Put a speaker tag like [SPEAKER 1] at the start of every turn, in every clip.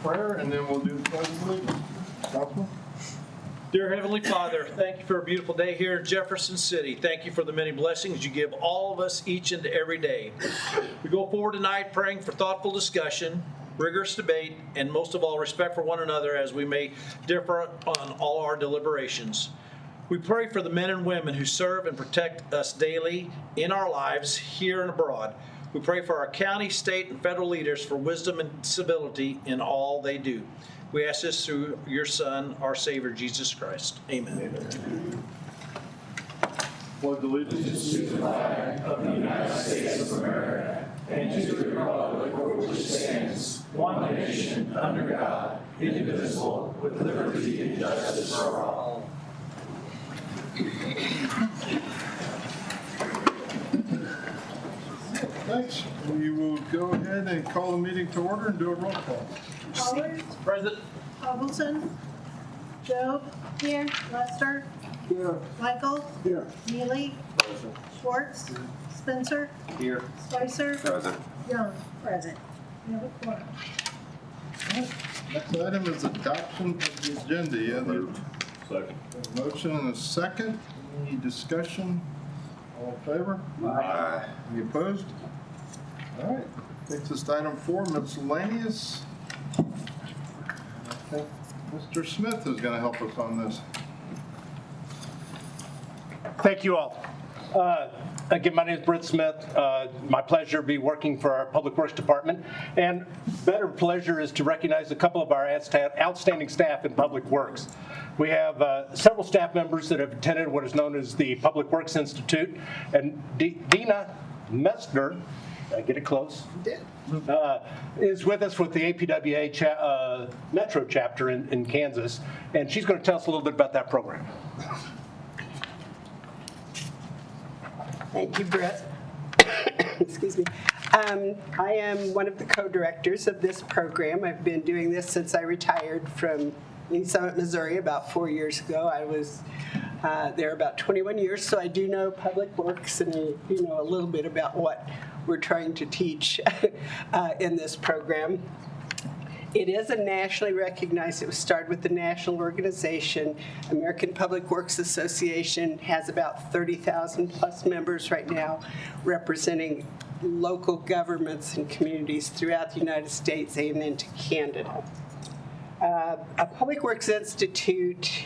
[SPEAKER 1] prayer, and then we'll do the pledge of allegiance. Councilman?
[SPEAKER 2] Dear Heavenly Father, thank you for a beautiful day here in Jefferson City. Thank you for the many blessings you give all of us each and every day. We go forward tonight praying for thoughtful discussion, rigorous debate, and most of all, respect for one another as we may differ on all our deliberations. We pray for the men and women who serve and protect us daily in our lives here and abroad. We pray for our county, state, and federal leaders for wisdom and civility in all they do. We ask this through your Son, our Savior, Jesus Christ. Amen.
[SPEAKER 1] Amen. Pledge allegiance
[SPEAKER 3] to the flag of the United States of America and to the republic for which it stands, one nation, under God, indivisible, with liberty and justice for all.
[SPEAKER 1] Thanks. We will go ahead and call the meeting to order and do a roll call.
[SPEAKER 4] Pollard,
[SPEAKER 2] Present.
[SPEAKER 4] Hobbleton, Job, here, Lester,
[SPEAKER 1] Here.
[SPEAKER 4] Michael,
[SPEAKER 1] Here.
[SPEAKER 4] Neely, Schwartz, Spencer,
[SPEAKER 2] Here.
[SPEAKER 4] Spicer,
[SPEAKER 1] Present.
[SPEAKER 4] Young, present. We have a quorum.
[SPEAKER 1] Next item is adoption of the agenda. Yeah, second. A motion and a second. Any discussion? All in favor?
[SPEAKER 3] Aye.
[SPEAKER 1] Any opposed? All right. Takes us to item 4, miscellaneous. I think Mr. Smith is going to help us on this.
[SPEAKER 5] Thank you all. Again, my name is Britt Smith. My pleasure to be working for our Public Works Department. And better pleasure is to recognize a couple of our outstanding staff in Public Works. We have several staff members that have attended what is known as the Public Works Institute. And Dina Messner, did I get it close?
[SPEAKER 4] Did.
[SPEAKER 5] Is with us with the APWA Metro chapter in Kansas. And she's going to tell us a little bit about that program.
[SPEAKER 6] Thank you, Brett. Excuse me. I am one of the co-directors of this program. I've been doing this since I retired from New Summit, Missouri about 4 years ago. I was there about 21 years, so I do know Public Works and a little bit about what we're trying to teach in this program. It is a nationally recognized, it was started with the national organization. American Public Works Association has about 30,000 plus members right now, representing local governments and communities throughout the United States and into Canada. A Public Works Institute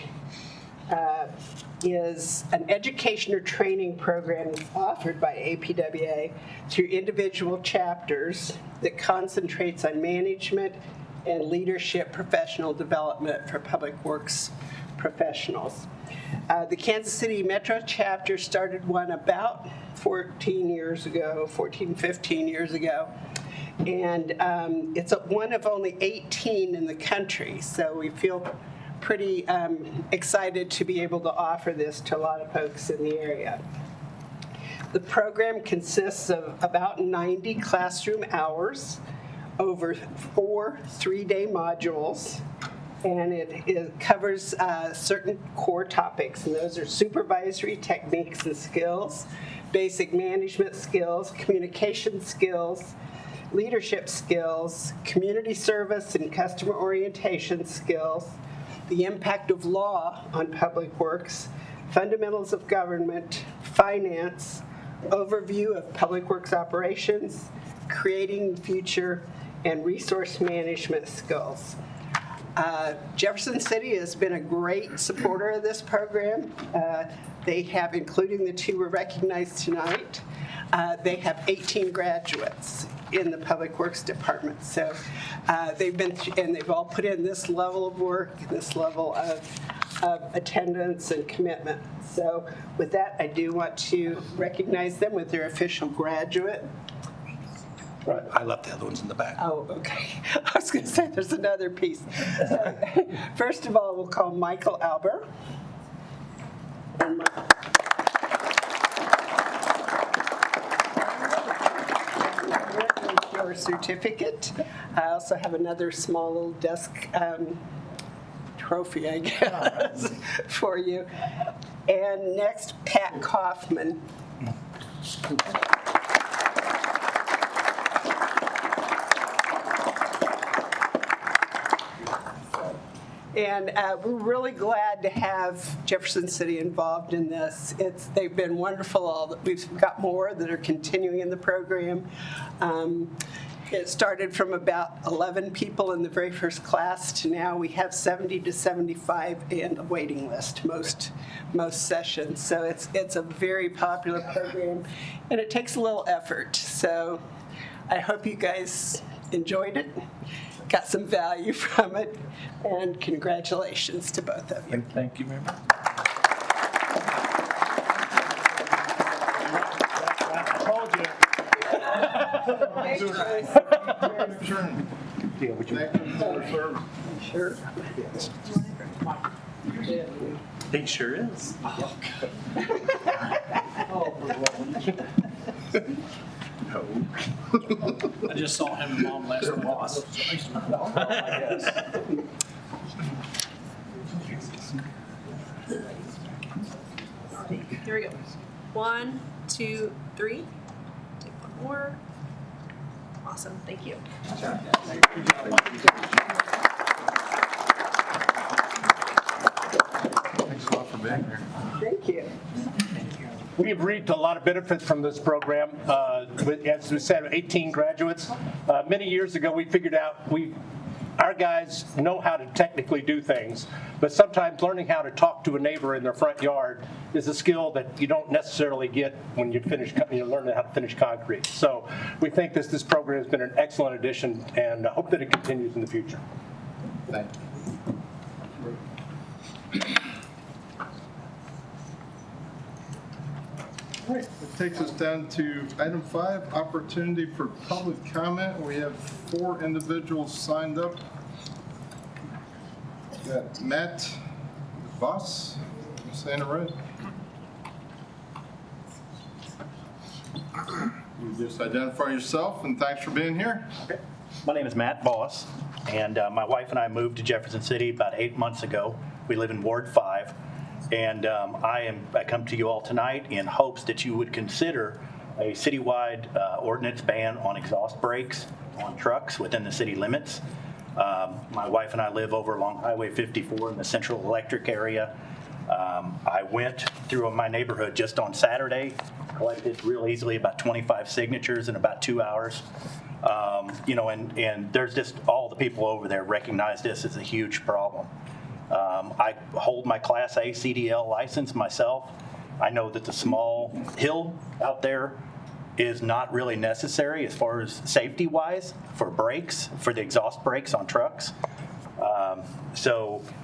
[SPEAKER 6] is an education or training program offered by APWA through individual chapters that concentrates on management and leadership professional development for public works professionals. The Kansas City Metro chapter started one about 15 years ago, and it's one of only 18 in the country, so we feel pretty excited to be able to offer this to a lot of folks in the area. The program consists of about 90 classroom hours over 4 3-day modules, and it covers certain core topics, and those are supervisory techniques and skills, basic management skills, communication skills, leadership skills, community service and customer orientation skills, the impact of law on public works, fundamentals of government, finance, overview of public works operations, creating the future, and resource management skills. Jefferson City has been a great supporter of this program. They have, including the 2 we're recognized tonight, they have 18 graduates in the Public Works Department. So they've all put in this level of work, this level of attendance and commitment. So with that, I do want to recognize them with their official graduate.
[SPEAKER 5] Right. I left the other ones in the back.
[SPEAKER 6] Oh, okay. I was going to say there's another piece. So, first of all, we'll call Michael Albert. Your certificate. I also have another small little desk trophy, I guess, for you. And next, Pat Kaufman. And we're really glad to have Jefferson City involved in this. They've been wonderful. We've got more that are continuing in the program. It started from about 11 people in the very first class to now we have 70 to 75 and a waiting list most sessions. So it's a very popular program, and it takes a little effort. So I hope you guys enjoyed it, got some value from it, and congratulations to both of you.
[SPEAKER 2] Thank you very much.
[SPEAKER 5] I told you. Yeah, would you?
[SPEAKER 6] Sure.
[SPEAKER 3] He sure is.
[SPEAKER 2] I just saw him and Mom last boss.
[SPEAKER 7] Here we go. 1, 2, 3. Take one more. Awesome. Thank you.
[SPEAKER 1] Thanks a lot for being here.
[SPEAKER 6] Thank you.
[SPEAKER 5] We've reaped a lot of benefits from this program. As we said, 18 graduates. Many years ago, we figured out our guys know how to technically do things, but sometimes learning how to talk to a neighbor in their front yard is a skill that you don't necessarily get when you learn how to finish concrete. So we think this program has been an excellent addition, and I hope that it continues in the future.
[SPEAKER 1] Thank you. All right, that takes us down to item 5, opportunity for public comment. We have 4 individuals signed up. We've got Matt Voss, saying it right. You just identify yourself and thanks for being here.
[SPEAKER 8] Okay. My name is Matt Voss, and my wife and I moved to Jefferson City about 8 months ago. We live in Ward 5. And I come to you all tonight in hopes that you would consider a citywide ordinance ban on exhaust brakes on trucks within the city limits. My wife and I live over along Highway 54 in the Central Electric area. I went through my neighborhood just on Saturday, collected real easily about 25 signatures in about 2 hours. And there's just all the people over there recognize this as a huge problem. I hold my Class A CDL license myself. I know that the small hill out there is not really necessary as far as safety-wise for brakes, for the exhaust brakes on trucks. And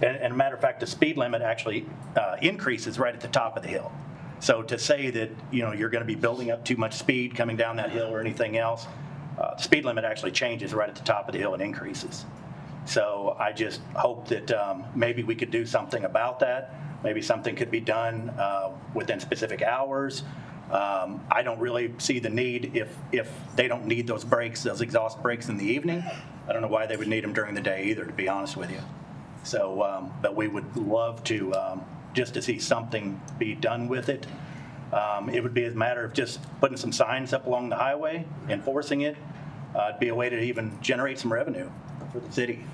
[SPEAKER 8] a matter of fact, the speed limit actually increases right at the top of the hill. So to say that you're going to be building up too much speed coming down that hill or anything else, the speed limit actually changes right at the top of the hill and increases. So I just hope that maybe we could do something about that. Maybe something could be done within specific hours. I don't really see the need if they don't need those brakes, those exhaust brakes in the evening. I don't know why they would need them during the day either, to be honest with you. So, but we would love to just to see something be done with it. It would be a matter of just putting some signs up along the highway, enforcing it. It'd be a way to even generate some revenue for the city.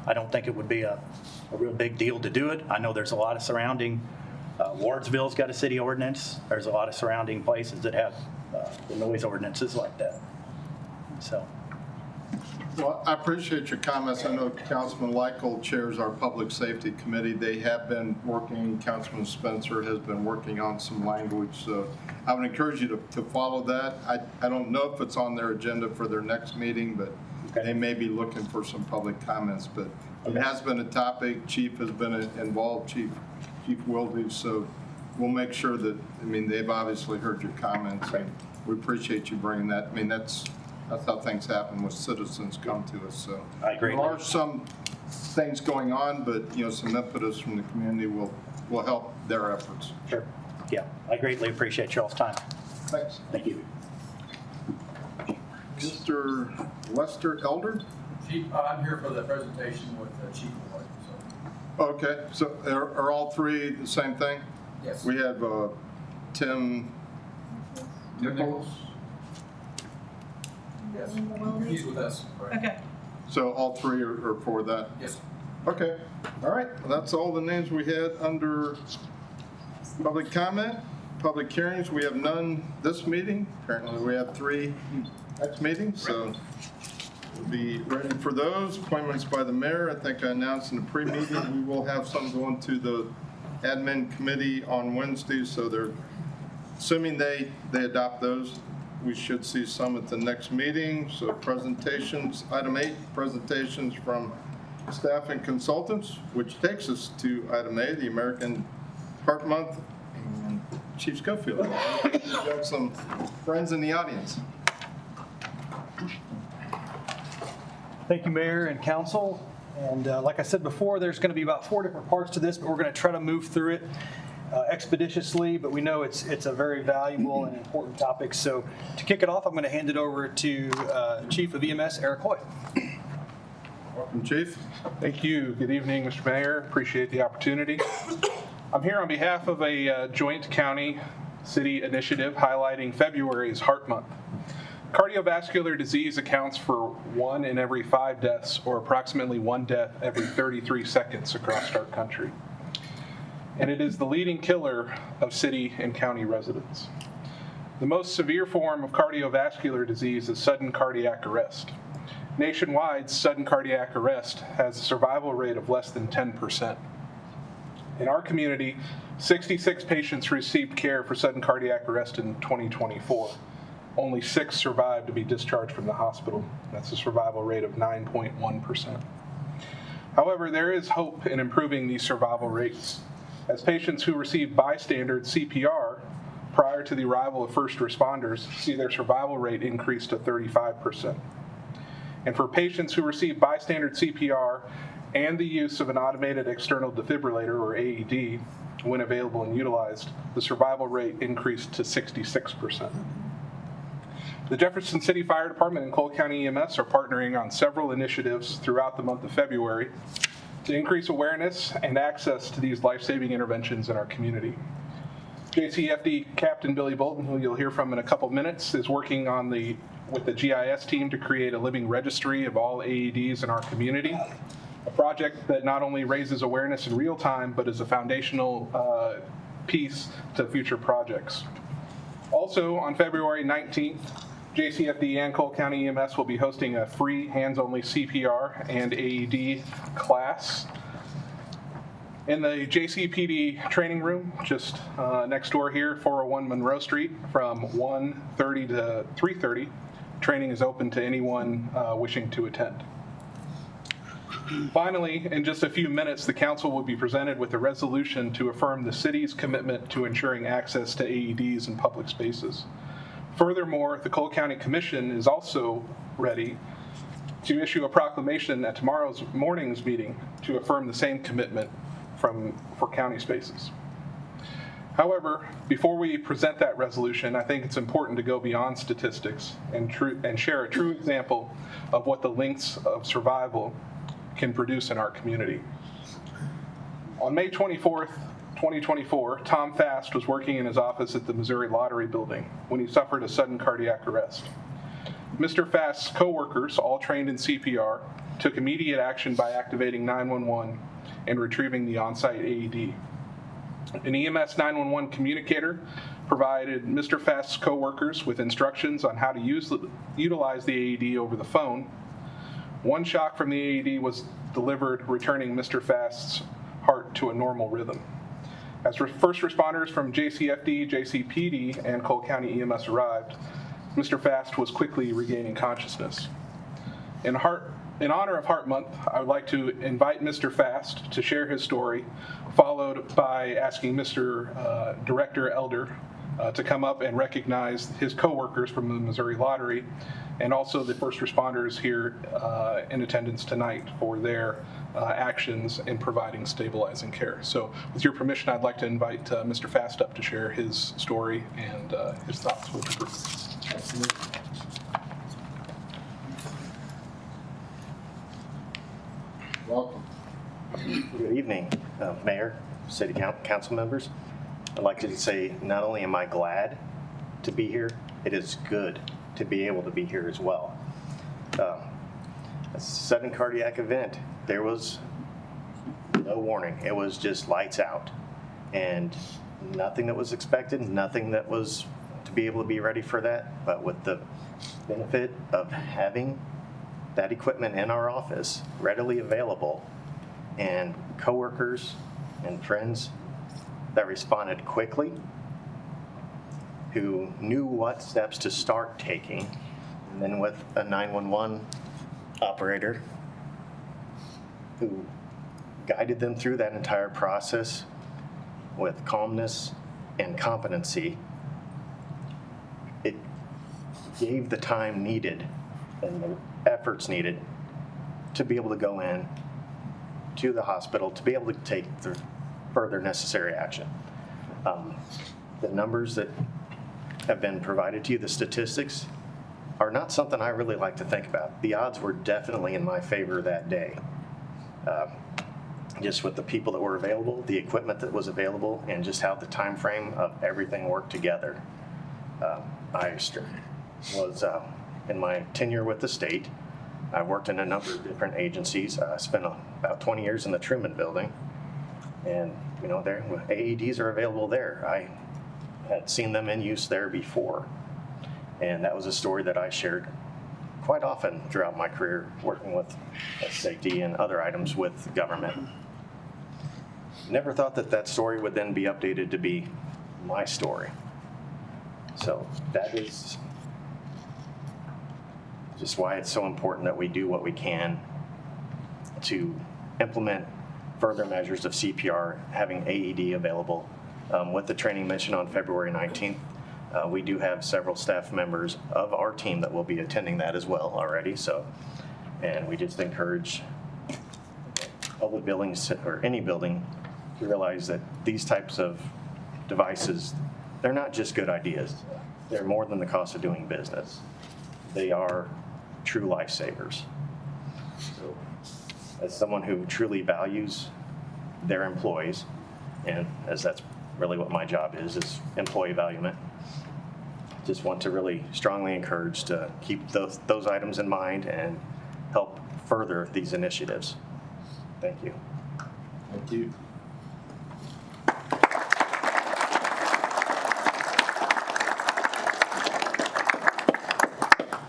[SPEAKER 8] I don't think it would be a real big deal to do it. I know there's a lot of surrounding, Wardsville's got a city ordinance. There's a lot of surrounding places that have the noise ordinances like that. So.
[SPEAKER 1] Well, I appreciate your comments. I know Councilman Leichel chairs our Public Safety Committee. They have been working, Councilman Spencer has been working on some language. So I would encourage you to follow that. I don't know if it's on their agenda for their next meeting, but they may be looking for some public comments. But it has been a topic. Chief has been involved, Chief Wildy. So we'll make sure that, they've obviously heard your comments.
[SPEAKER 8] Right.
[SPEAKER 1] And we appreciate you bringing that. That's how things happen when citizens come to us. So
[SPEAKER 8] I agree.
[SPEAKER 1] there are some things going on, but some impetus from the community will help their efforts.
[SPEAKER 8] Sure. Yeah, I greatly appreciate y'all's time.
[SPEAKER 1] Thanks.
[SPEAKER 8] Thank you.
[SPEAKER 1] Mr. Lester Elder?
[SPEAKER 9] Chief, I'm here for the presentation with Chief Ward. So.
[SPEAKER 1] Okay, so are all 3 the same thing?
[SPEAKER 9] Yes.
[SPEAKER 1] We have Tim Nichols.
[SPEAKER 9] Yes. He's with us. Right.
[SPEAKER 4] Okay.
[SPEAKER 1] So all 3 are for that?
[SPEAKER 9] Yes.
[SPEAKER 1] Okay, all right, well, that's all the names we had under public comment. Public hearings, we have none this meeting. Apparently we have 3 next meeting, so we'll be ready for those. Appointments by the mayor, I think I announced in the pre-meeting, we will have some going to the admin committee on Wednesday, so they're, assuming they adopt those, we should see some at the next meeting. So presentations, item 8, presentations from staff and consultants, which takes us to item A, the American Heart Month. And Chief Schofield, we've got some friends in the audience.
[SPEAKER 10] Thank you, Mayor and Council. And like I said before, there's going to be about 4 different parts to this, but we're going to try to move through it expeditiously. But we know it's a very valuable and important topic. So to kick it off, I'm going to hand it over to Chief of EMS, Eric Hoy.
[SPEAKER 1] Welcome, Chief.
[SPEAKER 11] Thank you. Good evening, Mr. Mayor. Appreciate the opportunity. I'm here on behalf of a joint county-city initiative highlighting February's Heart Month. Cardiovascular disease accounts for 1 in every 5 deaths, or approximately 1 death every 33 seconds across our country. And it is the leading killer of city and county residents. The most severe form of cardiovascular disease is sudden cardiac arrest. Nationwide, sudden cardiac arrest has a survival rate of less than 10%. In our community, 66 patients received care for sudden cardiac arrest in 2024. Only 6 survived to be discharged from the hospital. That's a survival rate of 9.1%. However, there is hope in improving these survival rates, as patients who receive bystander CPR prior to the arrival of first responders see their survival rate increase to 35%. And for patients who receive bystander CPR and the use of an automated external defibrillator, or AED, when available and utilized, the survival rate increased to 66%. The Jefferson City Fire Department and Cole County EMS are partnering on several initiatives throughout the month of February to increase awareness and access to these life-saving interventions in our community. JCFD Captain Billy Bolton, who you'll hear from in a couple minutes, is working on with the GIS team to create a living registry of all AEDs in our community, a project that not only raises awareness in real time, but is a foundational piece to future projects. Also, on February 19th, JCFD and Cole County EMS will be hosting a free hands-only CPR and AED class in the JCPD training room, just next door here, 401 Monroe Street, from 1:30 to 3:30. Training is open to anyone wishing to attend. Finally, in just a few minutes, the council will be presented with a resolution to affirm the city's commitment to ensuring access to AEDs in public spaces. Furthermore, the Cole County Commission is also ready to issue a proclamation at tomorrow's morning's meeting to affirm the same commitment for county spaces. However, before we present that resolution, I think it's important to go beyond statistics and share a true example of what the links of survival can produce in our community. On May 24th, 2024, Tom Fast was working in his office at the Missouri Lottery Building when he suffered a sudden cardiac arrest. Mr. Fast's coworkers, all trained in CPR, took immediate action by activating 911 and retrieving the on-site AED. An EMS 911 communicator provided Mr. Fast's coworkers with instructions on how to utilize the AED over the phone. One shock from the AED was delivered, returning Mr. Fast's heart to a normal rhythm. As first responders from JCFD, JCPD, and Cole County EMS arrived, Mr. Fast was quickly regaining consciousness. In honor of Heart Month, I would like to invite Mr. Fast to share his story, followed by asking Mr. Director Elder to come up and recognize his coworkers from the Missouri Lottery and also the first responders here in attendance tonight for their actions in providing stabilizing care. So with your permission, I'd like to invite Mr. Fast up to share his story and his thoughts with the group.
[SPEAKER 1] Welcome.
[SPEAKER 12] Good evening, Mayor, City Council members. I'd like to say not only am I glad to be here, it is good to be able to be here as well. A sudden cardiac event. There was no warning. It was just lights out. And nothing that was expected, nothing that was to be able to be ready for that. But with the benefit of having that equipment in our office readily available, and coworkers and friends that responded quickly, who knew what steps to start taking, and then with a 911 operator who guided them through that entire process with calmness and competency, it gave the time needed and the efforts needed to be able to go in to the hospital, to be able to take the further necessary action. The numbers that have been provided to you, the statistics, are not something I really like to think about. The odds were definitely in my favor that day. Just with the people that were available, the equipment that was available, and just how the time frame of everything worked together. I was, in my tenure with the state, I worked in a number of different agencies. I spent about 20 years in the Truman Building, and there AEDs are available there. I had seen them in use there before, and that was a story that I shared quite often throughout my career working with safety and other items with government. Never thought that that story would then be updated to be my story. So that is just why it's so important that we do what we can to implement further measures of CPR, having AED available. With the training mission on February 19th, we do have several staff members of our team that will be attending that as well already. So, and we just encourage public buildings or any building to realize that these types of devices, they're not just good ideas. They're more than the cost of doing business. They are true lifesavers. So, as someone who truly values their employees, and as that's really what my job is employee valuement, just want to really strongly encourage to keep those items in mind and help further these initiatives. Thank you.
[SPEAKER 1] Thank you.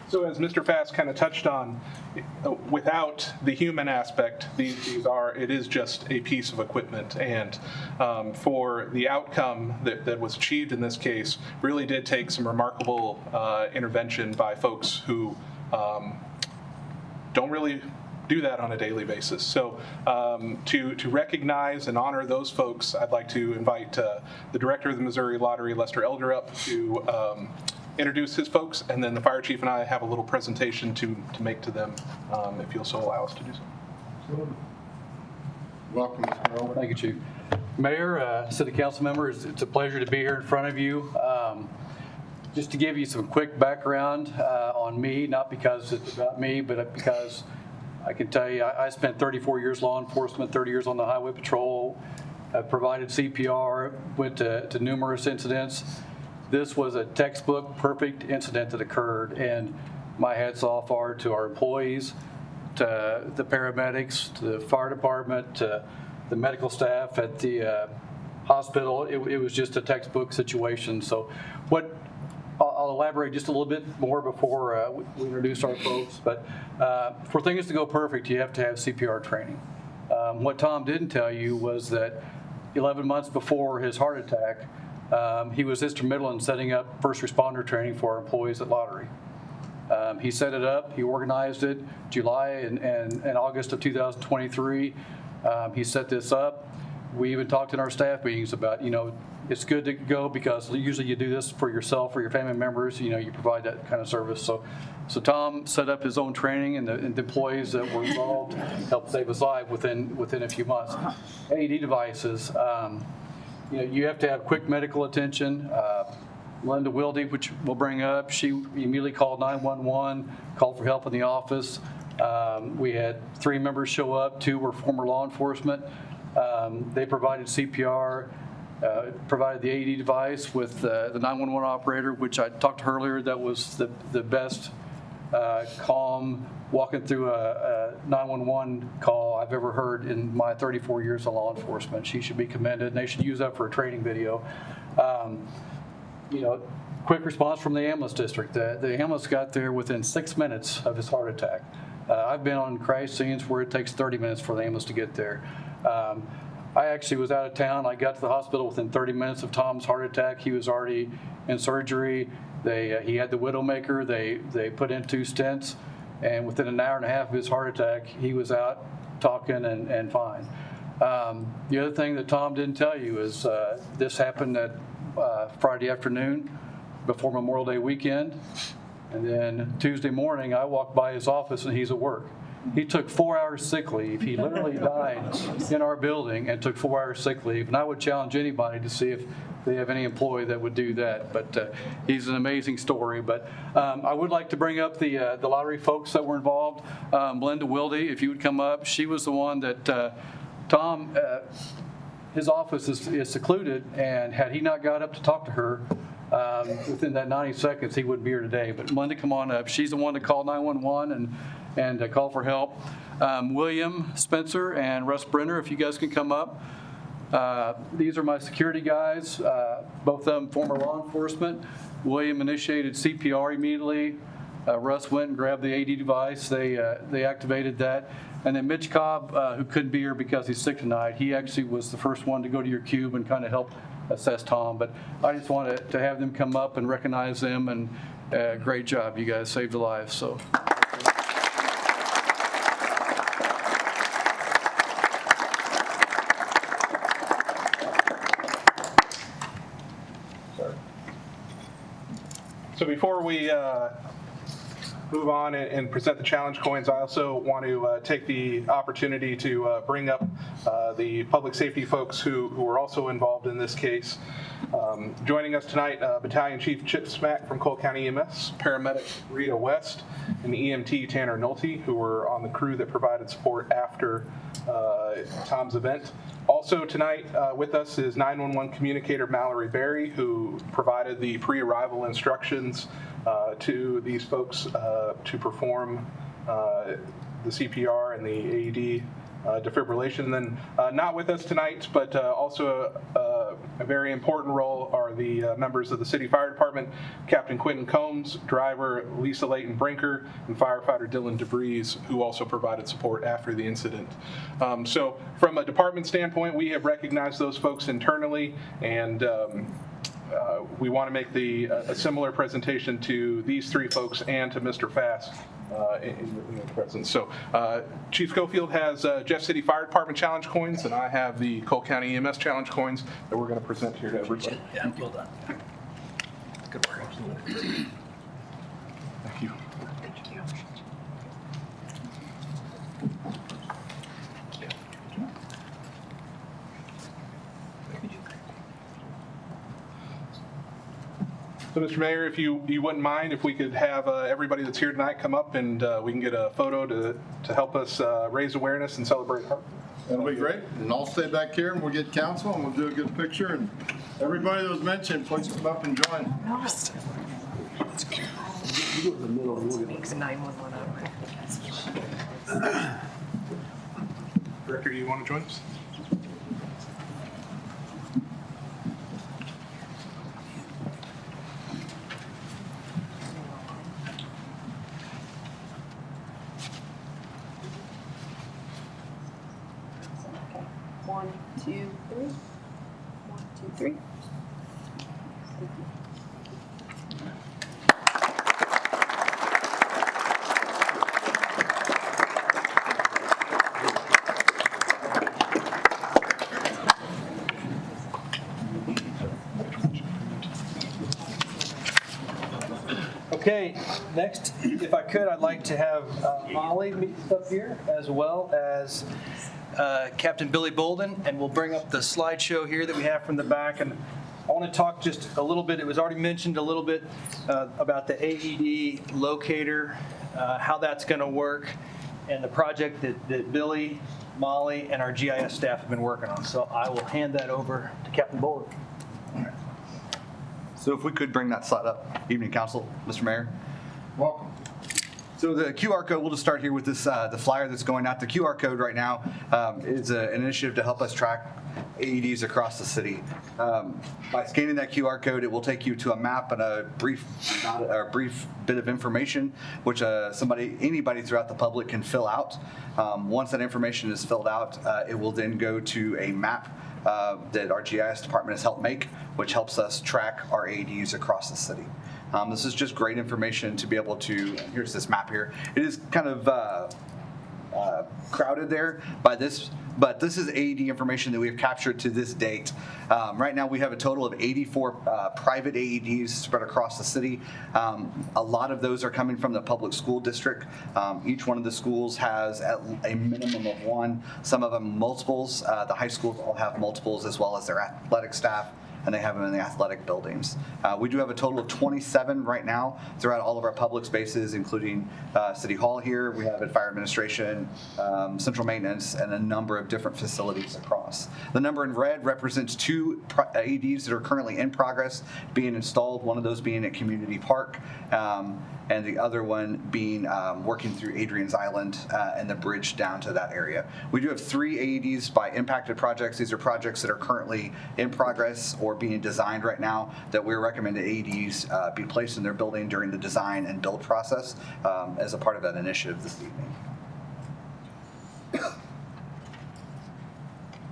[SPEAKER 11] So as Mr. Fast kind of touched on, without the human aspect, it is just a piece of equipment. And for the outcome that was achieved in this case, really did take some remarkable intervention by folks who don't really do that on a daily basis. So to recognize and honor those folks, I'd like to invite the director of the Missouri Lottery, Lester Elder, up to introduce his folks, and then the fire chief and I have a little presentation to make to them, if you'll so allow us to do so.
[SPEAKER 1] Welcome, Mr. Elder.
[SPEAKER 13] Thank you, Chief. Mayor, city council members, it's a pleasure to be here in front of you. Just to give you some quick background on me, not because it's about me, but because I can tell you I spent 34 years law enforcement, 30 years on the highway patrol, provided CPR, went to numerous incidents. This was a textbook perfect incident that occurred, and my hats off are to our employees, to the paramedics, to the fire department, to the medical staff at the hospital. It was just a textbook situation. So I'll elaborate just a little bit more before we introduce our folks, but for things to go perfect, you have to have CPR training. What Tom didn't tell you was that 11 months before his heart attack, he was instrumental in setting up first responder training for our employees at Lottery. He set it up, he organized it, July and August of 2023. He set this up. We even talked in our staff meetings about, it's good to go because usually you do this for yourself or your family members, you provide that kind of service. So Tom set up his own training, and the employees that were involved helped save his life within a few months. AED devices. You have to have quick medical attention. Linda Wilde, which we'll bring up, she immediately called 911, called for help in the office. We had 3 members show up, 2 were former law enforcement. They provided CPR, provided the AED device with the 911 operator, which I talked to earlier. That was the best calm, walking through a 911 call I've ever heard in my 34 years of law enforcement. She should be commended, and they should use that for a training video. Quick response from the ambulance district. The ambulance got there within 6 minutes of his heart attack. I've been on crash scenes where it takes 30 minutes for the ambulance to get there. I actually was out of town. I got to the hospital within 30 minutes of Tom's heart attack. He was already in surgery. He had the widowmaker. They put in 2 stents, and within an hour and a half of his heart attack, he was out talking and fine. The other thing that Tom didn't tell you is this happened at Friday afternoon before Memorial Day weekend, and then Tuesday morning I walked by his office and he's at work. He took 4 hours sick leave. He literally died in our building and took 4 hours sick leave. And I would challenge anybody to see if they have any employee that would do that. But he's an amazing story. But I would like to bring up the lottery folks that were involved. Linda Wilde, if you would come up. She was the one that Tom, his office is secluded, and had he not got up to talk to her, within that 90 seconds, he wouldn't be here today. But Linda, come on up. She's the one that called 911 and call for help. William Spencer and Russ Brenner, if you guys can come up. These are my security guys, both of them former law enforcement. William initiated CPR immediately. Russ went and grabbed the AD device. They activated that. And then Mitch Cobb, who couldn't be here because he's sick tonight, he actually was the first one to go to your cube and kind of help assess Tom. But I just wanted to have them come up and recognize them, and great job. You guys saved a life. So.
[SPEAKER 11] So before we move on and present the challenge coins, I also want to take the opportunity to bring up the public safety folks who are also involved in this case. Joining us tonight, Battalion Chief Chip Smack from Cole County EMS, Paramedic Rita West, and EMT Tanner Nolte, who were on the crew that provided support after Tom's event. Also tonight with us is 911 communicator Mallory Berry, who provided the pre-arrival instructions to these folks to perform the CPR and the AED defibrillation. And then not with us tonight, but also a very important role are the members of the City Fire Department, Captain Quentin Combs, driver Lisa Layton Brinker, and firefighter Dylan DeBreeze, who also provided support after the incident. So from a department standpoint, we have recognized those folks internally, and we want to make a similar presentation to these 3 folks and to Mr. Fast in your presence. So Chief Schofield has Jeff City Fire Department challenge coins, and I have the Cole County EMS challenge coins that we're going to present here to everybody.
[SPEAKER 2] Yeah, well done. Good work.
[SPEAKER 11] Thank you. So, Mr. Mayor, if you wouldn't mind, if we could have everybody that's here tonight come up and we can get a photo to help us raise awareness and celebrate heart.
[SPEAKER 1] That'll be great. And I'll stay back here and we'll get council and we'll do a good picture. And everybody that was mentioned, please come up and join.
[SPEAKER 3] You go to the middle and we'll get 911 out.
[SPEAKER 11] Director, do you want to join us?
[SPEAKER 7] One, two, three. 1, 2, 3.
[SPEAKER 10] Okay, next, if I could, I'd like to have Molly meet us up here, as well as Captain Billy Bolden, and we'll bring up the slideshow here that we have from the back. And I want to talk just a little bit, it was already mentioned a little bit about the AED locator, how that's going to work, and the project that Billy, Molly, and our GIS staff have been working on. So I will hand that over to Captain Bolden.
[SPEAKER 14] So if we could bring that slide up. Evening, Council, Mr. Mayor.
[SPEAKER 1] Welcome.
[SPEAKER 14] So the QR code, we'll just start here with this, the flyer that's going out. The QR code right now is an initiative to help us track AEDs across the city. By scanning that QR code, it will take you to a map and a brief bit of information, which anybody throughout the public can fill out. Once that information is filled out, it will then go to a map that our GIS department has helped make, which helps us track our AEDs across the city. This is just great information to be able to, here's this map here. It is kind of crowded there by this, but this is AED information that we have captured to this date. Right now we have a total of 84 private AEDs spread across the city. A lot of those are coming from the public school district. Each one of the schools has a minimum of one, some of them multiples. The high schools all have multiples as well as their athletic staff, and they have them in the athletic buildings. We do have a total of 27 right now throughout all of our public spaces, including City Hall here. We have it Fire Administration, Central Maintenance, and a number of different facilities across. The number in red represents 2 AEDs that are currently in progress being installed, one of those being at Community Park, and the other one being working through Adrian's Island and the bridge down to that area. We do have 3 AEDs by impacted projects. These are projects that are currently in progress or being designed right now that we recommend that AEDs be placed in their building during the design and build process as a part of that initiative this evening.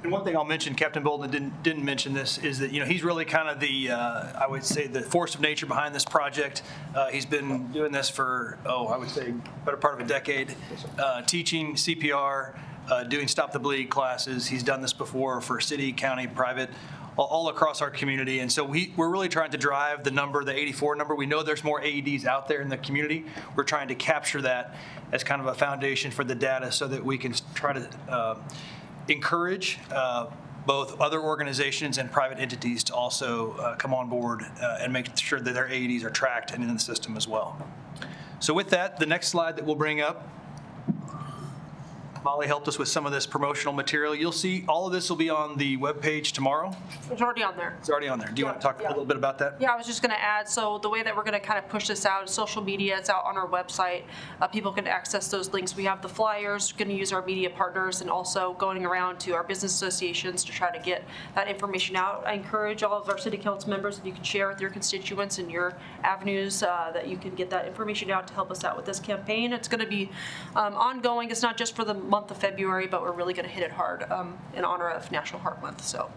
[SPEAKER 10] And one thing I'll mention, Captain Bolden didn't mention this, is that he's really kind of the I would say the force of nature behind this project. He's been doing this for I would say better part of a decade, teaching CPR, doing Stop the Bleed classes. He's done this before for city, county, private, all across our community. And so we're really trying to drive the number, the 84 number. We know there's more AEDs out there in the community. We're trying to capture that as kind of a foundation for the data so that we can try to encourage both other organizations and private entities to also come on board and make sure that their AEDs are tracked and in the system as well. So with that, the next slide that we'll bring up, Molly helped us with some of this promotional material. You'll see all of this will be on the webpage tomorrow.
[SPEAKER 7] It's already on there.
[SPEAKER 10] It's already on there. Do you want to talk a little bit about that?
[SPEAKER 7] Yeah, I was just going to add, so the way that we're going to kind of push this out is social media. It's out on our website. People can access those links. We have the flyers, going to use our media partners, and also going around to our business associations to try to get that information out. I encourage all of our city council members, if you can share with your constituents and your avenues, that you can get that information out to help us out with this campaign. It's going to be ongoing. It's not just for the month of February, but we're really going to hit it hard in honor of National Heart Month. So.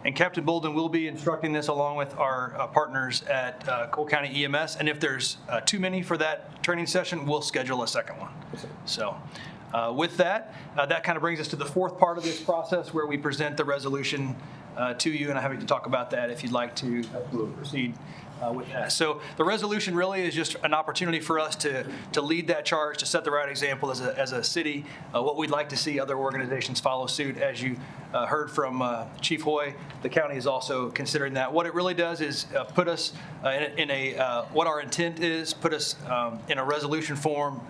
[SPEAKER 10] And Captain Bolden will be instructing this along with our partners at Cole County EMS. And if there's too many for that training session, we'll schedule a second one. So with that, that kind of brings us to the 4th part of this process where we present the resolution to you. And I'm happy to talk about that if you'd like to proceed with that. So the resolution really is just an opportunity for us to lead that charge, to set the right example as a city. What we'd like to see other organizations follow suit. As you heard from Chief Hoy, the county is also considering that. What it really does is put us in a what our intent is, put us in a resolution form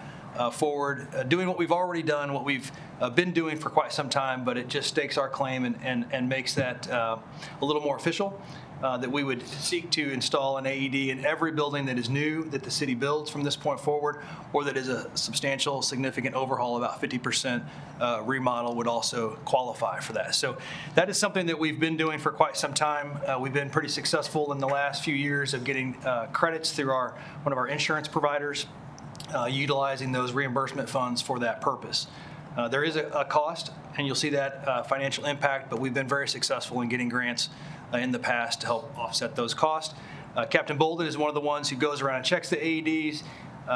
[SPEAKER 10] forward, doing what we've already done, what we've been doing for quite some time, but it just stakes our claim and makes that a little more official. That we would seek to install an AED in every building that is new that the city builds from this point forward, or that is a substantial, significant overhaul, about 50% remodel would also qualify for that. So that is something that we've been doing for quite some time. We've been pretty successful in the last few years of getting credits through one of our insurance providers, utilizing those reimbursement funds for that purpose. There is a cost, and you'll see that financial impact, but we've been very successful in getting grants in the past to help offset those costs. Captain Bolden is one of the ones who goes around and checks the AEDs.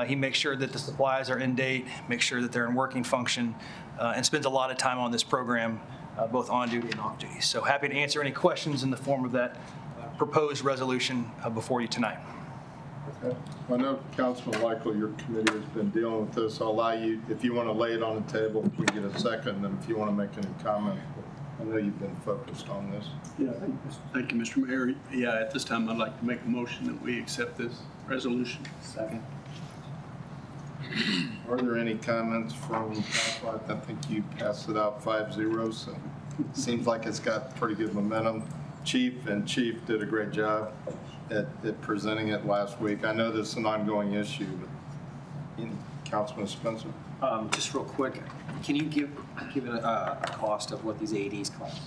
[SPEAKER 10] He makes sure that the supplies are in date, makes sure that they're in working function, and spends a lot of time on this program, both on duty and off duty. So happy to answer any questions in the form of that proposed resolution before you tonight.
[SPEAKER 1] Okay. I know, Councilman Michael, your committee has been dealing with this. I'll allow you, if you want to lay it on the table, if we get a second, and if you want to make any comment. I know you've been focused on this.
[SPEAKER 15] Yeah, thank you, Mr. Mayor. Yeah, at this time, I'd like to make a motion that we accept this resolution.
[SPEAKER 1] Second. Are there any comments from council? I think you passed it out 5-0, so it seems like it's got pretty good momentum. Chief did a great job at presenting it last week. I know this is an ongoing issue, but Councilman Spencer.
[SPEAKER 16] Just real quick, can you give a cost of what these AEDs cost?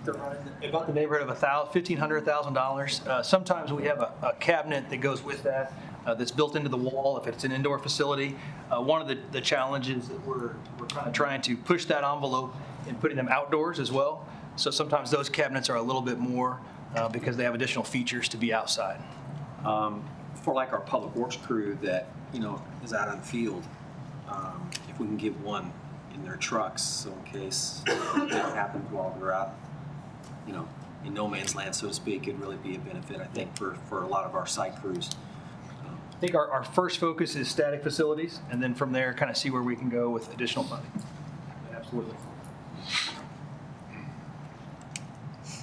[SPEAKER 2] They're about the neighborhood of $1,500, $1,000. Sometimes we have a cabinet that goes with that that's built into the wall if it's an indoor facility. One of the challenges that we're kind of trying to push that envelope in putting them outdoors as well. So sometimes those cabinets are a little bit more because they have additional features to be outside.
[SPEAKER 16] For like our public works crew that, is out on the field, if we can give one in their trucks, so in case that happens while they're out, in no man's land, so to speak, it'd really be a benefit, I think, for a lot of our site crews.
[SPEAKER 2] I think our first focus is static facilities, and then from there, kind of see where we can go with additional funding. Absolutely.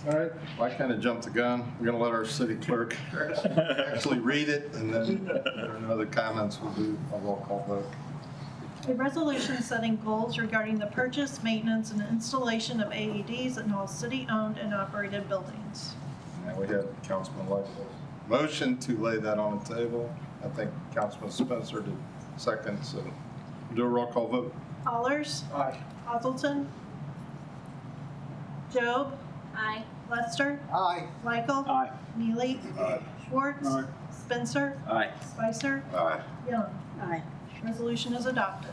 [SPEAKER 1] All right, I kind of jumped the gun. We're going to let our city clerk actually read it, and then if there are no other comments, we'll do a roll call vote.
[SPEAKER 4] A resolution setting goals regarding the purchase, maintenance, and installation of AEDs in all city-owned and operated buildings.
[SPEAKER 1] Now we have Councilman Lightfoot's motion to lay that on the table. I think Councilman Spencer did second, so we'll do a roll call vote.
[SPEAKER 4] Allers?
[SPEAKER 2] Aye.
[SPEAKER 4] Hazelton? Job?
[SPEAKER 3] Aye.
[SPEAKER 4] Lester?
[SPEAKER 3] Aye.
[SPEAKER 4] Michael?
[SPEAKER 2] Aye.
[SPEAKER 4] Neely? Schwartz?
[SPEAKER 2] Aye.
[SPEAKER 4] Spencer?
[SPEAKER 16] Aye.
[SPEAKER 4] Spicer?
[SPEAKER 1] Aye.
[SPEAKER 4] Young?
[SPEAKER 6] Aye.
[SPEAKER 4] Resolution is adopted.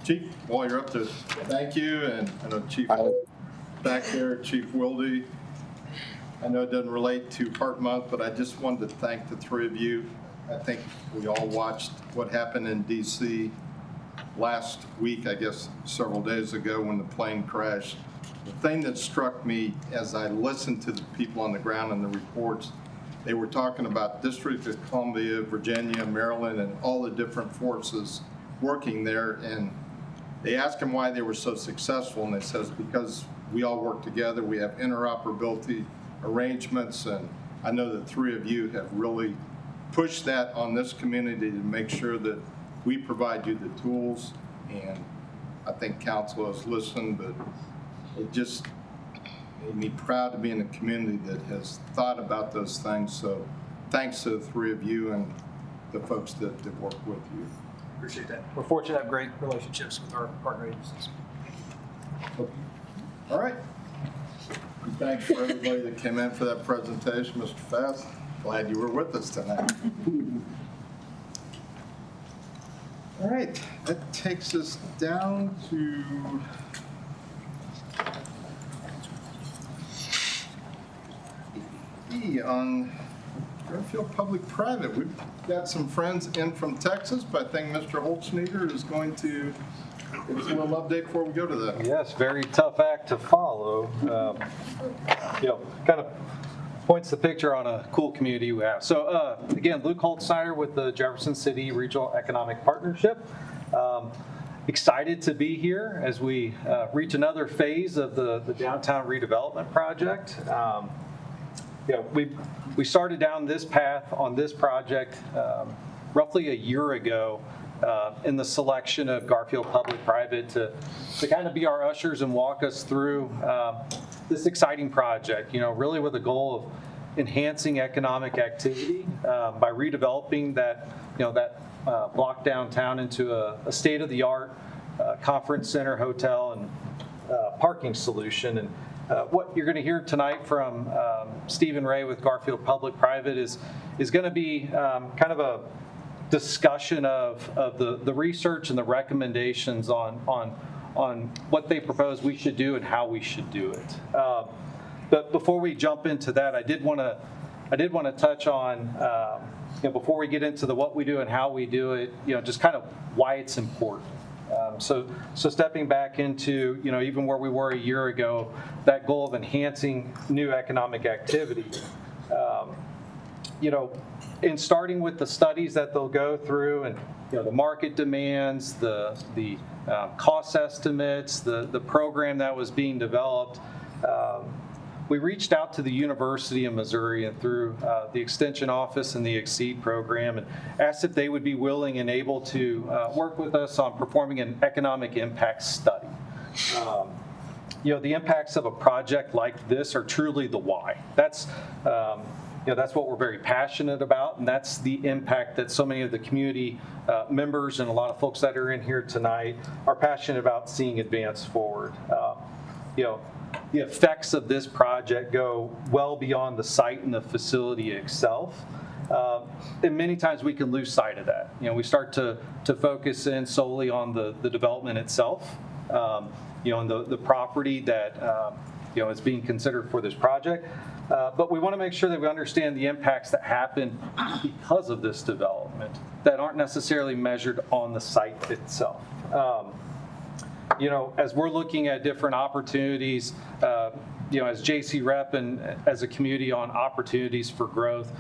[SPEAKER 1] Chief, while you're up there, thank you, and I know Chief back there, Chief Wilde. I know it doesn't relate to Heart Month, but I just wanted to thank the three of you. I think we all watched what happened in D.C. last week, I guess several days ago when the plane crashed. The thing that struck me as I listened to the people on the ground and the reports, they were talking about District of Columbia, Virginia, Maryland, and all the different forces working there. And they asked them why they were so successful, and they says, because we all work together, we have interoperability arrangements, and I know the three of you have really pushed that on this community to make sure that we provide you the tools, and I think council has listened, but it just made me proud to be in a community that has thought about those things. So thanks to the three of you and the folks that work with you.
[SPEAKER 2] Appreciate that. We're fortunate to have great relationships with our partner agencies.
[SPEAKER 1] All right. And thanks for everybody that came in for that presentation, Mr. Fass. Glad you were with us tonight. All right, that takes us down to on Fairfield Public-Private. We've got some friends in from Texas, but I think Mr. Holzschneider is going to give us a little update before we go to that.
[SPEAKER 10] Yes, very tough act to follow. Kind of points the picture on a cool community we have. So again, Luke Holzschneider with the Jefferson City Regional Economic Partnership. Excited to be here as we reach another phase of the downtown redevelopment project. We started down this path on this project roughly a year ago in the selection of Garfield Public-Private to kind of be our ushers and walk us through this exciting project, really with the goal of enhancing economic activity by redeveloping that block downtown into a state-of-the-art conference center, hotel, and parking solution. And what you're going to hear tonight from Stephen Ray with Garfield Public-Private is going to be kind of a discussion of the research and the recommendations on what they propose we should do and how we should do it. But before we jump into that, I did want to touch on before we get into the what we do and how we do it, just kind of why it's important. So stepping back into, even where we were a year ago, that goal of enhancing new economic activity, in starting with the studies that they'll go through and, the market demands, the cost estimates, the program that was being developed, we reached out to the University of Missouri and through the Extension Office and the Exceed program and asked if they would be willing and able to work with us on performing an economic impact study. The impacts of a project like this are truly the why. That's that's what we're very passionate about, and that's the impact that so many of the community members and a lot of folks that are in here tonight are passionate about seeing advance forward. The effects of this project go well beyond the site and the facility itself. And many times we can lose sight of that. We start to focus in solely on the development itself, and the property that is being considered for this project. But we want to make sure that we understand the impacts that happen because of this development that aren't necessarily measured on the site itself. As we're looking at different opportunities, as JC Rep and as a community on opportunities for growth,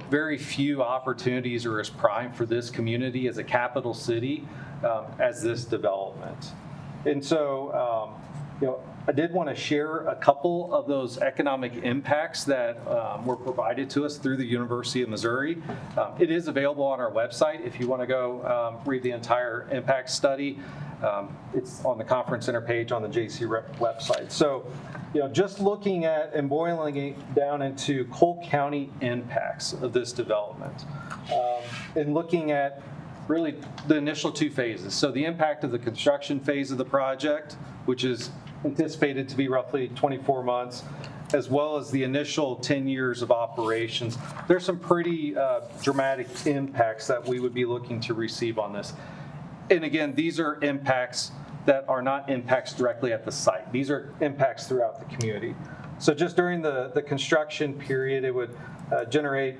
[SPEAKER 10] very few opportunities are as prime for this community as a capital city as this development. And so, I did want to share a couple of those economic impacts that were provided to us through the University of Missouri. It is available on our website if you want to go read the entire impact study. It's on the Conference Center page on the JC Rep website. So, just looking at and boiling it down into Cole County impacts of this development, and looking at really the initial two phases. So the impact of the construction phase of the project, which is anticipated to be roughly 24 months, as well as the initial 10 years of operations. There's some pretty dramatic impacts that we would be looking to receive on this. And again, these are impacts that are not impacts directly at the site. These are impacts throughout the community. So just during the construction period, it would generate,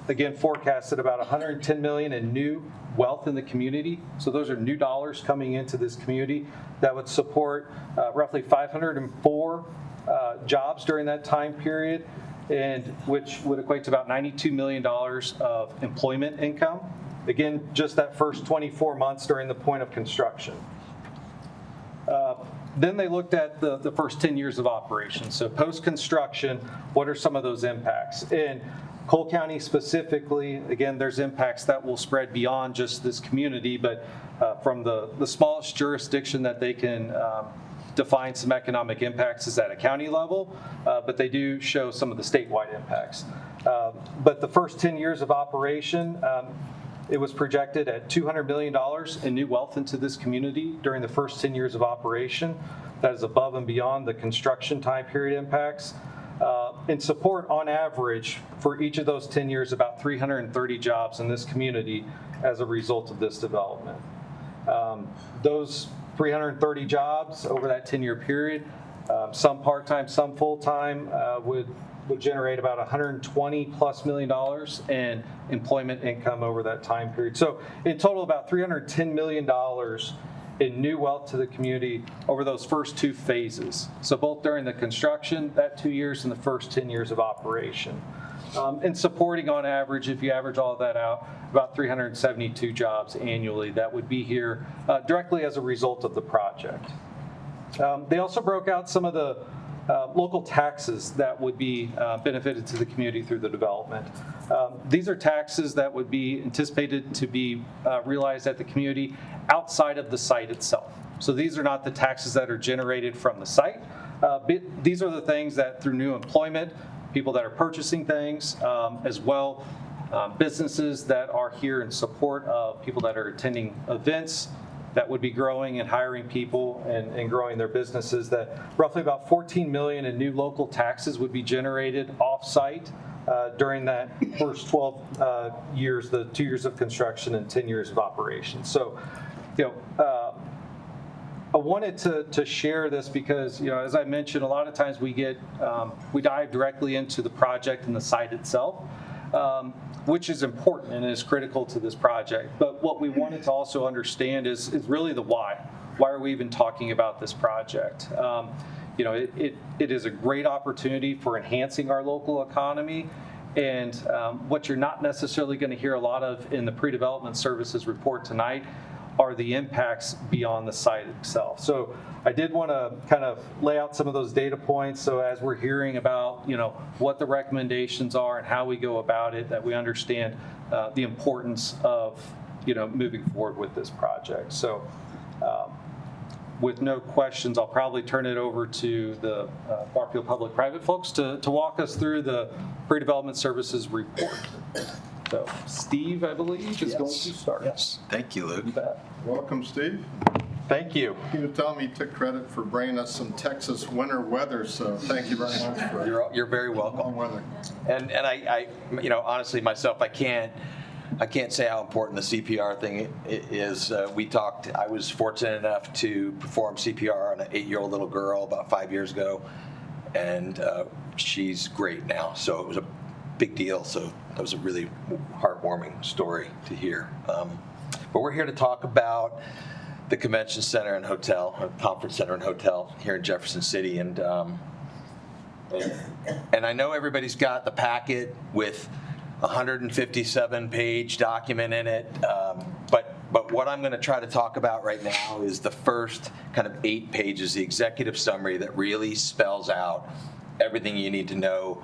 [SPEAKER 10] again, forecasted about $110 million in new wealth in the community. So those are new dollars coming into this community that would support roughly 504 jobs during that time period, and which would equate to about $92 million of employment income. Again, just that first 24 months during the point of construction. Then they looked at the first 10 years of operation. So post-construction, what are some of those impacts? In Cole County specifically, again, there's impacts that will spread beyond just this community, but from the smallest jurisdiction that they can define some economic impacts is at a county level, but they do show some of the statewide impacts. But the first 10 years of operation, it was projected at $200 million in new wealth into this community during the first 10 years of operation. That is above and beyond the construction time period impacts. And support on average for each of those 10 years about 330 jobs in this community as a result of this development. Those 330 jobs over that 10-year period, some part-time, some full-time, would generate about $120+ million in employment income over that time period. So in total, about $310 million in new wealth to the community over those first two phases. So both during the construction, that 2 years, and the first 10 years of operation. And supporting on average, if you average all of that out, about 372 jobs annually that would be here directly as a result of the project. They also broke out some of the local taxes that would be benefited to the community through the development. These are taxes that would be anticipated to be realized at the community outside of the site itself. So these are not the taxes that are generated from the site. These are the things that through new employment, people that are purchasing things, as well businesses that are here in support of people that are attending events, that would be growing and hiring people and growing their businesses, that roughly about $14 million in new local taxes would be generated off-site during that first 12 years, the 2 years of construction and 10 years of operation. So, I wanted to share this because, as I mentioned, a lot of times we dive directly into the project and the site itself, which is important and is critical to this project. But what we wanted to also understand is really the why. Why are we even talking about this project? It is a great opportunity for enhancing our local economy. And what you're not necessarily going to hear a lot of in the pre-development services report tonight are the impacts beyond the site itself. So I did want to kind of lay out some of those data points. So as we're hearing about, what the recommendations are and how we go about it, that we understand the importance of, moving forward with this project. So with no questions, I'll probably turn it over to the Garfield Public-Private folks to walk us through the pre-development services report. So Steve, I believe, is going to start.
[SPEAKER 1] Yes.
[SPEAKER 17] Thank you, Luke.
[SPEAKER 10] You bet.
[SPEAKER 1] Welcome, Steve.
[SPEAKER 5] Thank you.
[SPEAKER 1] He was telling me he took credit for bringing us some Texas winter weather, so thank you very much for
[SPEAKER 17] You're very welcome.
[SPEAKER 1] warm weather.
[SPEAKER 17] And I, you know, honestly, myself, I can't say how important the CPR thing is. We talked. I was fortunate enough to perform CPR on an 8-year-old little girl about 5 years ago, and she's great now. So it was a big deal. So that was a really heartwarming story to hear. But we're here to talk about the convention center and hotel, or conference center and hotel here in Jefferson City, and I know everybody's got the packet with 157-page document in it, but what I'm going to try to talk about right now is the first kind of 8 pages, the executive summary that really spells out everything you need to know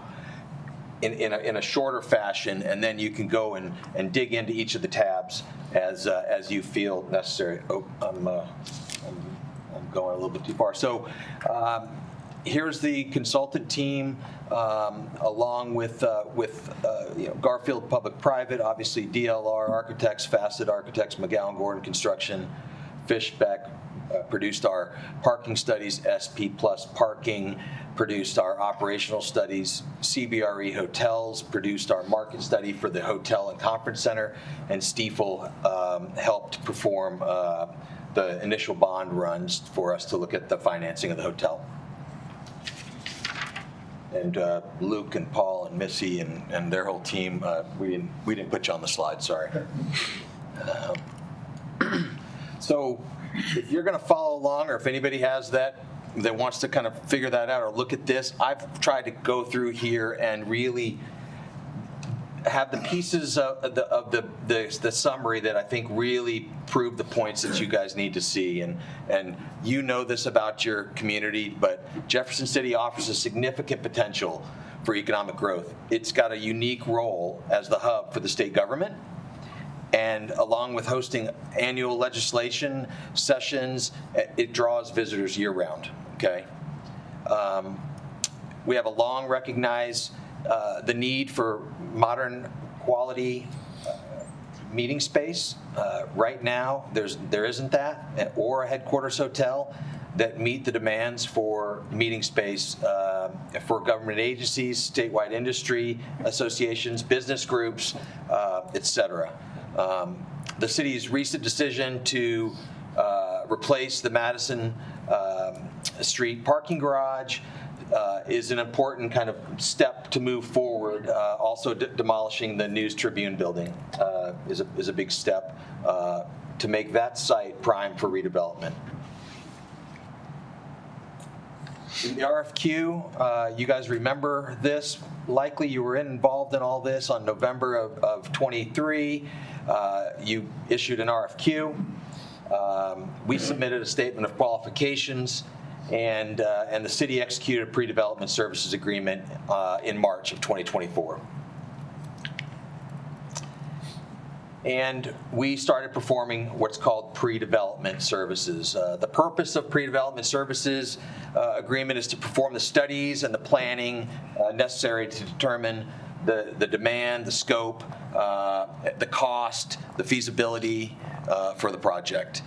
[SPEAKER 17] in a shorter fashion, and then you can go and dig into each of the tabs as you feel necessary. Oh, I'm going a little bit too far. So here's the consultant team, along with you know, Garfield Public-Private, obviously DLR Architects, Facet Architects, McGowan Gordon Construction, Fishbeck produced our parking studies, SP Plus Parking produced our operational studies, CBRE Hotels produced our market study for the hotel and conference center, and Stiefel helped perform the initial bond runs for us to look at the financing of the hotel. And Luke and Paul and Missy and their whole team, we didn't put you on the slide, sorry. So if you're going to follow along, or if anybody has that wants to kind of figure that out or look at this, I've tried to go through here and really have the pieces of the summary that I think really prove the points that you guys need to see. And you know this about your community, but Jefferson City offers a significant potential for economic growth. It's got a unique role as the hub for the state government. And along with hosting annual legislation sessions, it draws visitors year-round, okay? We have a long recognized the need for modern quality meeting space. Right now, there isn't that, or a headquarters hotel that meet the demands for meeting space for government agencies, statewide industry associations, business groups, et cetera. The city's recent decision to replace the Madison Street parking garage is an important kind of step to move forward. Also demolishing the News Tribune building is a big step to make that site prime for redevelopment. In the RFQ, you guys remember this. Likely you were involved in all this on November of 23. You issued an RFQ. We submitted a statement of qualifications, and the city executed a pre-development services agreement in March of 2024. And we started performing what's called pre-development services. The purpose of pre-development services agreement is to perform the studies and the planning necessary to determine the demand, the scope, the cost, the feasibility for the project.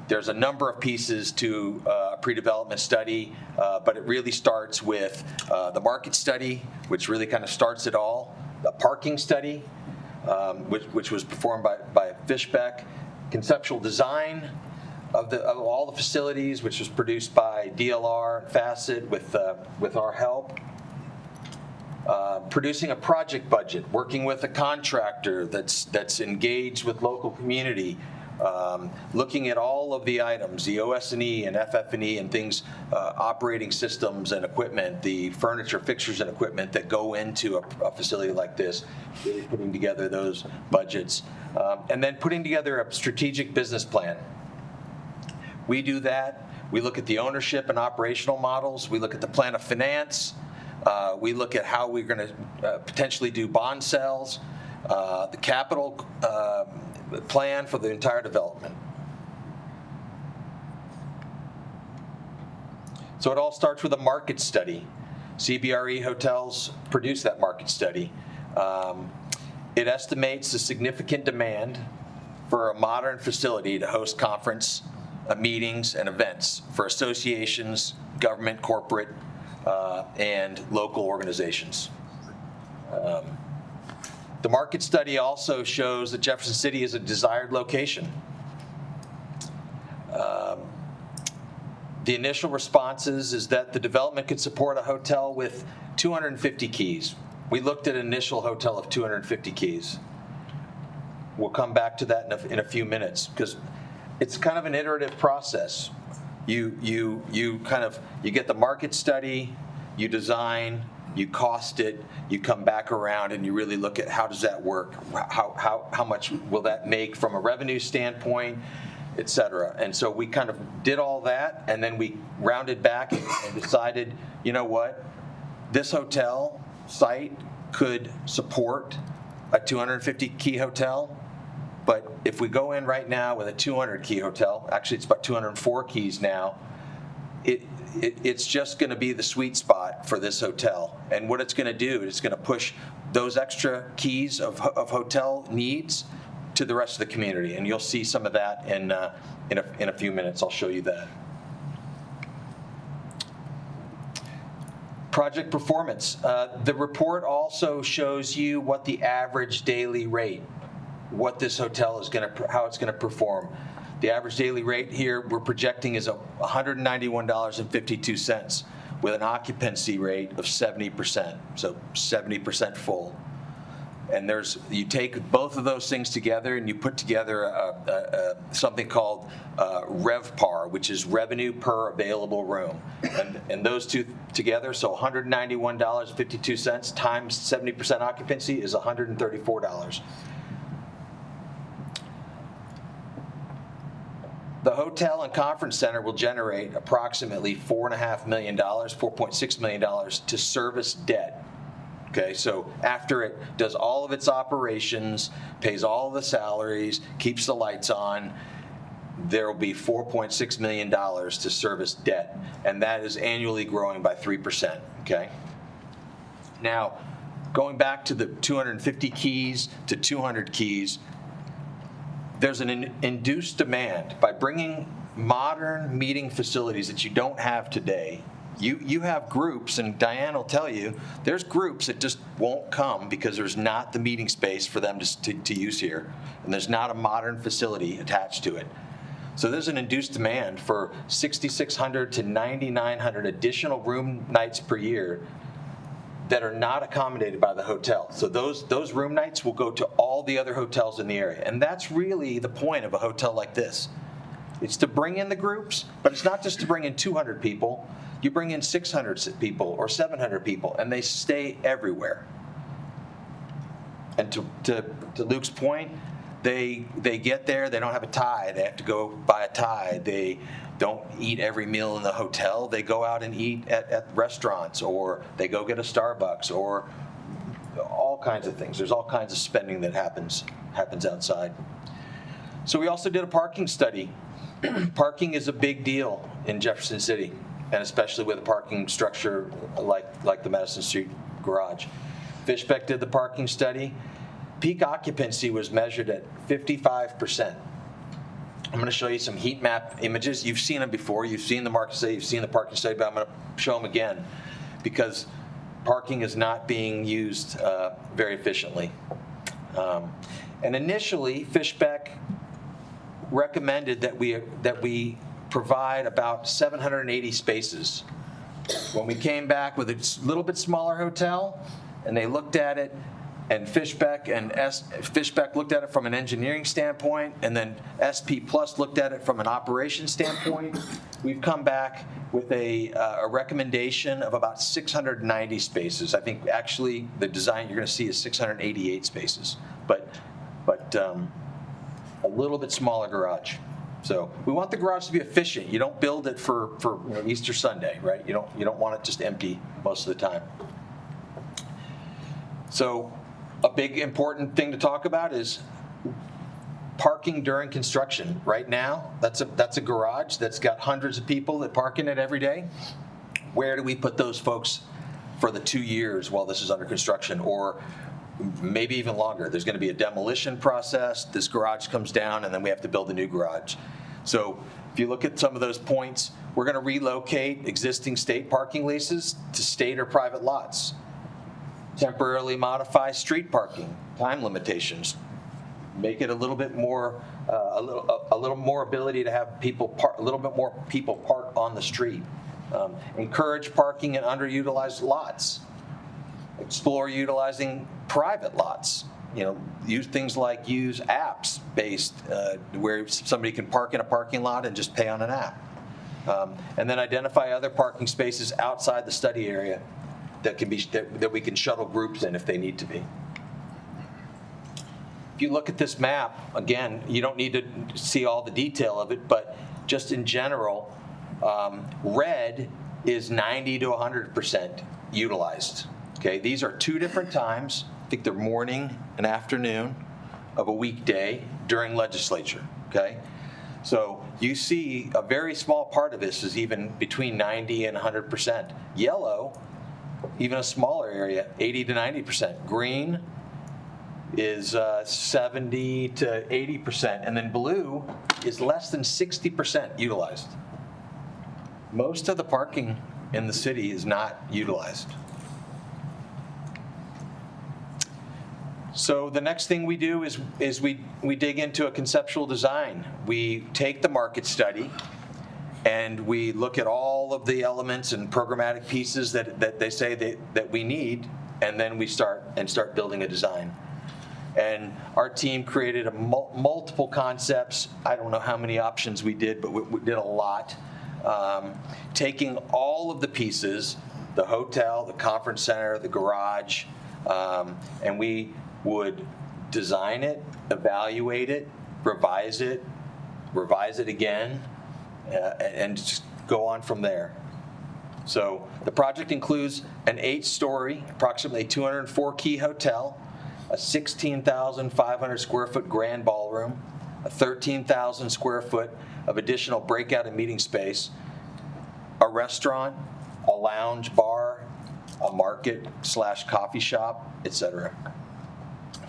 [SPEAKER 17] There's a number of pieces to a pre-development study, but it really starts with the market study, which really kind of starts it all, the parking study, which was performed by Fishbeck, conceptual design of all the facilities, which was produced by DLR and Facet with our help. Producing a project budget, working with a contractor that's engaged with local community, looking at all of the items, the OS&E and FF&E and things, operating systems and equipment, the furniture, fixtures, and equipment that go into a facility like this, really putting together those budgets, and then putting together a strategic business plan. We do that. We look at the ownership and operational models. We look at the plan of finance. We look at how we're going to potentially do bond sales, the capital plan for the entire development. So it all starts with a market study. CBRE Hotels produced that market study. It estimates the significant demand for a modern facility to host conference, meetings, and events for associations, government, corporate, and local organizations. The market study also shows that Jefferson City is a desired location. The initial responses is that the development could support a hotel with 250 keys. We looked at an initial hotel of 250 keys. We'll come back to that in a few minutes because it's kind of an iterative process. You get the market study, you design, you cost it, you come back around and you really look at how does that work, how much will that make from a revenue standpoint, et cetera. And so we kind of did all that and then we rounded back and decided, you know what, this hotel site could support a 250 key hotel, but if we go in right now with a 200 key hotel, actually it's about 204 keys now, it's just going to be the sweet spot for this hotel. And what it's going to do is it's going to push those extra keys of hotel needs to the rest of the community. And you'll see some of that in a few minutes. I'll show you that. Project performance. The report also shows you what the average daily rate, what this hotel is going to, how it's going to perform. The average daily rate here we're projecting is $191.52 with an occupancy rate of 70%, so 70% full. And you take both of those things together and you put together something called RevPAR, which is revenue per available room. And those two together, so $191.52 times 70% occupancy is $134. The hotel and conference center will generate approximately $4.5 million, $4.6 million to service debt. Okay, so after it does all of its operations, pays all of the salaries, keeps the lights on, there will be $4.6 million to service debt, and that is annually growing by 3%, okay? Now, going back to the 250 keys to 200 keys, there's an induced demand. By bringing modern meeting facilities that you don't have today, you have groups, and Diane will tell you, there's groups that just won't come because there's not the meeting space for them to use here, and there's not a modern facility attached to it. So there's an induced demand for 6,600 to 9,900 additional room nights per year that are not accommodated by the hotel. So those room nights will go to all the other hotels in the area. And that's really the point of a hotel like this. It's to bring in the groups, but it's not just to bring in 200 people. You bring in 600 people or 700 people, and they stay everywhere. And to Luke's point, they get there, they don't have a tie. They have to go buy a tie. They don't eat every meal in the hotel. They go out and eat at restaurants, or they go get a Starbucks, or all kinds of things. There's all kinds of spending that happens outside. So we also did a parking study. Parking is a big deal in Jefferson City, and especially with a parking structure like the Madison Street garage. Fishbeck did the parking study. Peak occupancy was measured at 55%. I'm going to show you some heat map images. You've seen them before. You've seen the market study. You've seen the parking study, but I'm going to show them again because parking is not being used very efficiently. And initially, Fishbeck recommended that we provide about 780 spaces. When we came back with a little bit smaller hotel, and they looked at it, and Fishbeck looked at it from an engineering standpoint, and then SP Plus looked at it from an operations standpoint. We've come back with a recommendation of about 690 spaces. I think actually the design you're going to see is 688 spaces, but a little bit smaller garage. So we want the garage to be efficient. You don't build it for Easter Sunday, right? You don't want it just empty most of the time. So a big important thing to talk about is parking during construction. Right now, that's a garage that's got hundreds of people that park in it every day. where do we put those folks for the 2 years while this is under construction, or maybe even longer? There's going to be a demolition process. This garage comes down, and then we have to build a new garage. So if you look at some of those points, we're going to relocate existing state parking leases to state or private lots. Temporarily modify street parking, time limitations, make it a little bit more, a little more ability to have people park, a little bit more people park on the street. Encourage parking in underutilized lots. Explore utilizing private lots. You know, use things like use apps based where somebody can park in a parking lot and just pay on an app. And then identify other parking spaces outside the study area that can be that we can shuttle groups in if they need to be. If you look at this map, again, you don't need to see all the detail of it, but just in general, red is 90 to 100% utilized. Okay, these are 2 different times. I think they're morning and afternoon of a weekday during legislature. Okay, so you see a very small part of this is even between 90 and 100%. Yellow, even a smaller area, 80 to 90%. Green is 70 to 80%, and then blue is less than 60% utilized. Most of the parking in the city is not utilized. So the next thing we do is we dig into a conceptual design. We take the market study and we look at all of the elements and programmatic pieces that they say that we need, and then we start building a design. And our team created multiple concepts. I don't know how many options we did, but we did a lot. Taking all of the pieces, the hotel, the conference center, the garage, and we would design it, evaluate it, revise it again, and just go on from there. So the project includes an 8-story, approximately 204-key hotel, a 16,500 square foot grand ballroom, a 13,000 square foot of additional breakout and meeting space, a restaurant, a lounge bar, a market/coffee shop, etc.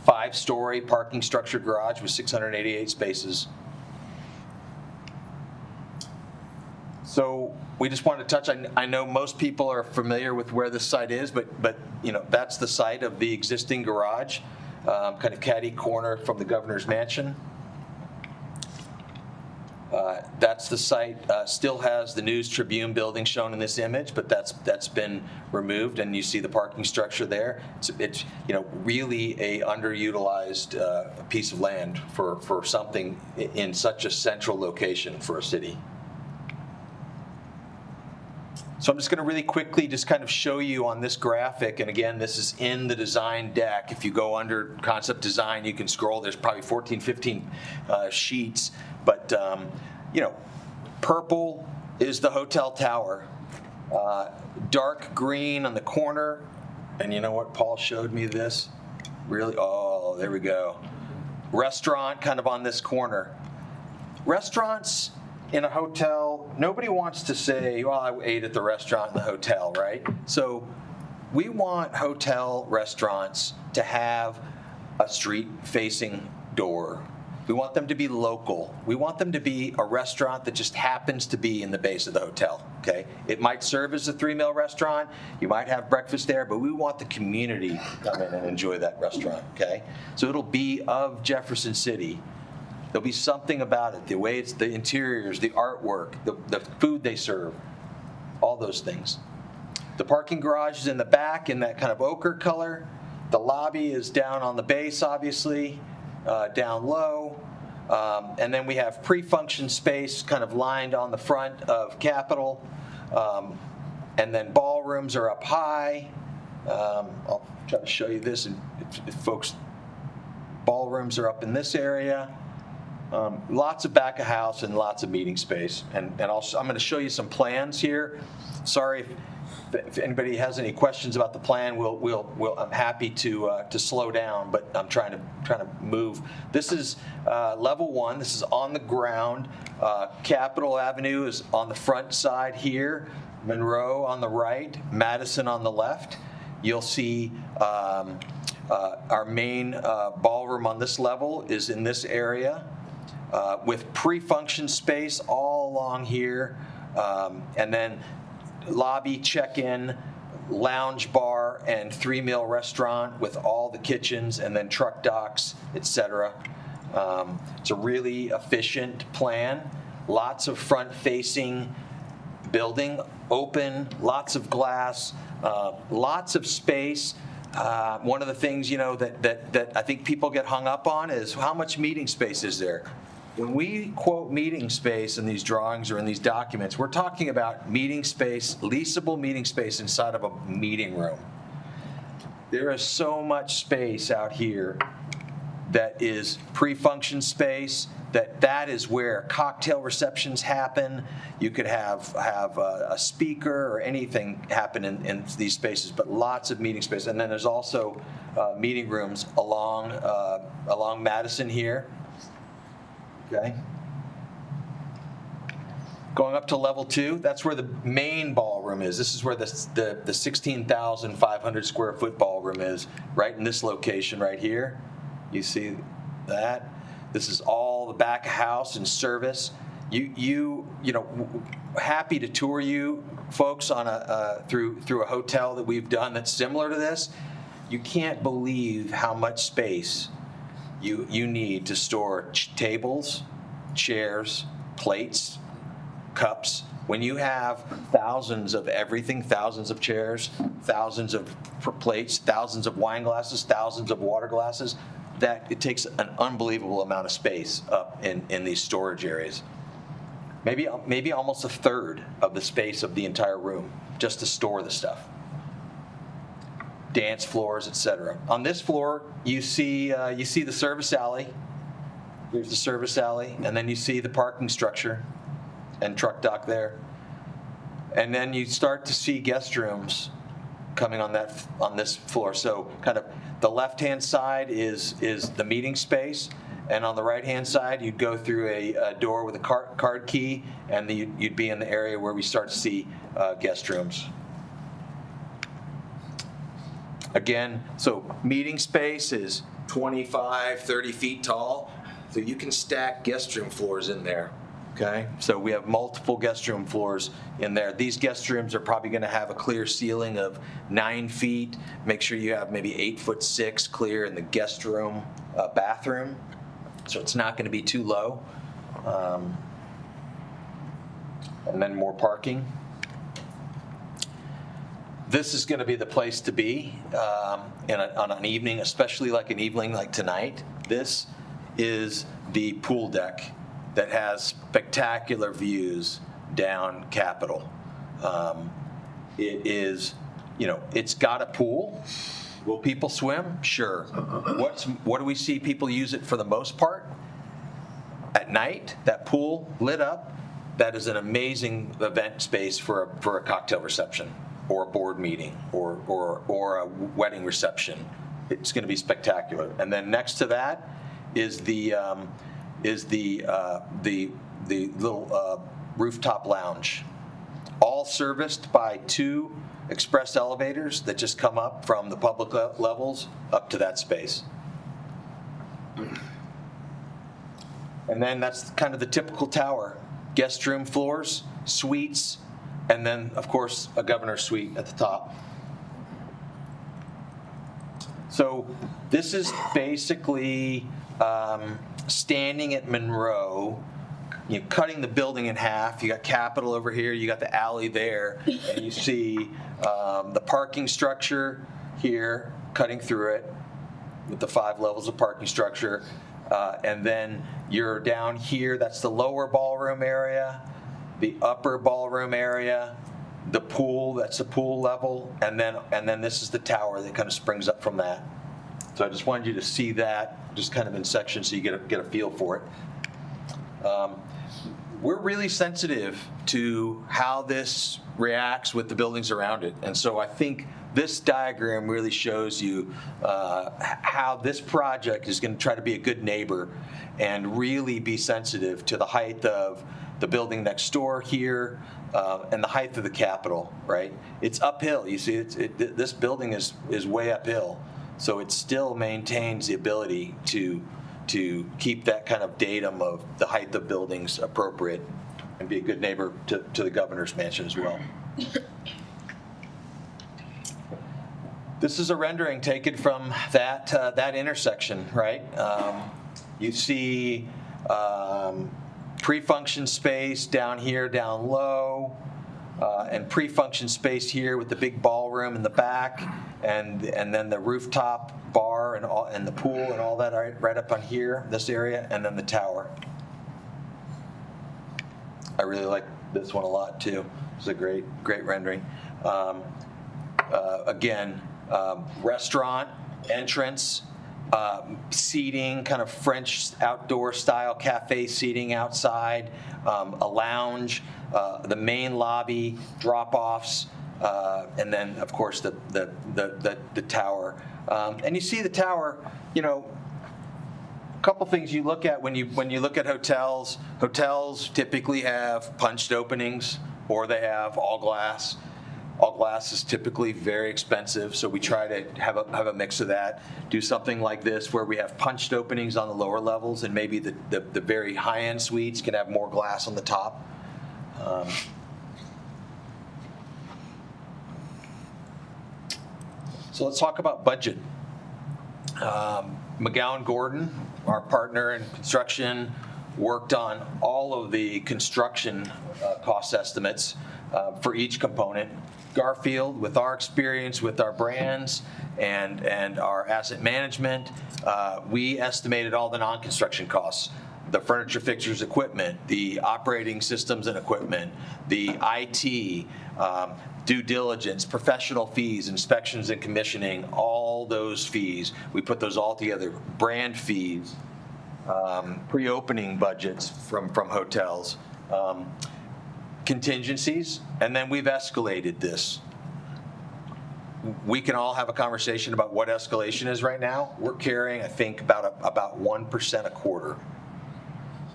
[SPEAKER 17] 5-story parking structure garage with 688 spaces. So we just wanted to touch. I know most people are familiar with where this site is, but you know, that's the site of the existing garage, kind of catty corner from the governor's mansion. That's the site. Still has the News Tribune building shown in this image, but that's been removed, and you see the parking structure there. It's you know, really a underutilized piece of land for something in such a central location for a city. So I'm just going to really quickly just kind of show you on this graphic, and again, this is in the design deck. If you go under concept design, you can scroll. There's probably 14, 15 sheets, but you know, purple is the hotel tower. Dark green on the corner, and you know what? Paul showed me this. Really? Oh, there we go. Restaurant kind of on this corner. Restaurants in a hotel, nobody wants to say, well, I ate at the restaurant in the hotel, right? So we want hotel restaurants to have a street-facing door. We want them to be local. We want them to be a restaurant that just happens to be in the base of the hotel, okay? It might serve as a 3-meal restaurant. You might have breakfast there, but we want the community to come in and enjoy that restaurant, okay? So it'll be of Jefferson City. There'll be something about it, the way it's the interiors, the artwork, the food they serve, all those things. The parking garage is in the back in that kind of ochre color. The lobby is down on the base, obviously, down low. And then we have pre-function space kind of lined on the front of Capitol. And then ballrooms are up high. I'll try to show you this, and if folks, ballrooms are up in this area. Lots of back of house and lots of meeting space. And I'm going to show you some plans here. Sorry if anybody has any questions about the plan. I'm happy to slow down, but I'm trying to move. This is level 1. This is on the ground. Capitol Avenue is on the front side here. Monroe on the right, Madison on the left. You'll see our main ballroom on this level is in this area with pre-function space all along here, and then lobby, check-in, lounge bar, and 3-meal restaurant with all the kitchens, and then truck docks, etc. It's a really efficient plan. Lots of front-facing building, open, lots of glass, lots of space. One of the things, that I think people get hung up on is how much meeting space is there. When we quote meeting space in these drawings or in these documents, we're talking about meeting space, leasable meeting space inside of a meeting room. There is so much space out here that is pre-function space, that is where cocktail receptions happen. You could have a speaker or anything happen in these spaces, but lots of meeting space. And then there's also meeting rooms along Madison here. Okay. Going up to level 2, that's where the main ballroom is. This is where the 16,500 square foot ballroom is, right in this location right here. You see that? This is all the back of house and service. You know, happy to tour you folks on through a hotel that we've done that's similar to this. You can't believe how much space you need to store tables, chairs, plates, cups. When you have thousands of everything, thousands of chairs, thousands of plates, thousands of wine glasses, thousands of water glasses, that it takes an unbelievable amount of space up in these storage areas. Maybe almost a third of the space of the entire room just to store the stuff. Dance floors, etc. On this floor, you see the service alley. There's the service alley, and then you see the parking structure and truck dock there. And then you start to see guest rooms coming on this floor. So kind of the left-hand side is the meeting space, and on the right-hand side you'd go through a door with a card key, and you'd be in the area where we start to see guest rooms. Again, so meeting space is 25, 30 feet tall, so you can stack guest room floors in there. Okay, so we have multiple guest room floors in there. These guest rooms are probably going to have a clear ceiling of 9 feet. Make sure you have maybe 8'6" clear in the guest room bathroom, so it's not going to be too low. And then more parking. This is going to be the place to be on an evening, especially like an evening like tonight. This is the pool deck that has spectacular views down Capitol. It is, it's got a pool. Will people swim? Sure. What do we see people use it for the most part? At night, that pool lit up, that is an amazing event space for a cocktail reception or a board meeting or a wedding reception. It's going to be spectacular. And then next to that is the little rooftop lounge, all serviced by 2 express elevators that just come up from the public levels up to that space. And then that's kind of the typical tower: guest room floors, suites, and then of course a governor's suite at the top. So this is basically standing at Monroe, cutting the building in half. You got Capitol over here, you got the alley there, and you see the parking structure here cutting through it with the 5 levels of parking structure. And then you're down here, that's the lower ballroom area, the upper ballroom area, the pool, that's the pool level, and then this is the tower that kind of springs up from that. So I just wanted you to see that, just kind of in sections so you get a feel for it. We're really sensitive to how this reacts with the buildings around it. And so I think this diagram really shows you how this project is going to try to be a good neighbor and really be sensitive to the height of the building next door here and the height of the Capitol, right? It's uphill. You see, this building is way uphill. So it still maintains the ability to keep that kind of datum of the height of buildings appropriate and be a good neighbor to the governor's mansion as well. This is a rendering taken from that intersection, right? You see pre-function space down here, down low, and pre-function space here with the big ballroom in the back, and then the rooftop bar and the pool and all that right up on here, this area, and then the tower. I really like this one a lot too. It's a great rendering. Again, restaurant entrance, seating, kind of French outdoor style cafe seating outside, a lounge, the main lobby, drop-offs, and then of course the tower. And you see the tower, you know, a couple things you look at when you look at hotels. Hotels typically have punched openings or they have all glass. All glass is typically very expensive, so we try to have a mix of that. Do something like this where we have punched openings on the lower levels, and maybe the very high-end suites can have more glass on the top. So let's talk about budget. McGowan Gordon, our partner in construction, worked on all of the construction cost estimates for each component. Garfield, with our experience with our brands and our asset management, we estimated all the non-construction costs. The furniture, fixtures, equipment, the operating systems and equipment, the IT, due diligence, professional fees, inspections and commissioning, all those fees. We put those all together. Brand fees, pre-opening budgets from hotels, contingencies, and then we've escalated this. We can all have a conversation about what escalation is right now. We're carrying, I think, about 1% a quarter,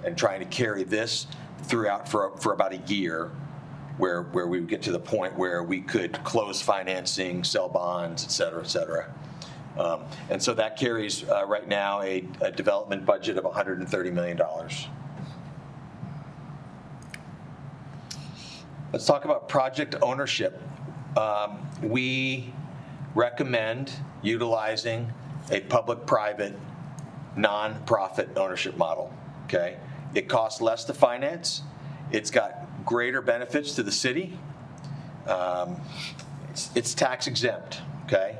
[SPEAKER 17] and trying to carry this throughout for about a year, where we would get to the point where we could close financing, sell bonds, et cetera, et cetera. And so that carries right now a development budget of $130 million. Let's talk about project ownership. We recommend utilizing a public-private, non-profit ownership model, okay? It costs less to finance. It's got greater benefits to the city. It's tax exempt, okay?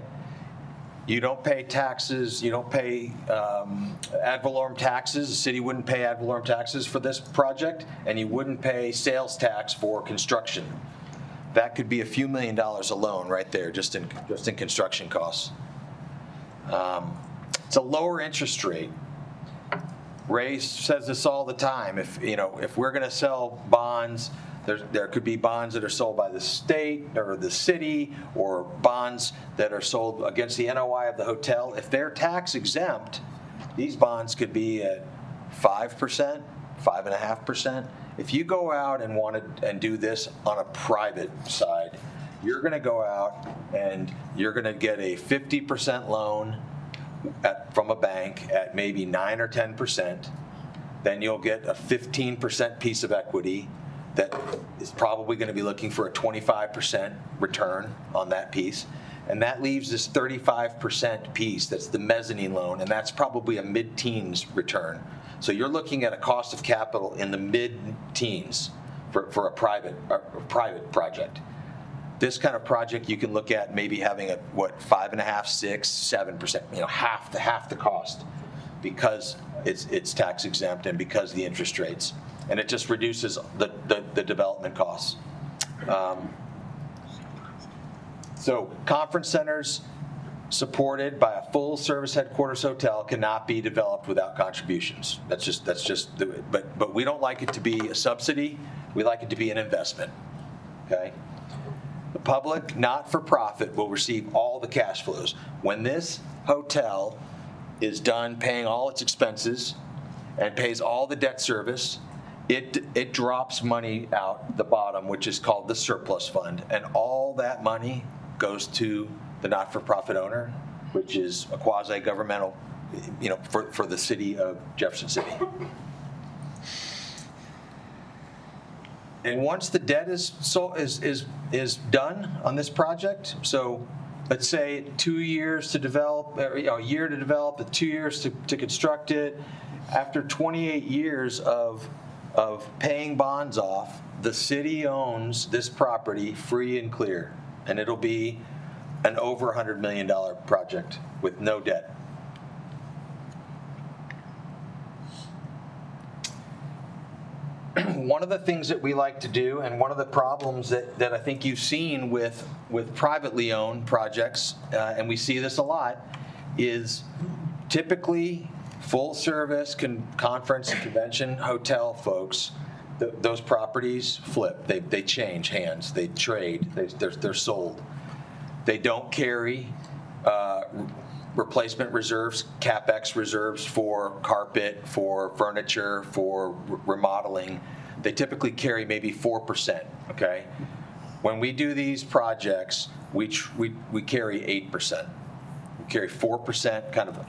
[SPEAKER 17] You don't pay taxes, you don't pay ad valorem taxes. The city wouldn't pay ad valorem taxes for this project, and you wouldn't pay sales tax for construction. That could be a few $1 million alone right there, just in construction costs. It's a lower interest rate. Ray says this all the time. If we're going to sell bonds, there could be bonds that are sold by the state or the city, or bonds that are sold against the NOI of the hotel. If they're tax exempt, these bonds could be at 5%, 5.5%. If you go out and want to do this on a private side, you're going to go out and you're going to get a 50% loan from a bank at maybe 9 or 10%. Then you'll get a 15% piece of equity that is probably going to be looking for a 25% return on that piece. And that leaves this 35% piece that's the mezzanine loan, and that's probably a mid-teens return. So you're looking at a cost of capital in the mid-teens for a private project. This kind of project you can look at maybe having a 5.5%, 6%, 7%, half the cost, because it's tax exempt and because of the interest rates, and it just reduces the development costs. So conference centers supported by a full service headquarters hotel cannot be developed without contributions. That's just but we don't like it to be a subsidy. We like it to be an investment. Okay. public not-for-profit will receive all the cash flows. When this hotel is done paying all its expenses and pays all the debt service, it drops money out the bottom, which is called the surplus fund. And all that money goes to the not-for-profit owner, which is a quasi-governmental, for the city of Jefferson City. And once the debt is done on this project, so let's say 2 years to develop, or, a year to develop, 2 years to construct it. After 28 years of paying bonds off, the city owns this property free and clear, and it'll be an over $100 million project with no debt. One of the things that we like to do, and one of the problems that I think you've seen with privately owned projects, and we see this a lot, is typically full service conference and convention hotel folks, those properties flip. They change hands. They trade. They're sold. They don't carry replacement reserves, CapEx reserves for carpet, for furniture, for remodeling. They typically carry maybe 4%, okay? When we do these projects, we carry 8%. We carry 4% kind of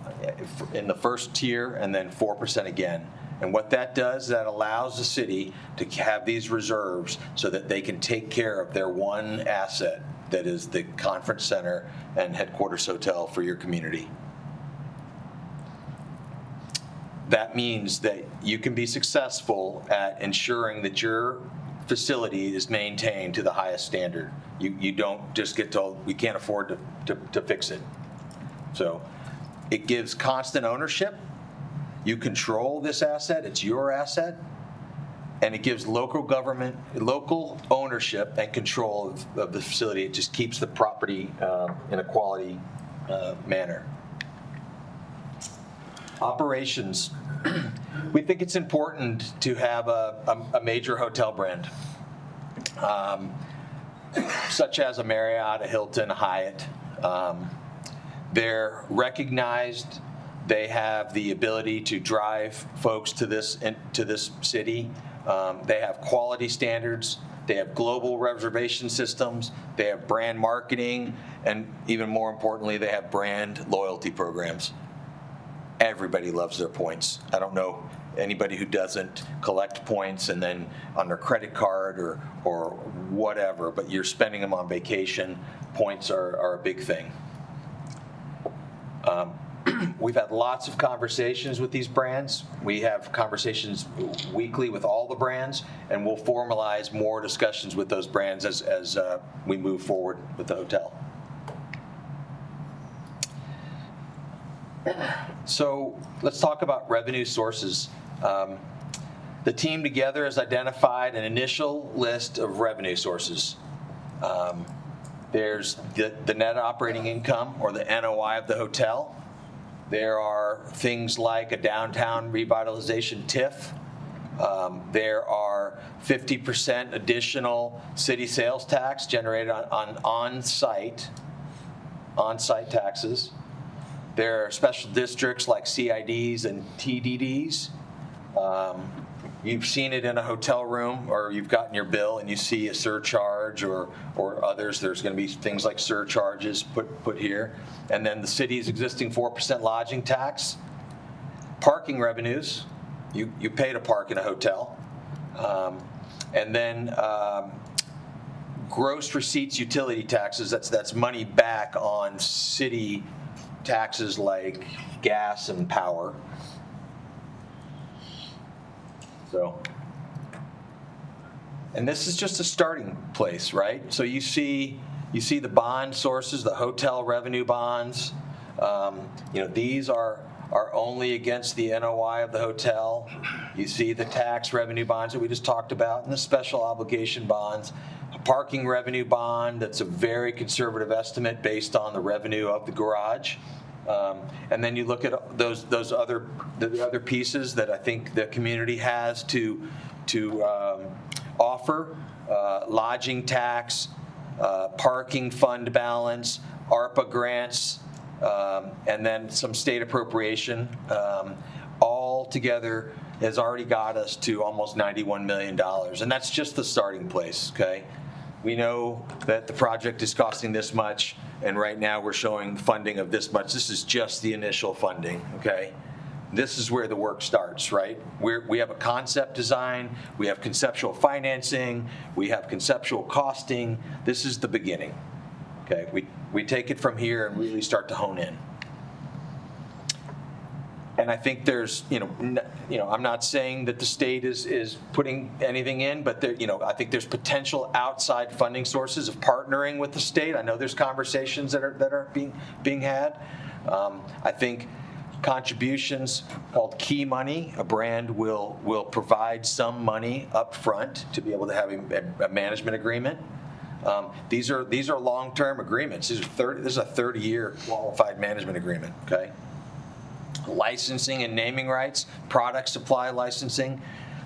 [SPEAKER 17] in the first tier and then 4% again. And what that does, that allows the city to have these reserves so that they can take care of their one asset, that is the conference center and headquarters hotel for your community. That means that you can be successful at ensuring that your facility is maintained to the highest standard. You don't just get told, we can't afford to fix it. So it gives constant ownership. You control this asset, it's your asset. And it gives local government, local ownership and control of the facility. It just keeps the property in a quality manner. Operations. We think it's important to have a major hotel brand, such as a Marriott, a Hilton, a Hyatt. They're recognized. They have the ability to drive folks to this city. They have quality standards. They have global reservation systems. They have brand marketing. And even more importantly, they have brand loyalty programs. Everybody loves their points. I don't know anybody who doesn't collect points and then on their credit card or whatever, but you're spending them on vacation. Points are a big thing. We've had lots of conversations with these brands. We have conversations weekly with all the brands, and we'll formalize more discussions with those brands as we move forward with the hotel. So let's talk about revenue sources. The team together has identified an initial list of revenue sources. There's the net operating income, or the NOI of the hotel. There are things like a downtown revitalization TIF. There are 50% additional city sales tax generated on on-site taxes. There are special districts like CIDs and TDDs. You've seen it in a hotel room, or you've gotten your bill and you see a surcharge or others. There's going to be things like surcharges put here. And then the city's existing 4% lodging tax. Parking revenues, you pay to park in a hotel. And then gross receipts utility taxes, that's money back on city taxes like gas and power. So, and this is just a starting place, right? So you see the bond sources, the hotel revenue bonds. These are only against the NOI of the hotel. You see the tax revenue bonds that we just talked about, and the special obligation bonds. A parking revenue bond, that's a very conservative estimate based on the revenue of the garage. And then you look at those other pieces that I think the community has to offer: lodging tax, parking fund balance, ARPA grants, and then some state appropriation, all together has already got us to almost $91 million. And that's just the starting place, okay? We know that the project is costing this much, and right now we're showing funding of this much. This is just the initial funding, okay? This is where the work starts, right? We have a concept design, we have conceptual financing, we have conceptual costing. This is the beginning, okay? We take it from here and really start to hone in. And I think there's, I'm not saying that the state is putting anything in, but there, I think there's potential outside funding sources of partnering with the state. I know there's conversations that are being had. I think contributions called key money, a brand will provide some money up front to be able to have a management agreement. These are long-term agreements. This is a 30-year qualified management agreement, okay? Licensing and naming rights, product supply licensing.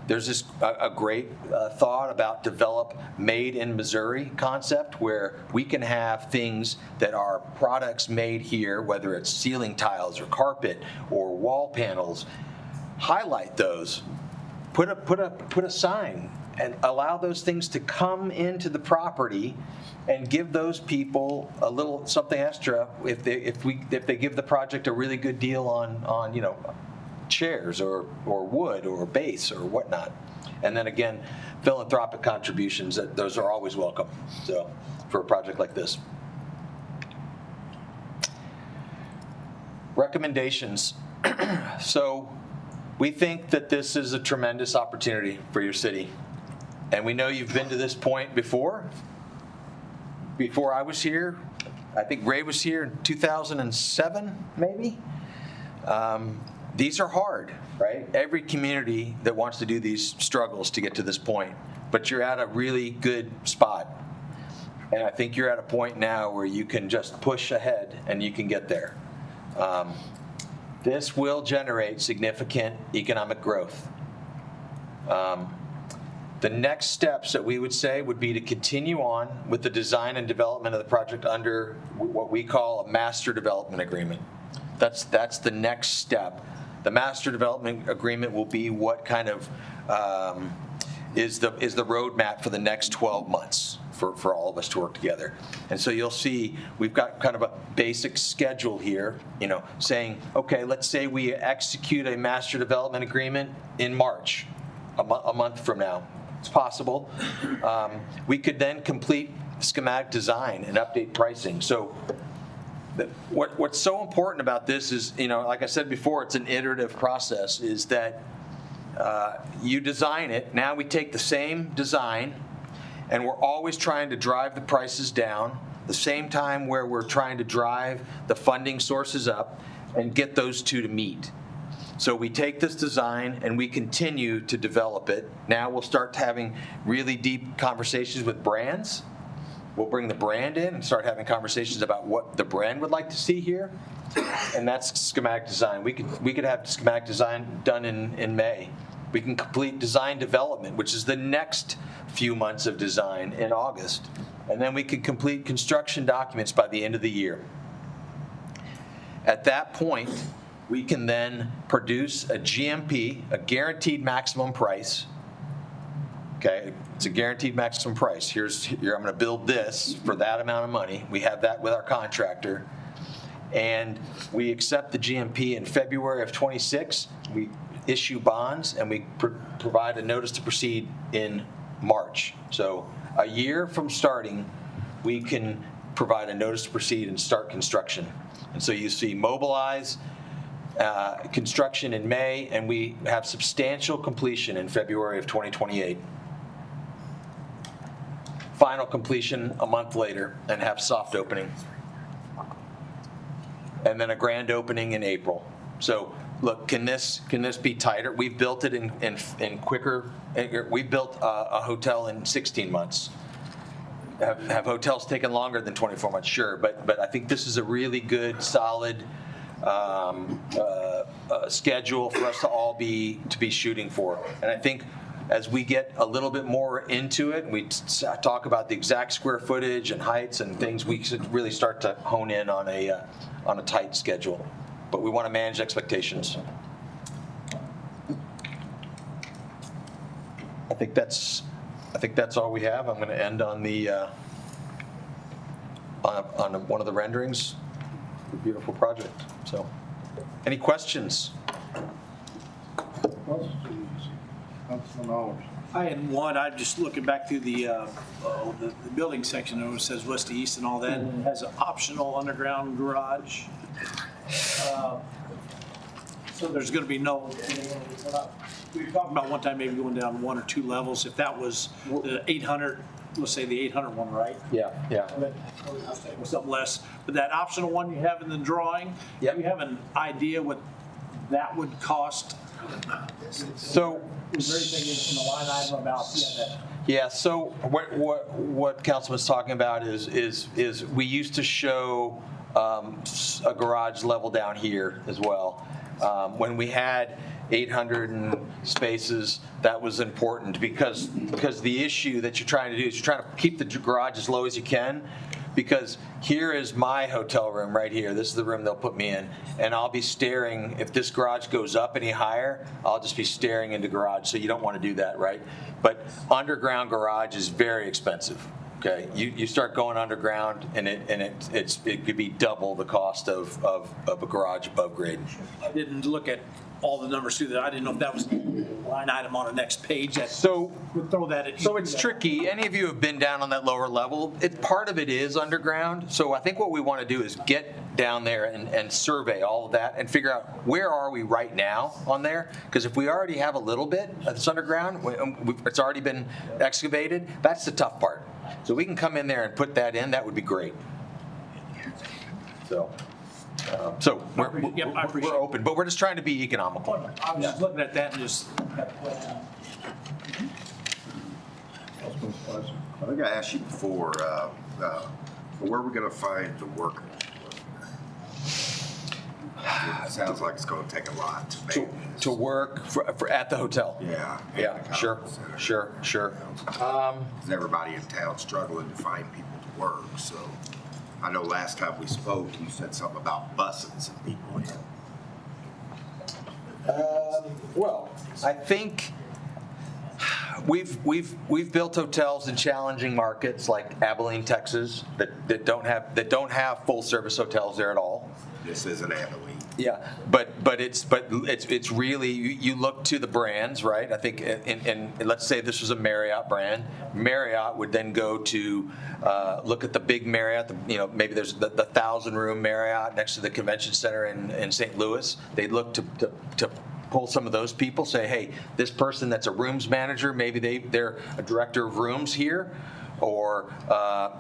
[SPEAKER 17] There's a great thought about develop made in Missouri concept where we can have things that are products made here, whether it's ceiling tiles or carpet or wall panels. Highlight those, put a sign and allow those things to come into the property and give those people a little something extra if they give the project a really good deal on chairs or wood or base or whatnot. And then again, philanthropic contributions, those are always welcome. So for a project like this. Recommendations. So we think that this is a tremendous opportunity for your city. And we know you've been to this point before. Before I was here, I think Ray was here in 2007, maybe. These are hard, right? Every community that wants to do these struggles to get to this point, but you're at a really good spot. And I think you're at a point now where you can just push ahead and you can get there. This will generate significant economic growth. The next steps that we would say would be to continue on with the design and development of the project under what we call a master development agreement. That's the next step. The master development agreement will be what kind of is the roadmap for the next 12 months for all of us to work together. And so you'll see we've got kind of a basic schedule here, saying, okay, let's say we execute a master development agreement in March, a month from now. It's possible. We could then complete schematic design and update pricing. So what's so important about this is, like I said before, it's an iterative process, is that you design it. Now we take the same design, and we're always trying to drive the prices down, the same time where we're trying to drive the funding sources up and get those two to meet. So we take this design and we continue to develop it. Now we'll start having really deep conversations with brands. We'll bring the brand in and start having conversations about what the brand would like to see here. And that's schematic design. We could have schematic design done in May. We can complete design development, which is the next few months of design, in August. And then we could complete construction documents by the end of the year. At that point, we can then produce a GMP, a guaranteed maximum price. Okay, it's a guaranteed maximum price. Here I'm going to build this for that amount of money. We have that with our contractor. And we accept the GMP in February of 26. We issue bonds and we provide a notice to proceed in March. So a year from starting, we can provide a notice to proceed and start construction. And so you see mobilize, construction in May, and we have substantial completion in February of 2028. Final completion a month later, and have soft opening. And then a grand opening in April. So look, can this be tighter? We've built it in quicker. We built a hotel in 16 months. Have hotels taken longer than 24 months? Sure, but I think this is a really good, solid schedule for us to all be shooting for. And I think as we get a little bit more into it, we talk about the exact square footage and heights and things, we should really start to hone in on a tight schedule. But we want to manage expectations. I think that's all we have. I'm going to end on the on one of the renderings. A beautiful project. So, any questions?
[SPEAKER 2] I had one. I'm just looking back through the building section. It says west to east and all that. And it has an optional underground garage. So there's going to be no. We were talking about one time maybe going down 1 or 2 levels. If that was the 800, let's say the 800 one, right?
[SPEAKER 17] Yeah.
[SPEAKER 2] Or something less. But that optional one you have in the drawing, do you have an idea what that would cost?
[SPEAKER 17] So,
[SPEAKER 2] is there anything in the line item about that?
[SPEAKER 17] Yeah. So what Councilman's talking about is we used to show a garage level down here as well. When we had 800 spaces, that was important because the issue that you're trying to do is you're trying to keep the garage as low as you can, because here is my hotel room right here. This is the room they'll put me in, and I'll be staring. If this garage goes up any higher, I'll just be staring into garage. So you don't want to do that, right? But underground garage is very expensive. Okay, you start going underground, and it could be double the cost of a garage above grade.
[SPEAKER 2] I didn't look at all the numbers through that. I didn't know if that was a line item on the next page.
[SPEAKER 17] So
[SPEAKER 2] we'll throw that at you.
[SPEAKER 17] So it's tricky. Any of you have been down on that lower level, part of it is underground. So I think what we want to do is get down there and survey all of that and figure out where are we right now on there. Because if we already have a little bit that's underground, it's already been excavated, that's the tough part. So we can come in there and put that in, that would be great. So we're open, but we're just trying to be economical.
[SPEAKER 2] I was just looking at that and just.
[SPEAKER 18] I think I asked you before, where are we going to find the workers? It sounds like it's going to take a lot to make
[SPEAKER 17] to work for at the hotel.
[SPEAKER 18] Yeah.
[SPEAKER 17] Sure.
[SPEAKER 18] Because everybody in town struggling to find people to work. So I know last time we spoke, you said something about bussing some people in.
[SPEAKER 17] Well, I think we've built hotels in challenging markets like Abilene, Texas, that don't have full service hotels there at all.
[SPEAKER 18] This isn't Abilene.
[SPEAKER 17] Yeah, but it's really, you look to the brands, right? I think, and let's say this was a Marriott brand. Marriott would then go to look at the big Marriott. Maybe there's the 1,000-room Marriott next to the convention center in St. Louis. They'd look to pull some of those people, say, hey, this person that's a rooms manager, maybe they're a director of rooms here, or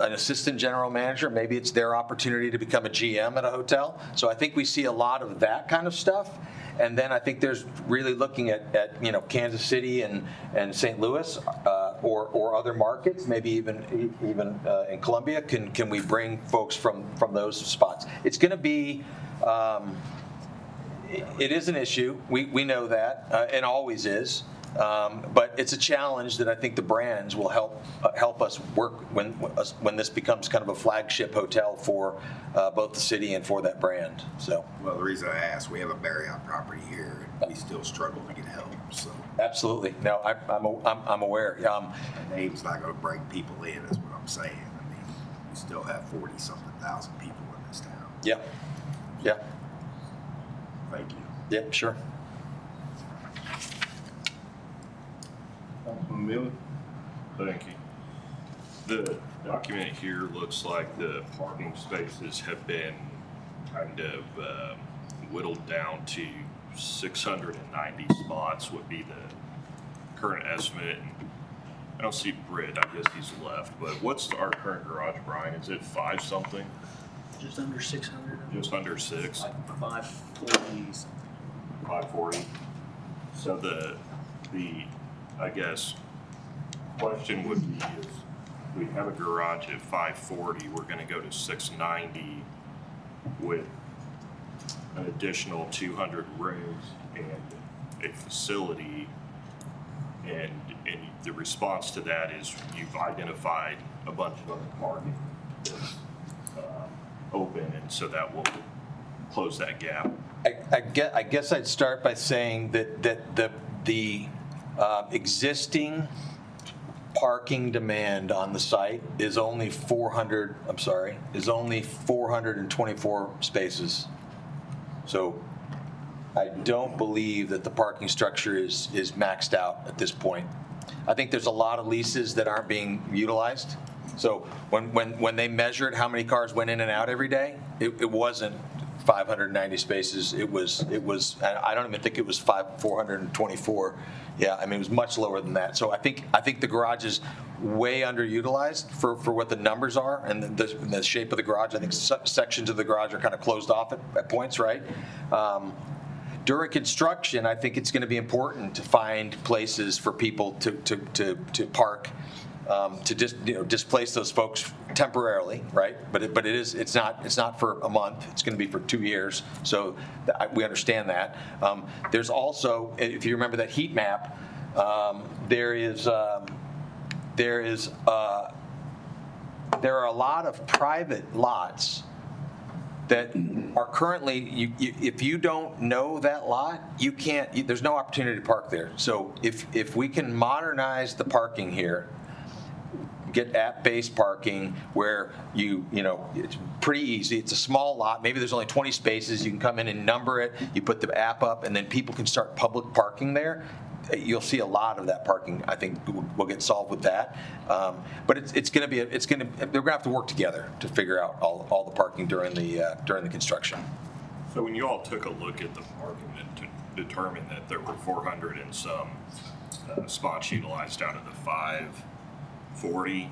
[SPEAKER 17] an assistant general manager, maybe it's their opportunity to become a GM at a hotel. So I think we see a lot of that kind of stuff. And then I think there's really looking at Kansas City and St. Louis or other markets, maybe even in Columbia. Can we bring folks from those spots? It's going to be. It is an issue. We know that, and always is. But it's a challenge that I think the brands will help us work when this becomes kind of a flagship hotel for both the city and for that brand. So.
[SPEAKER 18] Well, the reason I asked, we have a Marriott property here, and we still struggle to get help. So.
[SPEAKER 17] Absolutely. No, I'm aware.
[SPEAKER 18] The name's not going to bring people in, is what I'm saying. I mean, we still have 40-something thousand people in this town.
[SPEAKER 17] Yeah.
[SPEAKER 18] Thank you.
[SPEAKER 17] Yeah, sure.
[SPEAKER 19] Thank you. The document here looks like the parking spaces have been kind of whittled down to 690 spots would be the current estimate. I don't see Britt, I guess he's left, but what's our current garage, Brian? Is it 5 something?
[SPEAKER 2] Just under 600.
[SPEAKER 19] Just under 6?
[SPEAKER 16] Like 540 something.
[SPEAKER 19] 540. So the I guess question would be is we have a garage at 540, we're going to go to 690 with an additional 200 rooms and a facility, and and the response to that is you've identified a bunch of other parking that's open, and so that will close that gap.
[SPEAKER 17] I guess I'd start by saying that the existing parking demand on the site is only 424 spaces. So I don't believe that the parking structure is maxed out at this point. I think there's a lot of leases that aren't being utilized. So when they measured how many cars went in and out every day, it wasn't 590 spaces. It was I don't even think it was 424. Yeah, I mean, it was much lower than that. So I think the garage is way underutilized for what the numbers are and the shape of the garage. I think sections of the garage are kind of closed off at points, right? During construction, I think it's going to be important to find places for people to park, to just displace those folks temporarily, right? But it's not for a month. It's going to be for 2 years. So we understand that. There's also, if you remember that heat map, there are a lot of private lots that are currently, if you don't know that lot, you can't, there's no opportunity to park there. So if we can modernize the parking here, get app-based parking where it's pretty easy. It's a small lot. Maybe there's only 20 spaces. You can come in and number it. You put the app up, and then people can start public parking there. You'll see a lot of that parking. I think will get solved with that. But they're going to have to work together to figure out all the parking during the construction.
[SPEAKER 19] So when you all took a look at the parking to determine that there were 400 and some spots utilized out of the 540,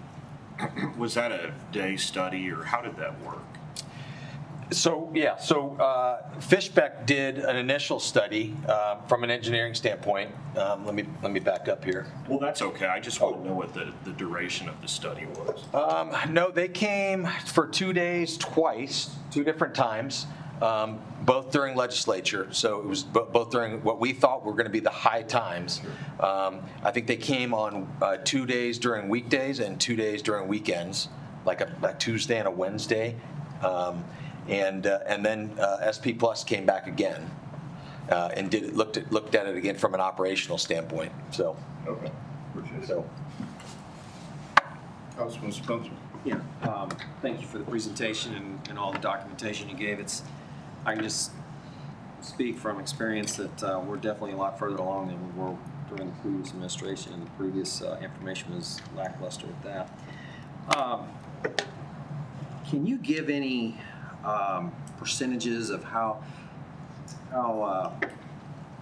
[SPEAKER 19] was that a day study or how did that work?
[SPEAKER 17] So Fishbeck did an initial study from an engineering standpoint. Let me back up here.
[SPEAKER 19] Well, that's okay. I just want to know what the duration of the study was.
[SPEAKER 17] No, they came for 2 days twice, 2 different times, both during legislature. So it was both during what we thought were going to be the high times. I think they came on 2 days during weekdays and 2 days during weekends, like a Tuesday and a Wednesday. And then SP Plus came back again and looked at it again from an operational standpoint. So
[SPEAKER 19] okay, appreciate it.
[SPEAKER 17] So,
[SPEAKER 1] Councilman Spencer.
[SPEAKER 16] Yeah, thank you for the presentation and all the documentation you gave. I can just speak from experience that we're definitely a lot further along than we were during the previous administration, and the previous information was lackluster with that. Can you give any percentages of how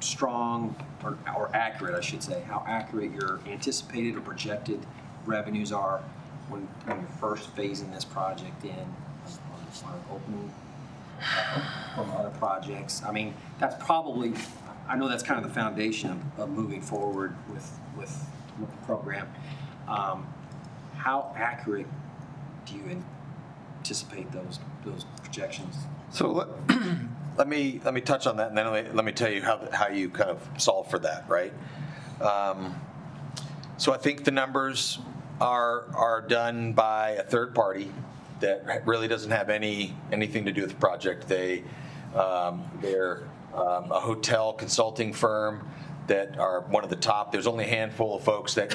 [SPEAKER 16] strong or accurate, I should say, how accurate your anticipated or projected revenues are when you're first phasing this project in on opening from other projects? I mean, that's probably, I know that's kind of the foundation of moving forward with the program. How accurate do you anticipate those projections?
[SPEAKER 17] So let me touch on that, and then let me tell you how you kind of solve for that, right? So I think the numbers are done by a third party that really doesn't have anything to do with the project. They're a hotel consulting firm that are one of the top. There's only a handful of folks that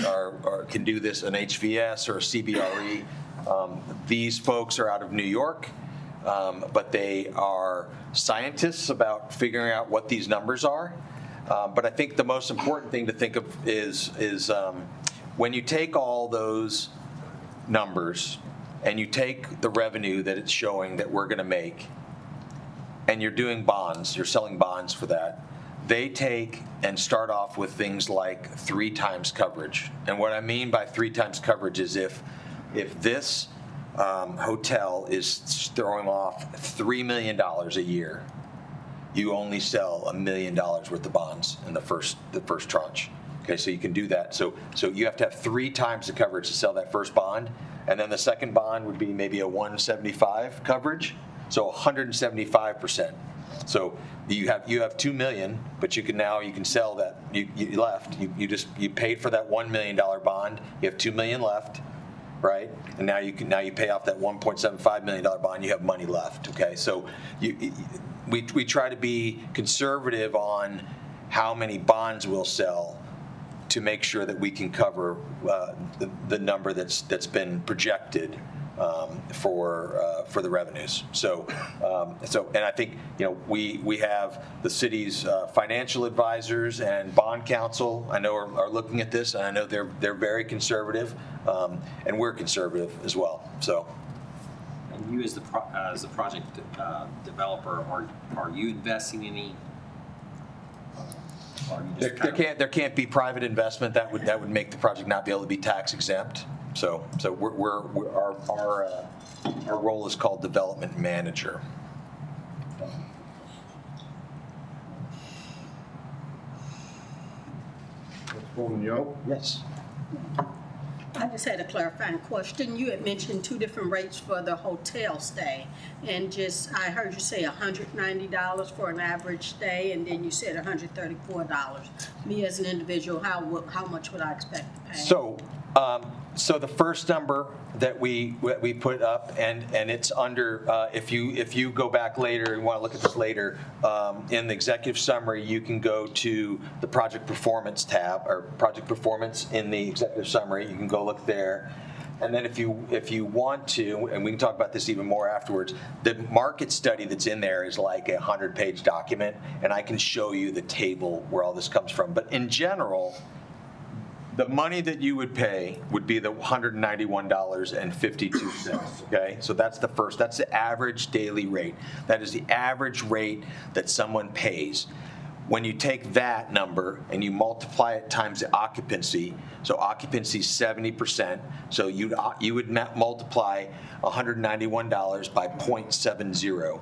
[SPEAKER 17] can do this, an HVS or a CBRE. These folks are out of New York, but they are scientists about figuring out what these numbers are. But I think the most important thing to think of is when you take all those numbers and you take the revenue that it's showing that we're going to make, and you're doing bonds, you're selling bonds for that, they take and start off with things like 3 times coverage. And what I mean by 3 times coverage is if this hotel is throwing off $3 million a year, you only sell $1 million worth of bonds in the first tranche. Okay, so you can do that. So you have to have 3 times the coverage to sell that first bond, and then the second bond would be maybe a 175 coverage, so 175%. So you have 2 million, but you can sell that. You paid for that $1 million bond. You have 2 million left, right? And now you pay off that $1.75 million bond. You have money left. Okay, so we try to be conservative on how many bonds we'll sell to make sure that we can cover the number that's been projected for the revenues. So and I think we have the city's financial advisors and bond counsel. I know are looking at this, and I know they're very conservative, and we're conservative as well. So.
[SPEAKER 16] And you as the project developer, are you investing any?
[SPEAKER 17] There can't be private investment that would make the project not be able to be tax exempt. So our role is called development manager.
[SPEAKER 8] Yes.
[SPEAKER 20] I just had a clarifying question. You had mentioned 2 different rates for the hotel stay, and I heard you say $190 for an average stay, and then you said $134. Me as an individual, how much would I expect to pay?
[SPEAKER 17] So the first number that we put up, and it's under, if you go back later and want to look at this later, in the executive summary, you can go to the project performance tab, or project performance in the executive summary. You can go look there. And then if you want to, and we can talk about this even more afterwards, the market study that's in there is like a 100-page document, and I can show you the table where all this comes from. But in general, the money that you would pay would be the $191.52, okay? So that's the average daily rate. That is the average rate that someone pays. When you take that number and you multiply it times the occupancy, so occupancy is 70%, so you would multiply $191 by 0.70,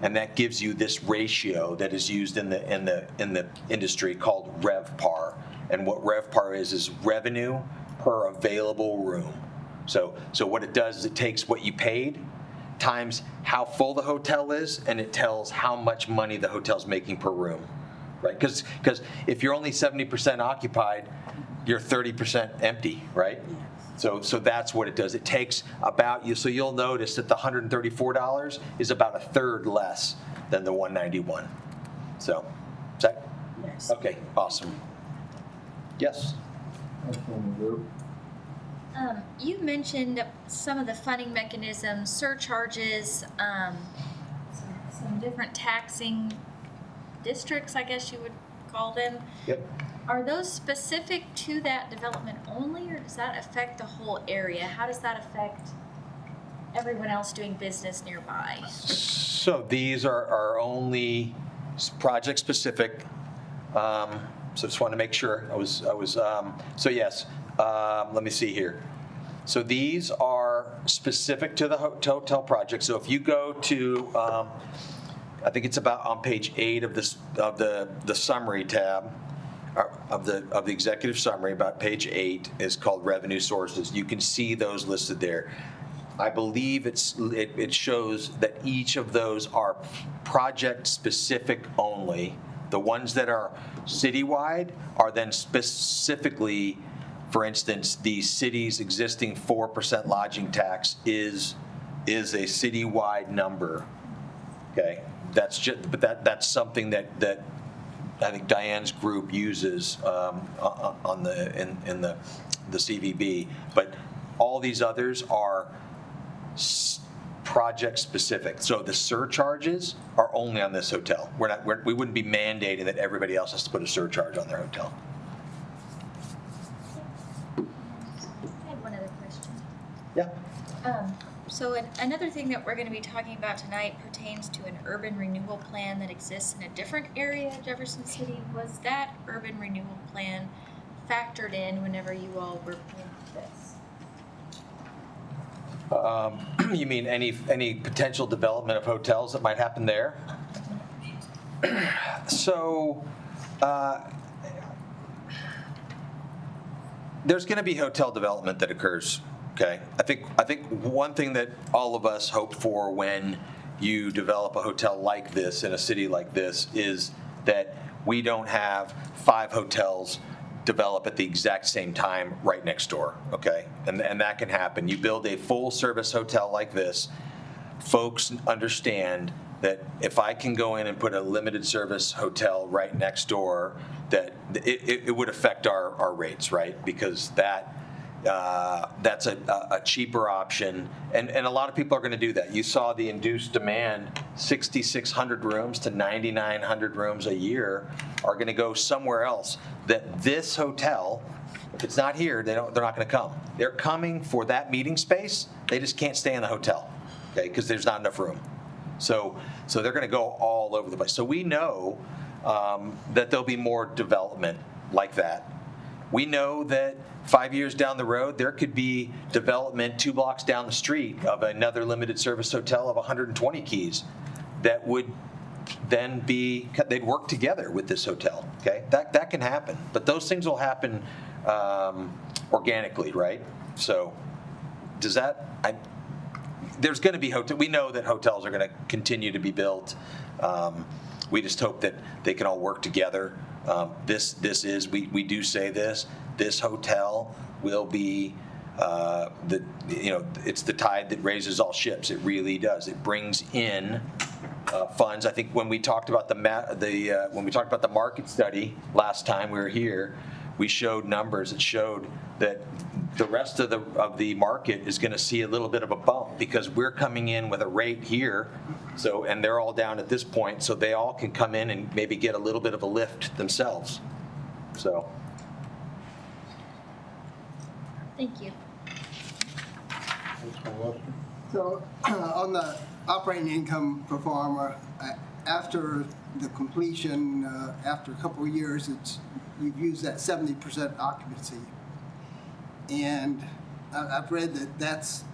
[SPEAKER 17] and that gives you this ratio that is used in the industry called RevPAR. And what RevPAR is revenue per available room. So what it does is it takes what you paid times how full the hotel is, and it tells how much money the hotel's making per room, right? Because if you're only 70% occupied, you're 30% empty, right? So that's what it does. It takes about you. So you'll notice that the $134 is about a third less than the $191. So is that?
[SPEAKER 20] Yes.
[SPEAKER 17] Okay, awesome. Yes.
[SPEAKER 21] You mentioned some of the funding mechanisms, surcharges, some different taxing districts, I guess you would call them.
[SPEAKER 17] Yep.
[SPEAKER 21] Are those specific to that development only, or does that affect the whole area? How does that affect everyone else doing business nearby?
[SPEAKER 17] So these are only project specific. So just want to make sure so yes, let me see here. So these are specific to the hotel project. So if you go to, I think it's about on page 8 of the summary tab, of the executive summary, about page 8 is called revenue sources. You can see those listed there. I believe it shows that each of those are project specific only. The ones that are citywide are then specifically, for instance, the city's existing 4% lodging tax is a citywide number. Okay, that's something that I think Diane's group uses on in the CVB. But all these others are project specific. So the surcharges are only on this hotel. We wouldn't be mandating that everybody else has to put a surcharge on their hotel.
[SPEAKER 21] I had one other question.
[SPEAKER 17] Yeah.
[SPEAKER 21] So another thing that we're going to be talking about tonight pertains to an urban renewal plan that exists in a different area of Jefferson City. Was that urban renewal plan factored in whenever you all were planning this?
[SPEAKER 17] You mean any potential development of hotels that might happen there? So there's going to be hotel development that occurs. Okay, I think one thing that all of us hope for when you develop a hotel like this in a city like this is that we don't have 5 hotels develop at the exact same time right next door, okay? And that can happen. You build a full-service hotel like this, folks understand that if I can go in and put a limited service hotel right next door, that it would affect our rates, right? Because that's a cheaper option, and a lot of people are going to do that. You saw the induced demand, 6,600 rooms to 9,900 rooms a year are going to go somewhere else. That this hotel, if it's not here, they're not going to come. They're coming for that meeting space. They just can't stay in the hotel, okay? Because there's not enough room. So they're going to go all over the place. So we know that there'll be more development like that. We know that 5 years down the road, there could be development 2 blocks down the street of another limited service hotel of 120 keys that would then they'd work together with this hotel, okay? That can happen, but those things will happen organically, right? So there's going to be we know that hotels are going to continue to be built. We just hope that they can all work together. We do say this hotel will be it's the tide that raises all ships. It really does. It brings in funds. I think when we talked about the market study last time we were here, we showed numbers that showed that the rest of the market is going to see a little bit of a bump because we're coming in with a rate here, and they're all down at this point, so they all can come in and maybe get a little bit of a lift themselves. So.
[SPEAKER 21] Thank you.
[SPEAKER 9] So on the operating income pro forma, after the completion, after a couple of years, we've used that 70% occupancy. And I've read that that's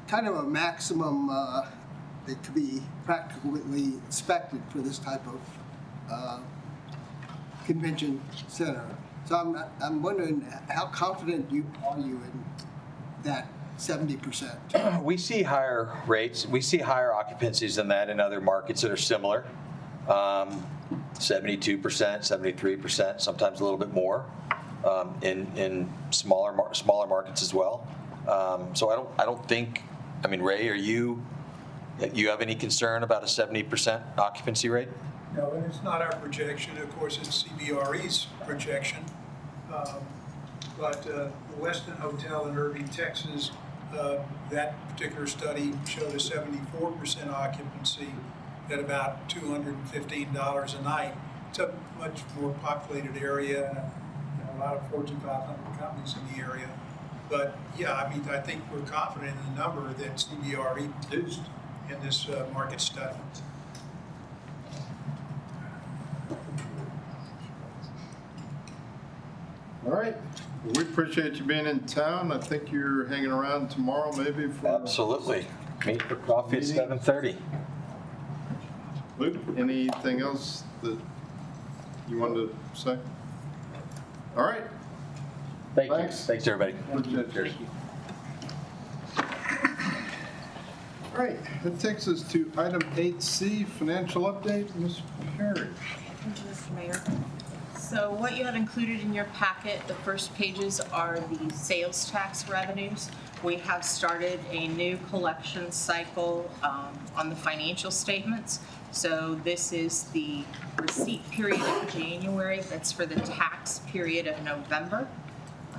[SPEAKER 9] kind of a maximum that could be practically expected for this type of convention center. So I'm wondering, how confident are you in that 70%?
[SPEAKER 17] We see higher rates. We see higher occupancies than that in other markets that are similar. 72%, 73%, sometimes a little bit more in smaller markets as well. So I don't think. I mean, Ray, you have any concern about a 70% occupancy rate?
[SPEAKER 22] No, and it's not our projection. Of course, it's CBRE's projection. But the Westin Hotel in Irving, Texas, that particular study showed a 74% occupancy at about $215 a night. It's a much more populated area and a lot of Fortune 500 companies in the area. But yeah, I mean, I think we're confident in the number that CBRE produced in this market study.
[SPEAKER 1] All right. Well, we appreciate you being in town. I think you're hanging around tomorrow maybe for...
[SPEAKER 17] Absolutely. Meet for coffee at 7:30.
[SPEAKER 1] Luke, anything else that you wanted to say? All right.
[SPEAKER 17] Thanks. Thanks, everybody.
[SPEAKER 1] Cheers. All right, that takes us to item 8C, financial update. Ms. Perry.
[SPEAKER 23] Thank you, Mr. Mayor. So what you have included in your packet, the first pages are the sales tax revenues. We have started a new collection cycle on the financial statements. So this is the receipt period of January. That's for the tax period of November.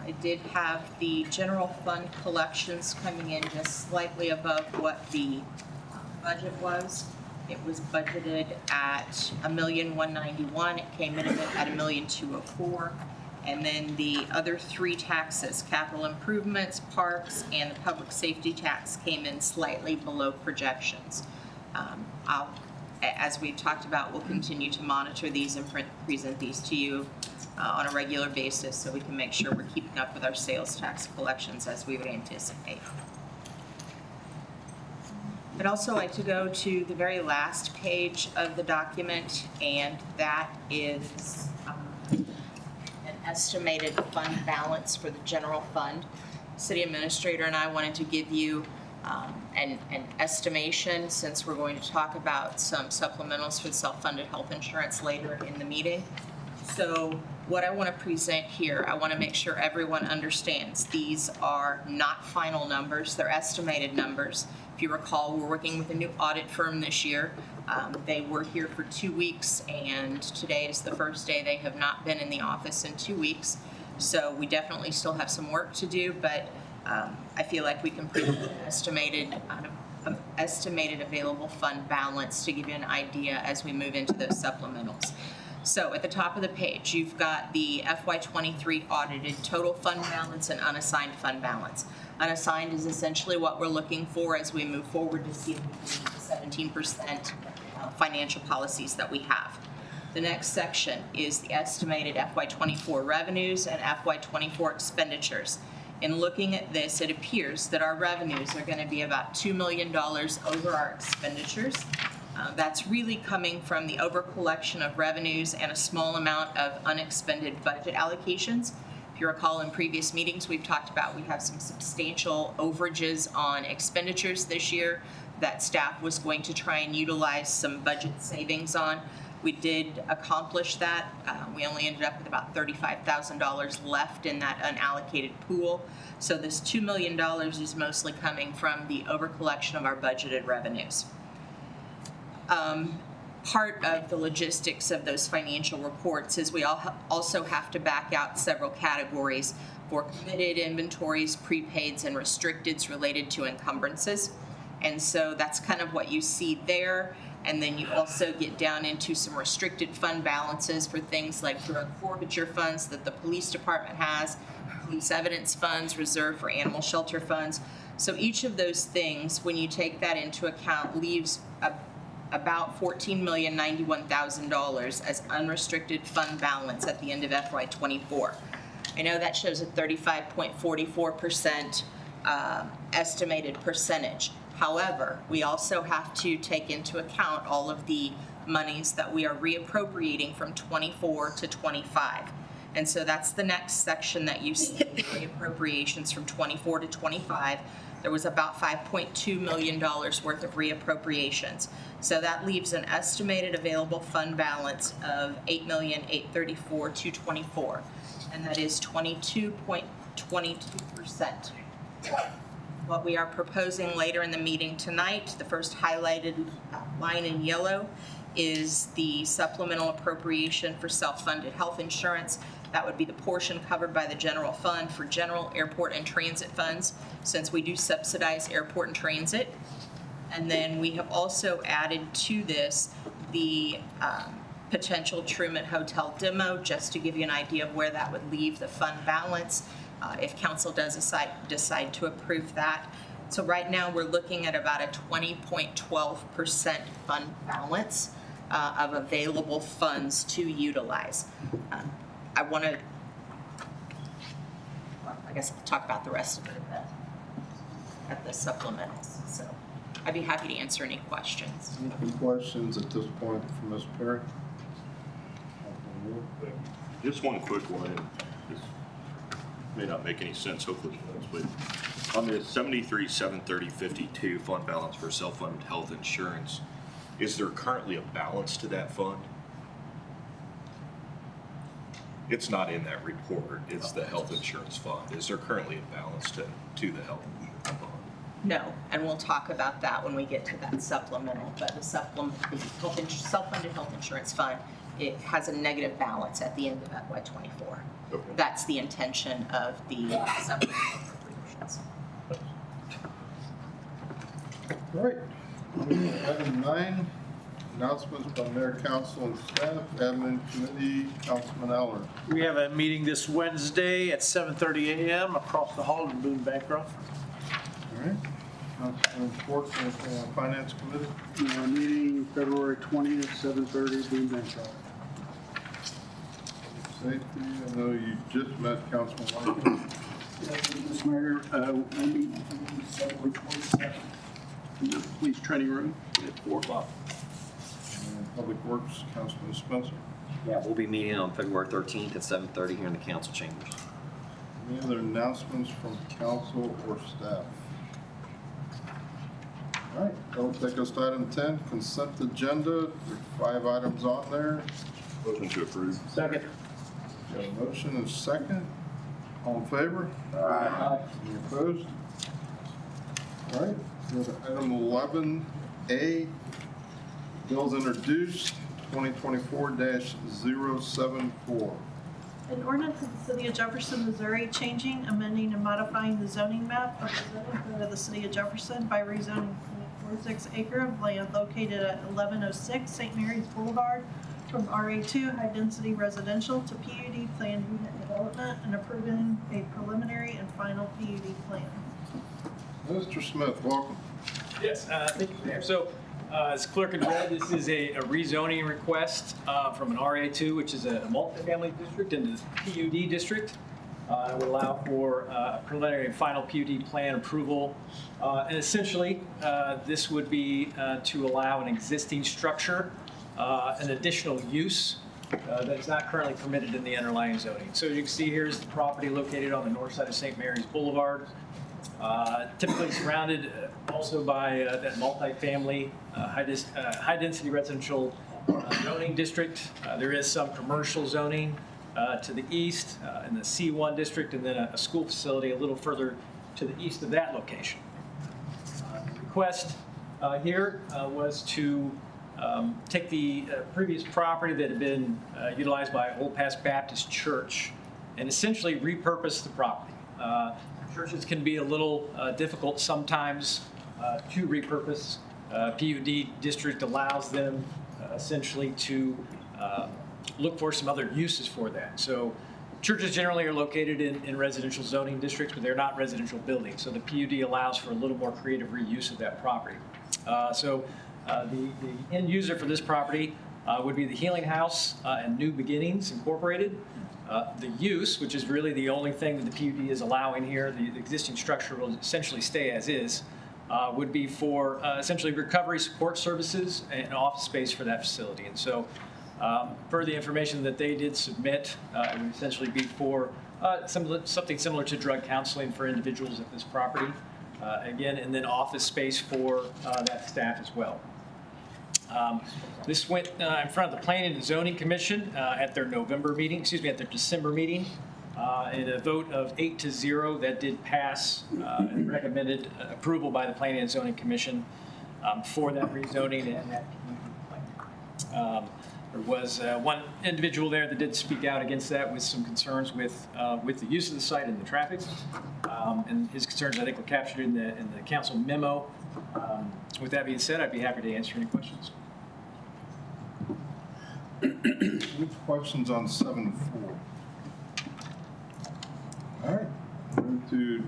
[SPEAKER 23] I did have the general fund collections coming in just slightly above what the budget was. It was budgeted at $1,191,000. It came in at $1,204,000. And then the other 3 taxes, capital improvements, parks, and the public safety tax came in slightly below projections. As we've talked about, we'll continue to monitor these and present these to you on a regular basis so we can make sure we're keeping up with our sales tax collections as we would anticipate. I'd also like to go to the very last page of the document, and that is an estimated fund balance for the general fund. City administrator and I wanted to give you an estimation, since we're going to talk about some supplementals for the self-funded health insurance later in the meeting. So what I want to present here, I want to make sure everyone understands these are not final numbers, they're estimated numbers. If you recall, we're working with a new audit firm this year. They were here for 2 weeks, and today is the first day they have not been in the office in 2 weeks. So we definitely still have some work to do, but I feel like we can present an estimated available fund balance to give you an idea as we move into those supplementals. So at the top of the page, you've got the FY23 audited total fund balance and unassigned fund balance. Unassigned is essentially what we're looking for as we move forward to see if we can meet the 17% financial policies that we have. The next section is the estimated FY24 revenues and FY24 expenditures. In looking at this, it appears that our revenues are going to be about $2 million over our expenditures. That's really coming from the over-collection of revenues and a small amount of unexpended budget allocations. If you recall, in previous meetings, we've talked about we have some substantial overages on expenditures this year that staff was going to try and utilize some budget savings on. We did accomplish that. We only ended up with about $35,000 left in that unallocated pool. So this $2 million is mostly coming from the over-collection of our budgeted revenues. Part of the logistics of those financial reports is we also have to back out several categories for committed inventories, prepaids, and restricteds related to encumbrances. And so that's kind of what you see there. And then you also get down into some restricted fund balances for things like drug forfeiture funds that the police department has, police evidence funds, reserved for animal shelter funds. So each of those things, when you take that into account, leaves about $14,091,000 as unrestricted fund balance at the end of FY24. I know that shows a 35.44% estimated percentage. However, we also have to take into account all of the monies that we are reappropriating from 24 to 25. And so that's the next section that you see, reappropriations from 24 to 25. There was about $5.2 million worth of reappropriations. So that leaves an estimated available fund balance of $8,834,224, and that is 22.22%. What we are proposing later in the meeting tonight, the first highlighted line in yellow, is the supplemental appropriation for self-funded health insurance. That would be the portion covered by the general fund for general, airport, and transit funds, since we do subsidize airport and transit. And then we have also added to this the potential Truman Hotel demo, just to give you an idea of where that would leave the fund balance if council does decide to approve that. So right now we're looking at about a 20.12% fund balance of available funds to utilize. I guess I'll talk about the rest of it at the supplementals. So I'd be happy to answer any questions.
[SPEAKER 1] Any questions at this point from Ms. Perry?
[SPEAKER 19] Just one quick one. This may not make any sense, hopefully it does, but on the 73,730.52 fund balance for self-funded health insurance, is there currently a balance to that fund? It's not in that report. It's the health insurance fund. Is there currently a balance to the health insurance fund?
[SPEAKER 23] No, and we'll talk about that when we get to that supplemental. But the self-funded health insurance fund, it has a negative balance at the end of FY24. Okay. That's the intention of the supplemental appropriations.
[SPEAKER 1] All right. Item 9, announcements by mayor, council, and staff. Admin committee, Councilman Eller.
[SPEAKER 2] We have a meeting this Wednesday at 7:30 a.m. across the hall in Boone Bancroft.
[SPEAKER 1] All right. Councilman Schwartz and Finance Committee.
[SPEAKER 15] Meeting February 20th, 7:30, Boone Bancroft.
[SPEAKER 1] Safety, I know you just met Councilman White.
[SPEAKER 15] Mr. Mayor, we'll meet February 27th in the police training room at 4 o'clock.
[SPEAKER 1] Public Works, Councilman Spencer.
[SPEAKER 16] Yeah, we'll be meeting on February 13th at 7:30 here in the council chambers.
[SPEAKER 1] Any other announcements from council or staff? All right, that'll take us to item 10, consent agenda. There's 5 items on there.
[SPEAKER 19] Motion to approve.
[SPEAKER 10] Second.
[SPEAKER 1] Got a motion and a second. All in favor? Aye. Any opposed? All right, go to item 11A. Bills introduced, 2024-074.
[SPEAKER 4] An ordinance of the City of Jefferson, Missouri, changing, amending, and modifying the zoning map of the zoning code of the City of Jefferson by rezoning 0.46 acre of land located at 1106 St. Mary's Boulevard from RA2 High Density Residential to PUD Planned Unit Development and approving a preliminary and final PUD plan.
[SPEAKER 1] Mr. Smith, welcome.
[SPEAKER 11] Yes, thank you, Mayor. So, as clerk had read, this is a rezoning request from an RA2, which is a multifamily district, into the PUD district. It would allow for a preliminary and final PUD plan approval. And essentially, this would be to allow an existing structure, an additional use that is not currently permitted in the underlying zoning. So you can see here's the property located on the north side of St. Mary's Boulevard. Typically surrounded also by that multifamily high-density residential zoning district. There is some commercial zoning to the east in the C1 district, and then a school facility a little further to the east of that location. The request here was to take the previous property that had been utilized by Old Pass Baptist Church and essentially repurpose the property. Churches can be a little difficult sometimes to repurpose. PUD district allows them essentially to look for some other uses for that. So churches generally are located in residential zoning districts, but they're not residential buildings. So the PUD allows for a little more creative reuse of that property. The end user for this property would be the Healing House and New Beginnings Incorporated. The use, which is really the only thing that the PUD is allowing here, the existing structure will essentially stay as is, would be for essentially recovery support services and office space for that facility. And so per the information that they did submit, it would essentially be for something similar to drug counseling for individuals at this property. Again, and then office space for that staff as well. This went in front of the Planning and Zoning Commission at their at their December meeting. In a vote of 8-0, that did pass and recommended approval by the Planning and Zoning Commission for that rezoning and that plan. There was one individual there that did speak out against that with some concerns with the use of the site and the traffic. And his concerns, I think, were captured in the council memo. With that being said, I'd be happy to answer any questions.
[SPEAKER 1] Any questions on 7-4? All right, move to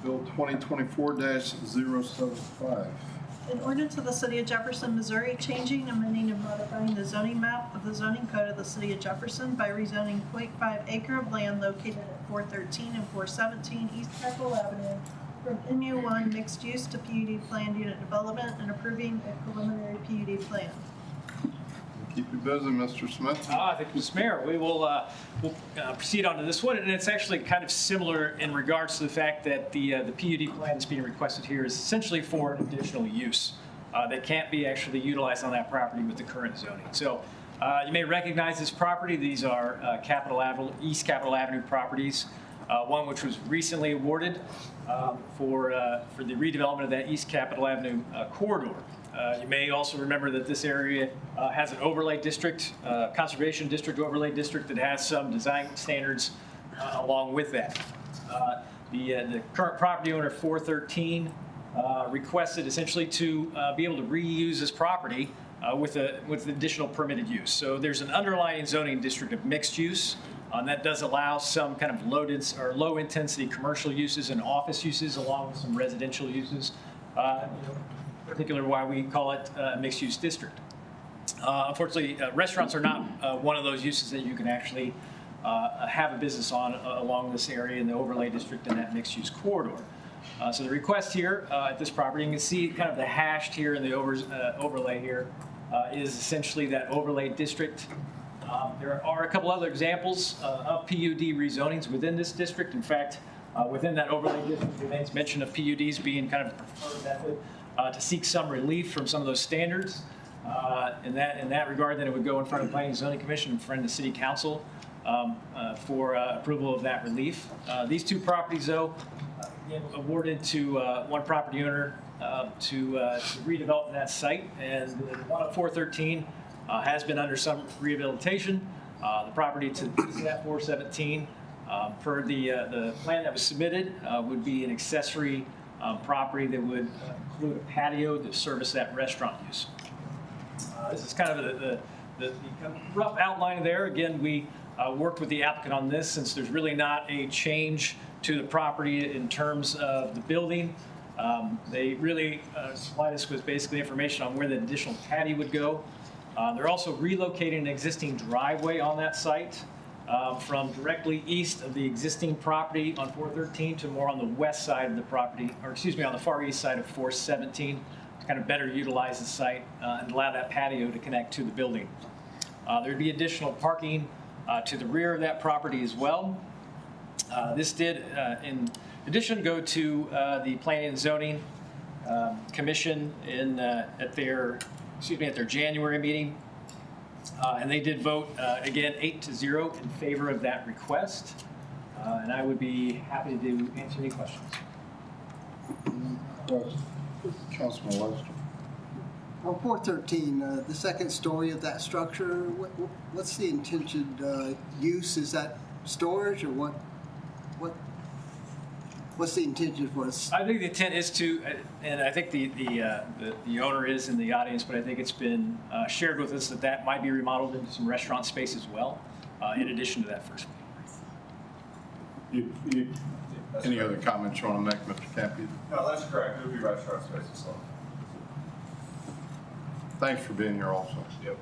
[SPEAKER 1] Bill 2024-075.
[SPEAKER 4] An ordinance of the City of Jefferson, Missouri, changing, amending, and modifying the zoning map of the zoning code of the City of Jefferson by rezoning 0.5 acre of land located at 413 and 417 East Capitol Avenue from MU1 mixed use to PUD planned unit development and approving a preliminary PUD plan.
[SPEAKER 1] Keep you busy, Mr. Smith.
[SPEAKER 11] Thank you, Mr. Mayor. We'll proceed on to this one, and it's actually kind of similar in regards to the fact that the PUD plan that's being requested here is essentially for an additional use that can't be actually utilized on that property with the current zoning. So you may recognize this property. These are East Capitol Avenue properties, one which was recently awarded for the redevelopment of that East Capitol Avenue corridor. You may also remember that this area has an overlay district, conservation district overlay district that has some design standards along with that. The current property owner, 413, requested essentially to be able to reuse this property with additional permitted use. So there's an underlying zoning district of mixed use. That does allow some kind of low intensity commercial uses and office uses along with some residential uses. Particular why we call it a mixed-use district. Unfortunately, restaurants are not one of those uses that you can actually have a business on along this area in the overlay district in that mixed-use corridor. So the request here at this property, you can see kind of the hashed here in the overlay here is essentially that overlay district. There are a couple other examples of PUD rezonings within this district. In fact, Within that overlay district, there remains mention of PUDs being kind of a preferred method to seek some relief from some of those standards. In that regard, then it would go in front of the Planning and Zoning Commission, in front of the City Council for approval of that relief. These two properties, though, again, awarded to one property owner to redevelop that site, and the one at 413 has been under some rehabilitation. The property to that 417, per the plan that was submitted, would be an accessory property that would include a patio to service that restaurant use. This is kind of the kind of rough outline there. Again, we worked with the applicant on this since there's really not a change to the property in terms of the building. They really supplied us with basically information on where the additional patio would go. They're also relocating an existing driveway on that site from directly east of the existing property on 413 to more on the west side of the property, or excuse me, on the far east side of 417 to kind of better utilize the site and allow that patio to connect to the building. There'd be additional parking to the rear of that property as well. This did, in addition, go to the Planning and Zoning Commission at their January meeting, and they did vote again 8-0 in favor of that request. And I would be happy to answer any questions.
[SPEAKER 1] Councilman Lester.
[SPEAKER 9] On 413, the second story of that structure, what's the intended use? Is that storage, or what's the intention for this?
[SPEAKER 11] I think the intent is to, and I think the owner is in the audience, but I think it's been shared with us that might be remodeled into some restaurant space as well, in addition to that first.
[SPEAKER 1] Any other comments you want to make, Mr. Campy?
[SPEAKER 12] No, that's correct. It would be restaurant space as well.
[SPEAKER 1] Thanks for being here also.
[SPEAKER 12] Yep.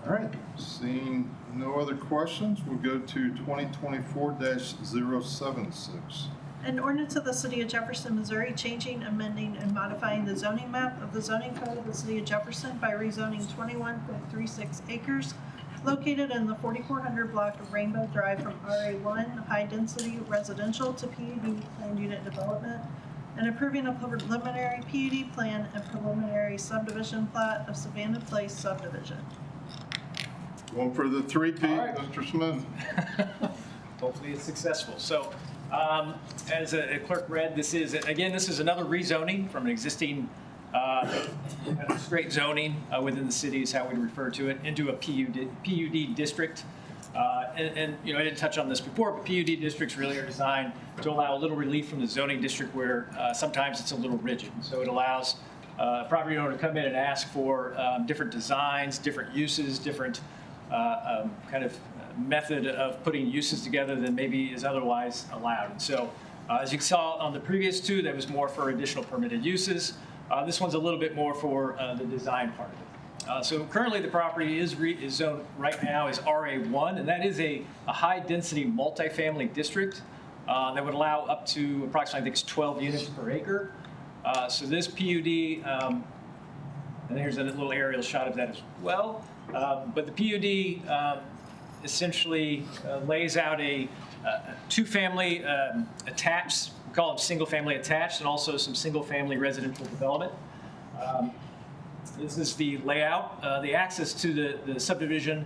[SPEAKER 1] All right, seeing no other questions, we'll go to 2024-076.
[SPEAKER 4] An ordinance of the City of Jefferson, Missouri, changing, amending, and modifying the zoning map of the zoning code of the City of Jefferson by rezoning 21.36 acres located in the 4400 block of Rainbow Drive from RA1 High Density Residential to PUD Planned Unit Development, and approving a preliminary PUD plan and preliminary subdivision plat of Savannah Place subdivision.
[SPEAKER 1] One for the three-peat,
[SPEAKER 11] Right.
[SPEAKER 1] Mr. Smith.
[SPEAKER 11] Hopefully it's successful. So as a clerk read, this is another rezoning from an existing straight zoning within the city is how we refer to it, into a PUD district. And I didn't touch on this before, but PUD districts really are designed to allow a little relief from the zoning district where sometimes it's a little rigid. So it allows a property owner to come in and ask for different designs, different uses, different kind of method of putting uses together than maybe is otherwise allowed. And so as you saw on the previous two, that was more for additional permitted uses. This one's a little bit more for the design part of it. So currently the property is zoned right now as RA1, and that is a high-density multifamily district that would allow up to approximately, I think it's 12 units per acre. So this PUD, and here's a little aerial shot of that as well, but the PUD essentially lays out a two-family attached, we call them single-family attached, and also some single-family residential development. This is the layout. The access to the subdivision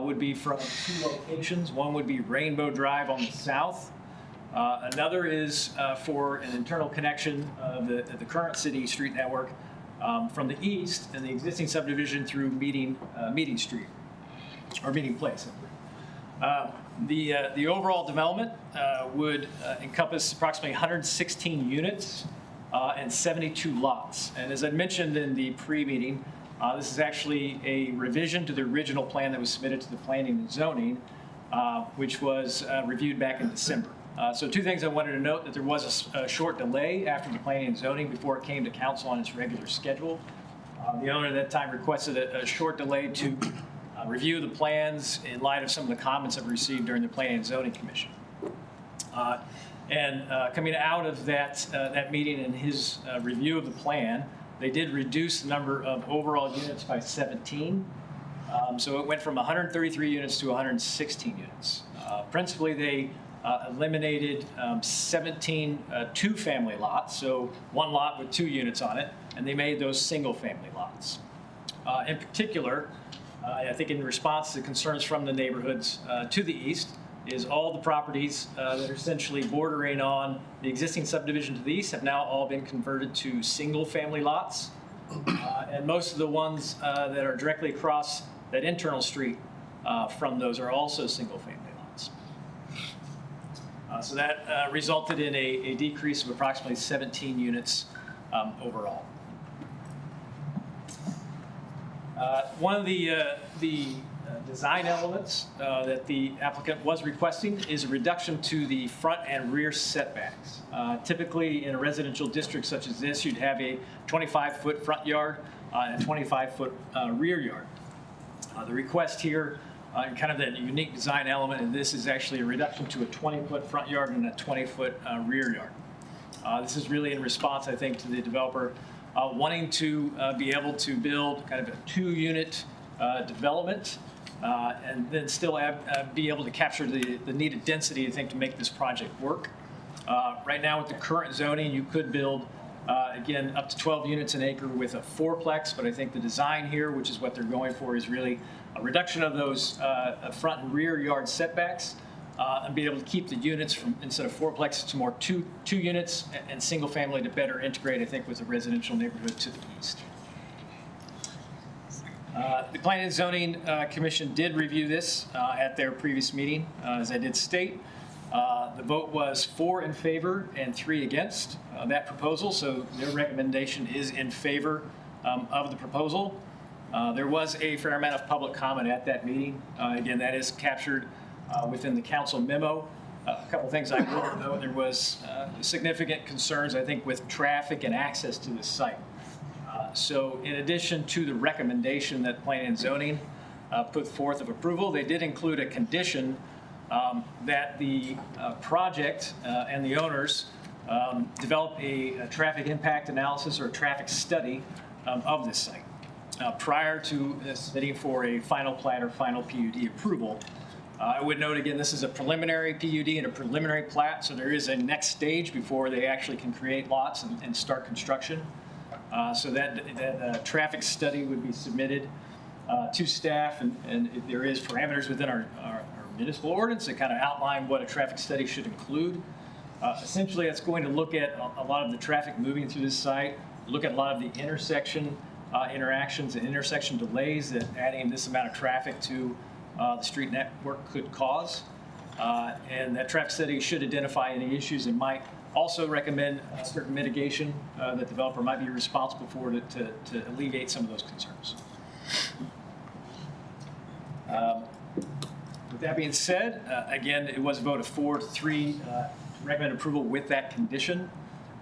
[SPEAKER 11] would be from two locations. One would be Rainbow Drive on the south. Another is for an internal connection of the current city street network from the east and the existing subdivision through Meeting Street, or Meeting Place. The overall development would encompass approximately 116 units and 72 lots. And as I mentioned in the pre-meeting, this is actually a revision to the original plan that was submitted to the Planning and Zoning, which was reviewed back in December. So two things I wanted to note: that there was a short delay after the Planning and Zoning before it came to council on its regular schedule. The owner at that time requested a short delay to review the plans in light of some of the comments that were received during the Planning and Zoning Commission. Coming out of that meeting and his review of the plan, they did reduce the number of overall units by 17. So it went from 133 units to 116 units. Principally, they eliminated 17 two-family lots, so one lot with 2 units on it, and they made those single-family lots. In particular, I think in response to concerns from the neighborhoods to the east, is all the properties that are essentially bordering on the existing subdivision to the east have now all been converted to single-family lots. And most of the ones that are directly across that internal street from those are also single-family lots. So that resulted in a decrease of approximately 17 units overall. One of the design elements that the applicant was requesting is a reduction to the front and rear setbacks. Typically, in a residential district such as this, you'd have a 25-foot front yard and a 25-foot rear yard. The request here, and kind of that unique design element in this, is actually a reduction to a 20-foot front yard and a 20-foot rear yard. This is really in response, I think, to the developer wanting to be able to build kind of a 2-unit development and then still be able to capture the needed density, I think, to make this project work. Right now with the current zoning, you could build, again, up to 12 units an acre with a 4-plex, but I think the design here, which is what they're going for, is really a reduction of those front and rear yard setbacks and be able to keep the units from, instead of 4-plex, to more two units and single family to better integrate, I think, with the residential neighborhood to the east. The Planning and Zoning Commission did review this at their previous meeting. As I did state, the vote was 4 in favor and 3 against that proposal, so their recommendation is in favor of the proposal. There was a fair amount of public comment at that meeting. Again, that is captured within the council memo. A couple things I will note: there was significant concerns, I think, with traffic and access to the site. So in addition to the recommendation that Planning and Zoning put forth of approval, they did include a condition that the project and the owners develop a traffic impact analysis or a traffic study of this site prior to submitting for a final plat or final PUD approval. I would note again, this is a preliminary PUD and a preliminary plat, so there is a next stage before they actually can create lots and start construction. So that traffic study would be submitted to staff, and there is parameters within our municipal ordinance that kind of outline what a traffic study should include. Essentially, it's going to look at a lot of the traffic moving through this site, look at a lot of the intersection interactions and intersection delays that adding this amount of traffic to the street network could cause. And that traffic study should identify any issues and might also recommend certain mitigation that the developer might be responsible for to alleviate some of those concerns. With that being said, again, it was a vote of 4 to 3 to recommend approval with that condition.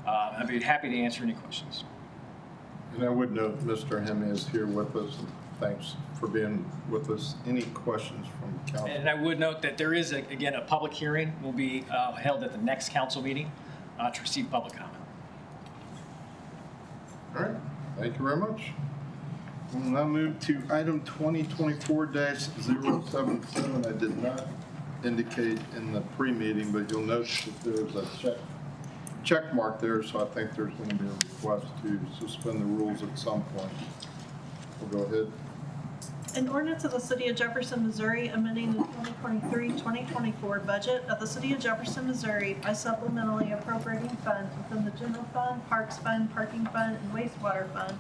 [SPEAKER 11] I'd be happy to answer any questions.
[SPEAKER 1] And I would note Mr. Hemme is here with us. Thanks for being with us. Any questions from council?
[SPEAKER 11] And I would note that there is, again, a public hearing will be held at the next council meeting to receive public comment.
[SPEAKER 1] All right, thank you very much. We'll now move to item 2024-077. I did not indicate in the pre-meeting, but you'll note that there's a check mark there, so I think there's going to be a request to suspend the rules at some point. We'll go ahead.
[SPEAKER 4] An ordinance of the City of Jefferson, Missouri, amending the 2023-2024 budget of the City of Jefferson, Missouri by supplementally appropriating funds within the General Fund, Parks Fund, Parking Fund, and Wastewater Fund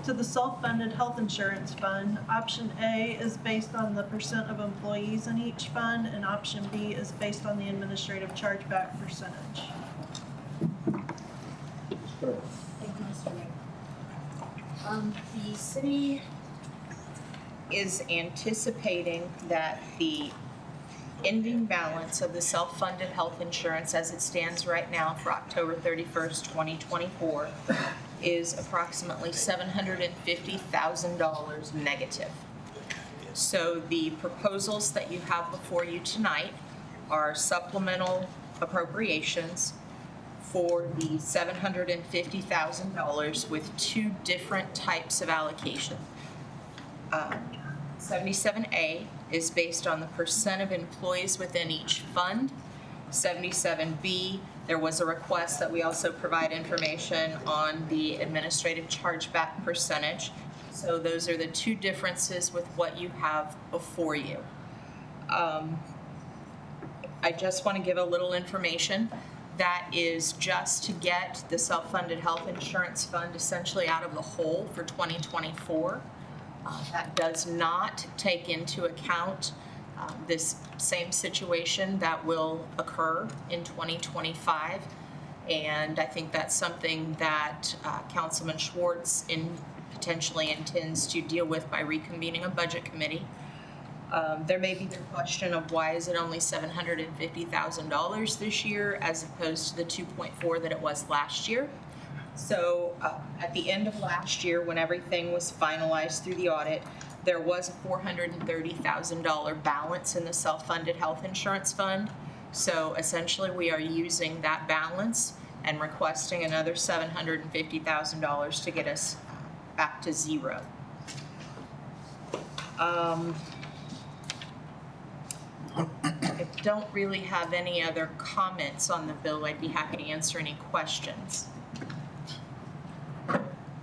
[SPEAKER 4] to the self-funded health insurance fund. Option A is based on the percent of employees in each fund, and option B is based on the administrative chargeback percentage.
[SPEAKER 21] Thank you, Mr. Mayor. The city is anticipating that the ending balance of the self-funded health insurance as it stands right now for October 31st, 2024 is approximately $750,000 negative. So the proposals that you have before you tonight are supplemental appropriations for the $750,000 with 2 different types of allocation. 77A is based on the percent of employees within each fund,
[SPEAKER 23] 77B, there was a request that we also provide information on the administrative chargeback percentage. So those are the two differences with what you have before you. I just want to give a little information. That is just to get the self-funded health insurance fund essentially out of the hole for 2024. That does not take into account this same situation that will occur in 2025. And I think that's something that Councilman Schwartz potentially intends to deal with by reconvening a budget committee. There may be the question of why is it only $750,000 this year as opposed to the 2.4 that it was last year. So at the end of last year, when everything was finalized through the audit, there was a $430,000 balance in the self-funded health insurance fund. So essentially we are using that balance and requesting another $750,000 to get us back to zero. I don't really have any other comments on the bill. I'd be happy to answer any questions.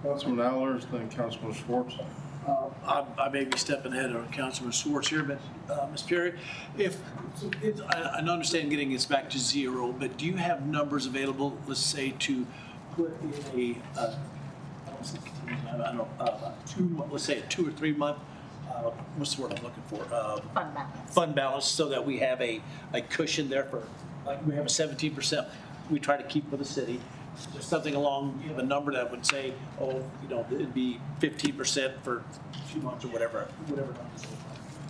[SPEAKER 1] Councilman Allers, then Councilman Schwartz.
[SPEAKER 2] I may be stepping ahead of Councilman Schwartz here, but Ms. Perry, I understand getting us back to zero, but do you have numbers available, let's say, to put in let's say a 2 or 3 month, what's the word I'm looking for?
[SPEAKER 23] Fund balance.
[SPEAKER 2] Fund balance, so that we have a cushion there for, like we have a 17% we try to keep for the city. There's something along, you have a number that would say, oh, it'd be 15% for a few months or whatever numbers.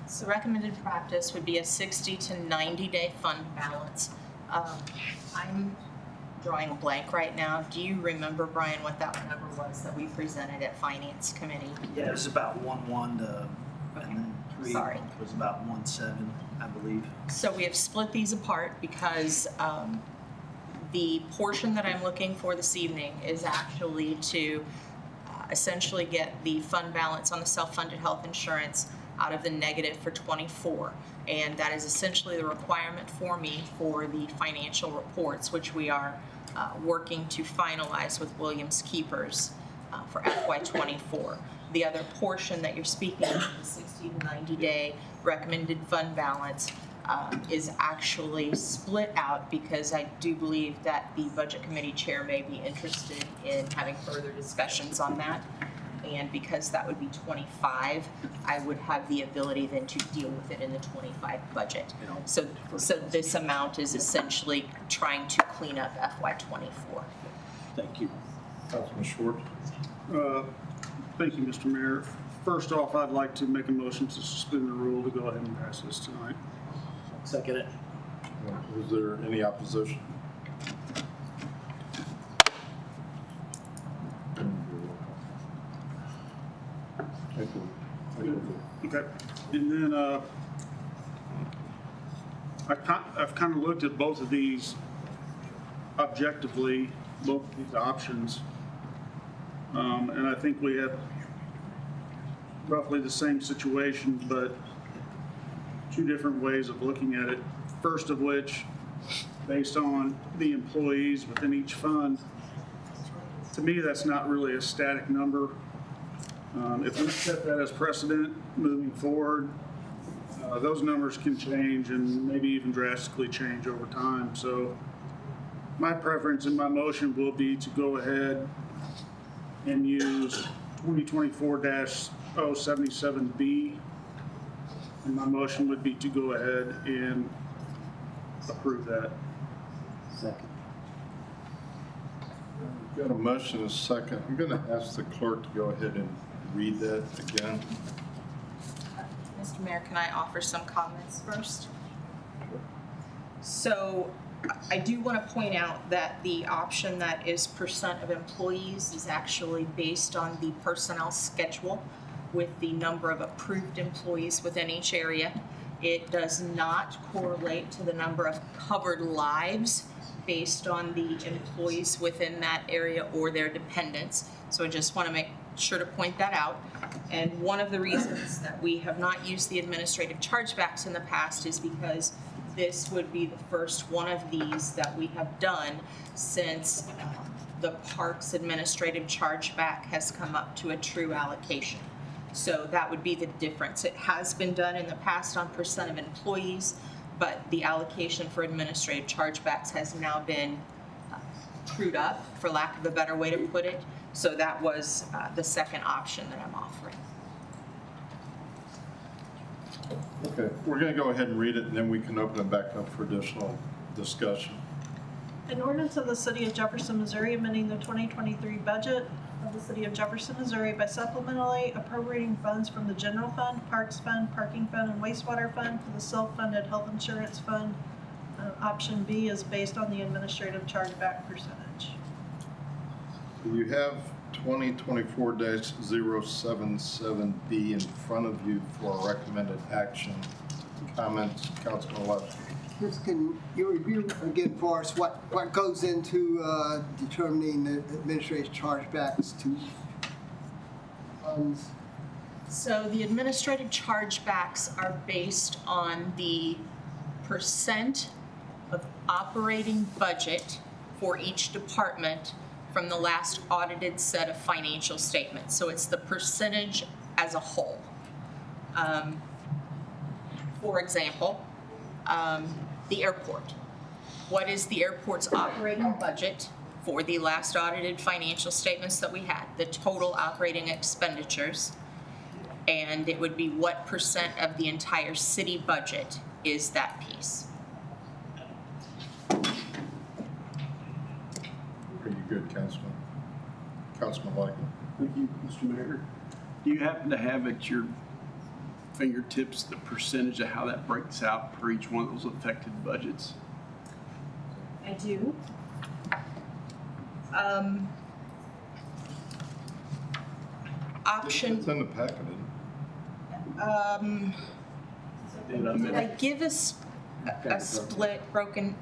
[SPEAKER 23] So recommended practice would be a 60 to 90 day fund balance. I'm drawing a blank right now. Do you remember, Brian, what that number was that we presented at Finance Committee?
[SPEAKER 2] Yeah, it was about 1.1 to, and then 3
[SPEAKER 23] Sorry.
[SPEAKER 2] was about 1.7, I believe.
[SPEAKER 23] So we have split these apart because the portion that I'm looking for this evening is actually to essentially get the fund balance on the self-funded health insurance out of the negative for 24. And that is essentially the requirement for me for the financial reports, which we are working to finalize with Williams Keepers for FY24. The other portion that you're speaking of, the 60 to 90 day recommended fund balance, is actually split out because I do believe that the Budget Committee Chair may be interested in having further discussions on that. And because that would be 25, I would have the ability then to deal with it in the 25 budget. So this amount is essentially trying to clean up FY24.
[SPEAKER 2] Thank you.
[SPEAKER 1] Councilman Schwartz.
[SPEAKER 15] Thank you, Mr. Mayor. First off, I'd like to make a motion to suspend the rule to go ahead and pass this tonight.
[SPEAKER 2] Second it.
[SPEAKER 1] Is there any opposition?
[SPEAKER 15] Okay. And then I've kind of looked at both of these objectively, both of these options. And I think we have roughly the same situation, but two different ways of looking at it. First of which, based on the employees within each fund, to me, that's not really a static number. If we set that as precedent moving forward, those numbers can change and maybe even drastically change over time. So my preference and my motion will be to go ahead and use 2024-077B. And my motion would be to go ahead and approve that.
[SPEAKER 2] Second.
[SPEAKER 1] We've got a motion and a second. I'm going to ask the clerk to go ahead and read that again.
[SPEAKER 23] Mr. Mayor, can I offer some comments first? So I do want to point out that the option that is percent of employees is actually based on the personnel schedule with the number of approved employees within each area. It does not correlate to the number of covered lives based on the employees within that area or their dependents. So I just want to make sure to point that out. And one of the reasons that we have not used the administrative chargebacks in the past is because this would be the first one of these that we have done since the Parks Administrative Chargeback has come up to a true allocation. So that would be the difference. It has been done in the past on percent of employees, but the allocation for administrative chargebacks has now been trued up, for lack of a better way to put it. So that was the second option that I'm offering.
[SPEAKER 1] Okay, we're going to go ahead and read it, and then we can open it back up for additional discussion.
[SPEAKER 4] An ordinance of the City of Jefferson, Missouri, amending the 2023 budget of the City of Jefferson, Missouri by supplementally appropriating funds from the General Fund, Parks Fund, Parking Fund, and Wastewater Fund for the self-funded Health Insurance Fund. Option B is based on the administrative chargeback percentage.
[SPEAKER 1] You have 2024-077B in front of you for recommended action. Comments, Councilman Lutz?
[SPEAKER 9] Just can you review again for us what goes into determining the administrative chargebacks to funds?
[SPEAKER 23] So the administrative chargebacks are based on the percent of operating budget for each department from the last audited set of financial statements. So it's the percentage as a whole. For example, the airport. What is the airport's operating budget for the last audited financial statements that we had? The total operating expenditures. And it would be what percent of the entire city budget is that piece.
[SPEAKER 1] Are you good, Councilman? Councilman Michael?
[SPEAKER 7] Thank you, Mr. Mayor. Do you happen to have at your fingertips the percentage of how that breaks out per each one of those affected budgets?
[SPEAKER 23] I do. Option.
[SPEAKER 1] It's in the packet, isn't
[SPEAKER 23] Did I give a split broken?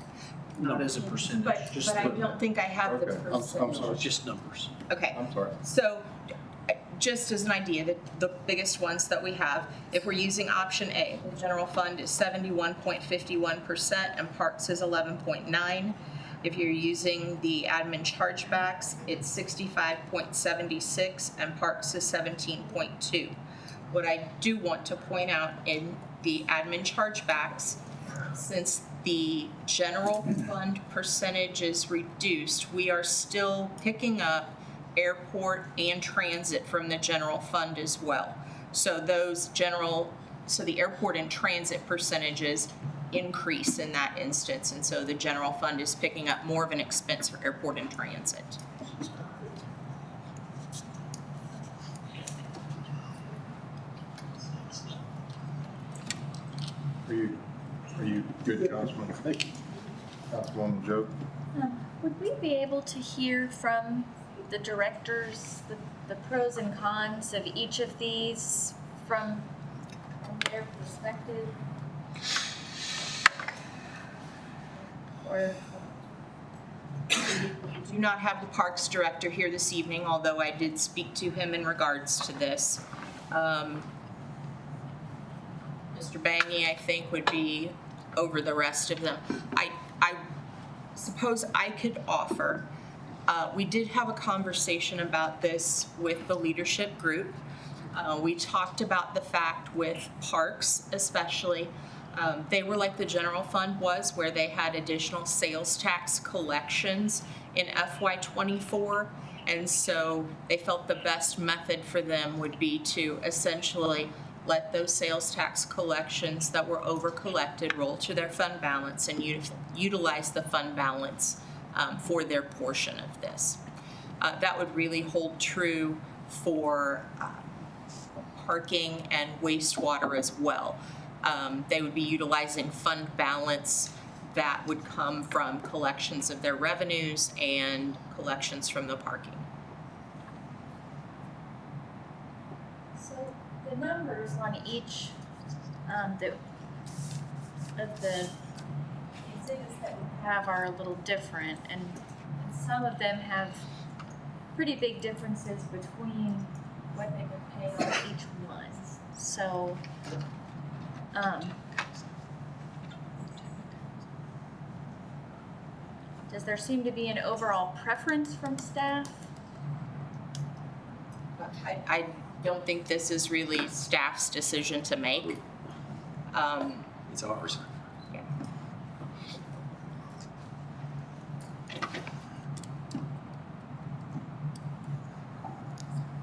[SPEAKER 2] Not as a percentage.
[SPEAKER 23] But I don't think I have the
[SPEAKER 1] Okay,
[SPEAKER 23] percentage.
[SPEAKER 1] I'm sorry.
[SPEAKER 2] Just numbers.
[SPEAKER 23] Okay.
[SPEAKER 1] I'm sorry.
[SPEAKER 23] So just as an idea, the biggest ones that we have, if we're using option A, the general fund is 71.51% and parks is 11.9. If you're using the admin chargebacks, it's 65.76 and parks is 17.2. What I do want to point out in the admin chargebacks, since the general fund percentage is reduced, we are still picking up airport and transit from the general fund as well. So the airport and transit percentages increase in that instance, and so the general fund is picking up more of an expense for airport and transit.
[SPEAKER 1] Are you good, Councilman? Thank you. Councilwoman Joe?
[SPEAKER 21] Would we be able to hear from the directors, the pros and cons of each of these from their perspective? Or
[SPEAKER 23] We do not have the parks director here this evening, although I did speak to him in regards to this. Mr. Bangy, I think, would be over the rest of them. I suppose I could offer, we did have a conversation about this with the leadership group. We talked about the fact with parks especially, they were like the general fund was, where they had additional sales tax collections in FY24. And so they felt the best method for them would be to essentially let those sales tax collections that were over collected roll to their fund balance and utilize the fund balance for their portion of this. That would really hold true for parking and wastewater as well. They would be utilizing fund balance that would come from collections of their revenues and collections from the parking.
[SPEAKER 21] so the numbers on each of the exhibits that we have are a little different, and some of them have pretty big differences between what they would pay on each one. So Does there seem to be an overall preference from staff?
[SPEAKER 23] I don't think this is really staff's decision to make.
[SPEAKER 16] It's ours.
[SPEAKER 23] Yeah.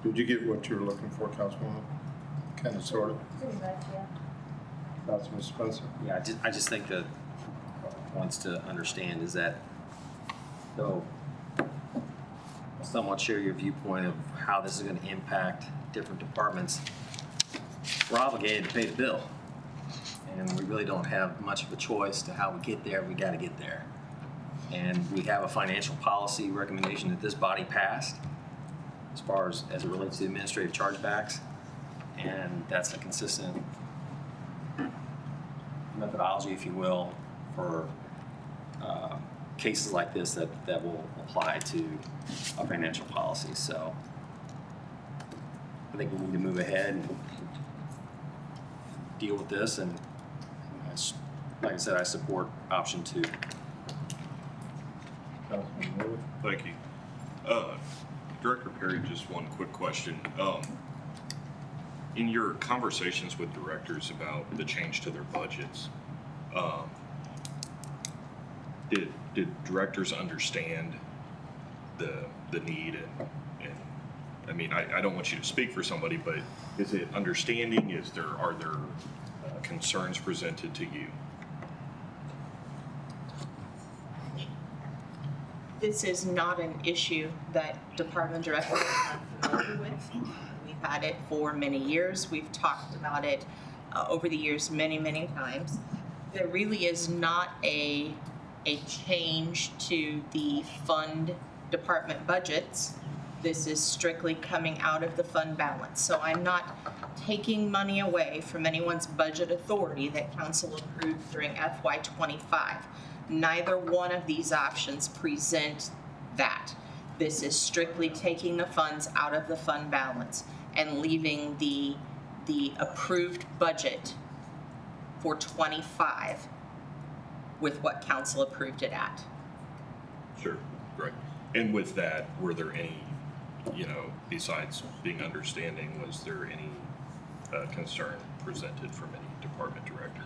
[SPEAKER 1] Did you get what you were looking for, Councilwoman? Kind of, sort of.
[SPEAKER 21] Pretty much, yeah.
[SPEAKER 1] Councilman Spencer?
[SPEAKER 16] Yeah, I just think that wants to understand is that, though, I somewhat share your viewpoint of how this is going to impact different departments. We're obligated to pay the bill, and we really don't have much of a choice to how we get there. We got to get there, and we have a financial policy recommendation that this body passed as far as it relates to administrative chargebacks, and that's a consistent methodology, if you will, for cases like this that will apply to a financial policy. So I think we need to move ahead and deal with this. And like I said, I support option 2.
[SPEAKER 19] Thank you. Director Perry, just one quick question. In your conversations with directors about the change to their budgets, did directors understand the need and I mean, I don't want you to speak for somebody, but is it understanding? Are there concerns presented to you?
[SPEAKER 23] This is not an issue that department directors are familiar with. We've had it for many years. We've talked about it over the years many, many times. There really is not a change to the fund department budgets. This is strictly coming out of the fund balance. So I'm not taking money away from anyone's budget authority that council approved during FY25. Neither one of these options present that. This is strictly taking the funds out of the fund balance and leaving the approved budget for 25 with what council approved it at.
[SPEAKER 19] Sure, right. And with that, were there any, besides being understanding, was there any concern presented from any department director?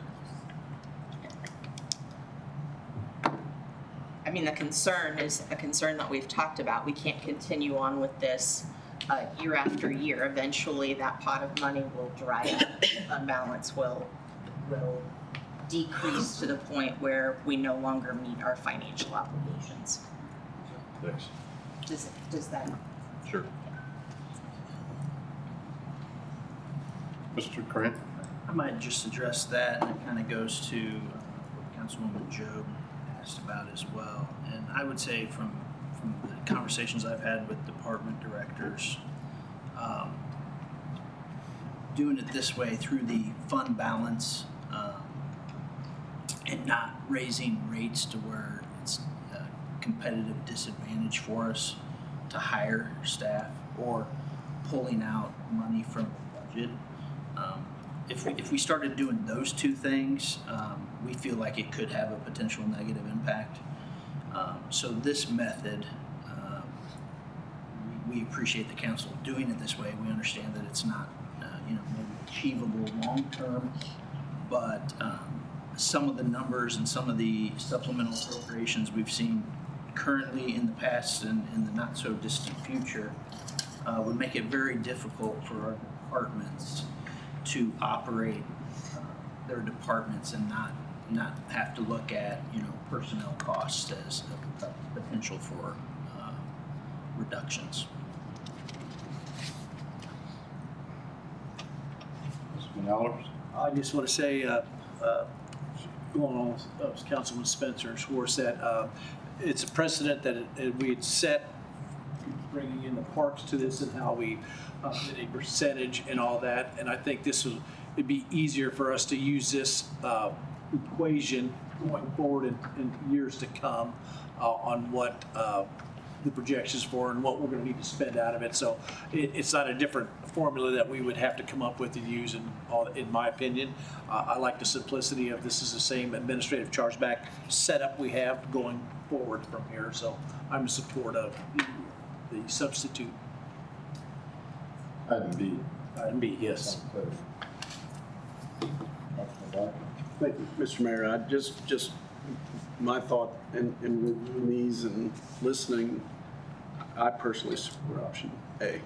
[SPEAKER 23] I mean, the concern is a concern that we've talked about. We can't continue on with this year after year. Eventually, that pot of money will dry up. Fund balance will decrease to the point where we no longer meet our financial obligations.
[SPEAKER 19] Thanks.
[SPEAKER 23] Does that?
[SPEAKER 19] Sure.
[SPEAKER 1] Mr. Grant?
[SPEAKER 3] I might just address that, and it kind of goes to what Councilwoman Jobe asked about as well. And I would say from the conversations I've had with department directors, doing it this way through the fund balance and not raising rates to where it's a competitive disadvantage for us to hire staff or pulling out money from the budget. If we started doing those two things, we feel like it could have a potential negative impact. So this method, we appreciate the council doing it this way. We understand that it's not, maybe achievable long term, but some of the numbers and some of the supplemental appropriations we've seen currently, in the past, and in the not so distant future, would make it very difficult for our departments to operate their departments and not have to look at personnel costs as a potential for reductions.
[SPEAKER 1] Mr. Mallers?
[SPEAKER 10] I just want to say, going on with Councilman Spencer Schwartz, that it's a precedent that we had set, bringing in the parks to this and how we did a percentage and all that. And I think it'd be easier for us to use this equation going forward in years to come on what
[SPEAKER 2] the projections for and what we're gonna need to spend out of it. So it's not a different formula that we would have to come up with and use in my opinion. I like the simplicity of this is the same administrative chargeback setup we have going forward from here. So I'm in support of the substitute.
[SPEAKER 1] Item B.
[SPEAKER 2] Item B, yes.
[SPEAKER 7] Thank you, Mr. Mayor. I just my thought in reviewing these and listening, I personally support option A.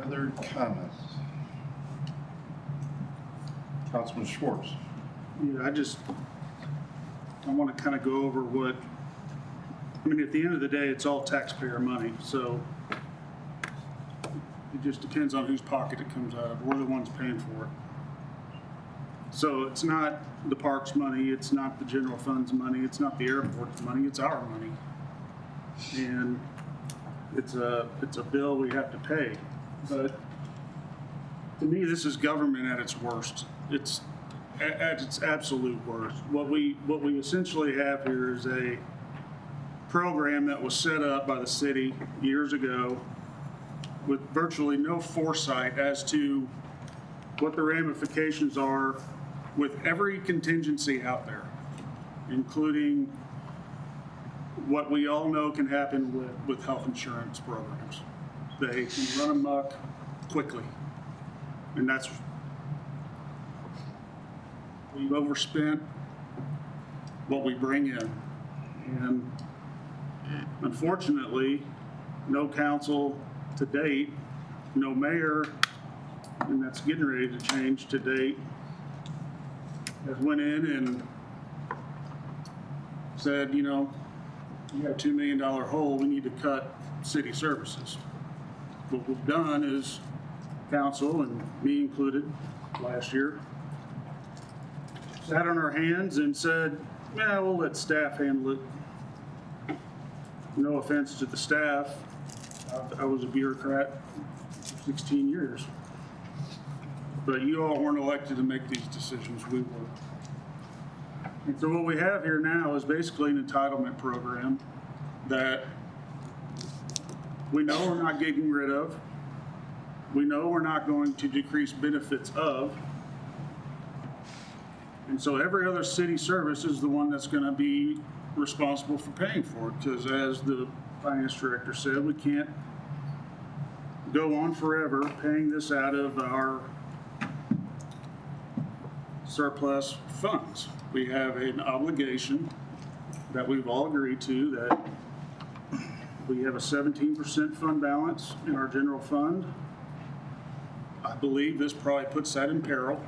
[SPEAKER 1] Other comments? Councilman Schwartz.
[SPEAKER 15] Yeah, I want to kind of go over what, I mean, at the end of the day, it's all taxpayer money, so it just depends on whose pocket it comes out of. We're the ones paying for it. So it's not the parks money, it's not the general fund's money, it's not the airport's money, it's our money. And it's a bill we have to pay. But to me, this is government at its worst. It's at its absolute worst. What we essentially have here is a program that was set up by the city years ago with virtually no foresight as to what the ramifications are with every contingency out there, including what we all know can happen with health insurance programs. They can run amok quickly, and that's, we've overspent what we bring in. And unfortunately, no council to date, no mayor, and that's getting ready to change to date, has went in and said, you know, you got a $2 million hole, we need to cut city services. What we've done is, council, and me included, last year, sat on our hands and said, yeah, we'll let staff handle it. No offense to the staff. I was a bureaucrat for 16 years. But you all weren't elected to make these decisions, we were. And so what we have here now is basically an entitlement program that we know we're not getting rid of. We know we're not going to decrease benefits of. And so every other city service is the one that's going to be responsible for paying for it, because as the finance director said, we can't go on forever paying this out of our surplus funds. We have an obligation that we've all agreed to, that we have a 17% fund balance in our general fund. I believe this probably puts that in peril,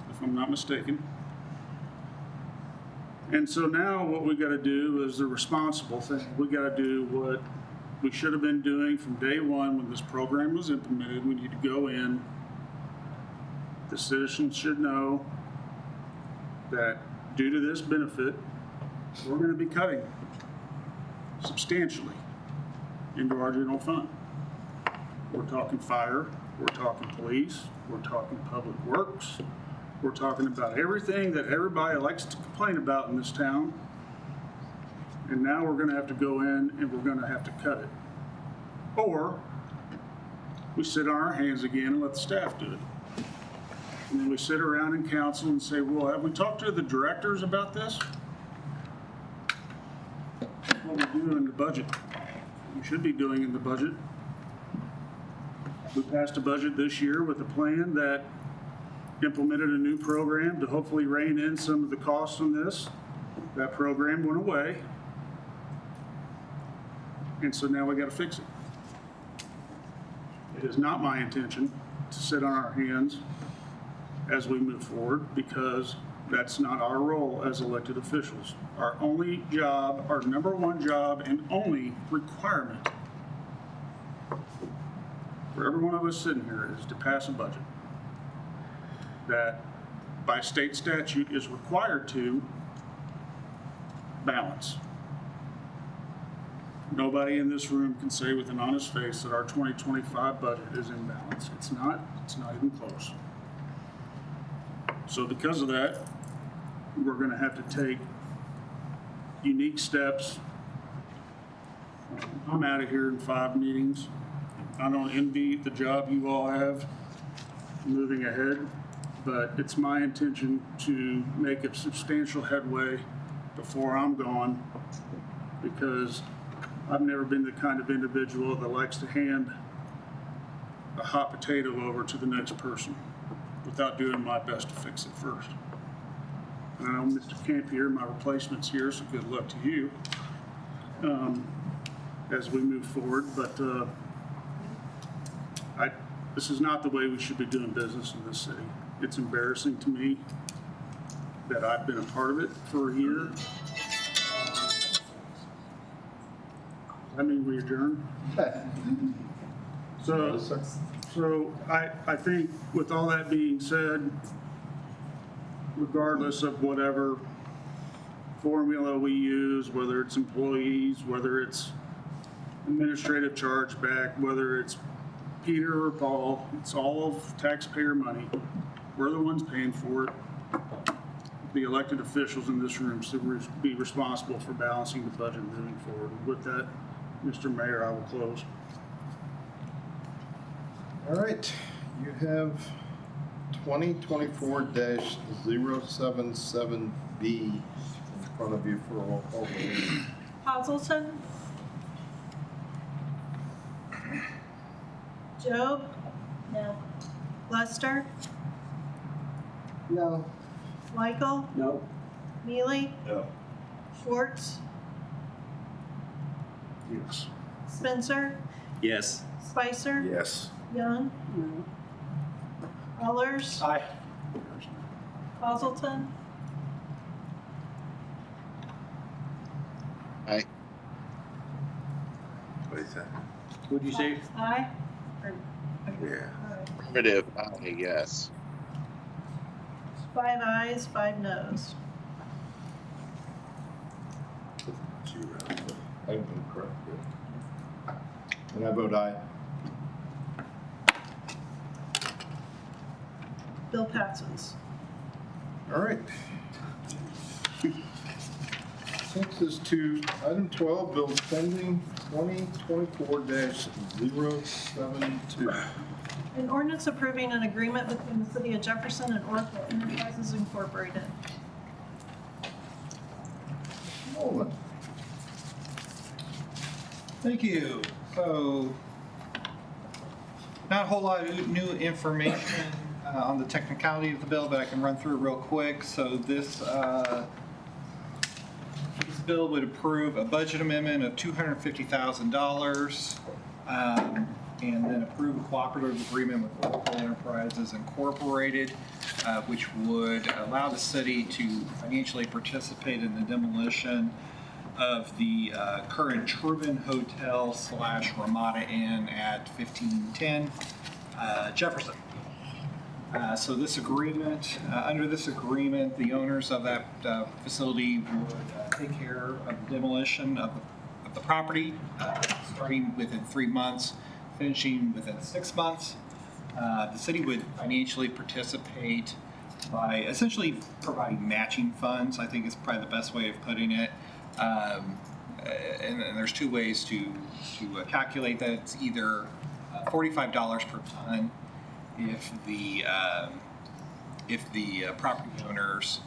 [SPEAKER 15] if I'm not mistaken. And so now what we got to do is the responsible thing. We got to do what we should have been doing from day one when this program was implemented. We need to go in. The citizens should know that due to this benefit, we're going to be cutting substantially into our general fund. We're talking fire, we're talking police, we're talking public works, we're talking about everything that everybody likes to complain about in this town. And now we're going to have to go in and we're going to have to cut it. Or we sit on our hands again and let the staff do it. And then we sit around in council and say, well, have we talked to the directors about this? That's what we do in the budget. We should be doing in the budget. We passed a budget this year with a plan that implemented a new program to hopefully rein in some of the costs on this. That program went away. And so now we got to fix it. It is not my intention to sit on our hands as we move forward, because that's not our role as elected officials. Our only job, our number one job and only requirement for every one of us sitting here is to pass a budget that by state statute is required to balance. Nobody in this room can say with an honest face that our 2025 budget is in balance. It's not even close. So because of that, we're gonna have to take unique steps. I'm out of here in 5 meetings. I don't envy the job you all have moving ahead, but it's my intention to make a substantial headway before I'm gone, because I've never been the kind of individual that likes to hand a hot potato over to the next person without doing my best to fix it first. And I know Mr. Campier, my replacement's here, so good luck to you as we move forward. But this is not the way we should be doing business in this city. It's embarrassing to me that I've been a part of it for a year. I mean, we adjourn. So I think with all that being said, regardless of whatever formula we use, whether it's employees, whether it's administrative chargeback, whether it's Peter or Paul, it's all of taxpayer money. We're the ones paying for it. The elected officials in this room should be responsible for balancing the budget moving forward. And with that, Mr. Mayor, I will close.
[SPEAKER 1] All right, you have 2024-077B in front of you for a roll call.
[SPEAKER 4] Hazelton? Job?
[SPEAKER 21] No.
[SPEAKER 4] Lester?
[SPEAKER 9] No.
[SPEAKER 4] Michael?
[SPEAKER 7] No.
[SPEAKER 4] Neely?
[SPEAKER 19] No.
[SPEAKER 4] Schwartz?
[SPEAKER 15] Yes.
[SPEAKER 4] Spencer?
[SPEAKER 16] Yes.
[SPEAKER 4] Spicer?
[SPEAKER 18] Yes.
[SPEAKER 4] Young? Allers?
[SPEAKER 10] Aye.
[SPEAKER 4] Hazelton?
[SPEAKER 18] Aye. What is that?
[SPEAKER 10] What'd you say?
[SPEAKER 4] Aye?
[SPEAKER 18] Yeah.
[SPEAKER 4] Aye.
[SPEAKER 18] Affirmative, aye, yes.
[SPEAKER 4] 5 ayes, 5 noes.
[SPEAKER 1] I vote correct. And I vote aye.
[SPEAKER 4] Bill passes.
[SPEAKER 1] All right. Takes us to item 12, bills pending 2024-072.
[SPEAKER 4] An ordinance approving an agreement between the City of Jefferson and Oracle Enterprises Incorporated.
[SPEAKER 1] Nolan.
[SPEAKER 6] Thank you. So, not a whole lot of new information on the technicality of the bill, but I can run through it real quick. So this bill would approve a budget amendment of $250,000 and then approve a cooperative agreement with Oracle Enterprises Incorporated, which would allow the city to financially participate in the demolition of the current Truman Hotel / Ramada Inn at 1510 Jefferson. So this agreement, under this agreement, the owners of that facility would take care of the demolition of the property, starting within 3 months, finishing within 6 months. The city would financially participate by essentially providing matching funds, I think is probably the best way of putting it. And there's 2 ways to calculate that. It's either $45 per ton if the property owners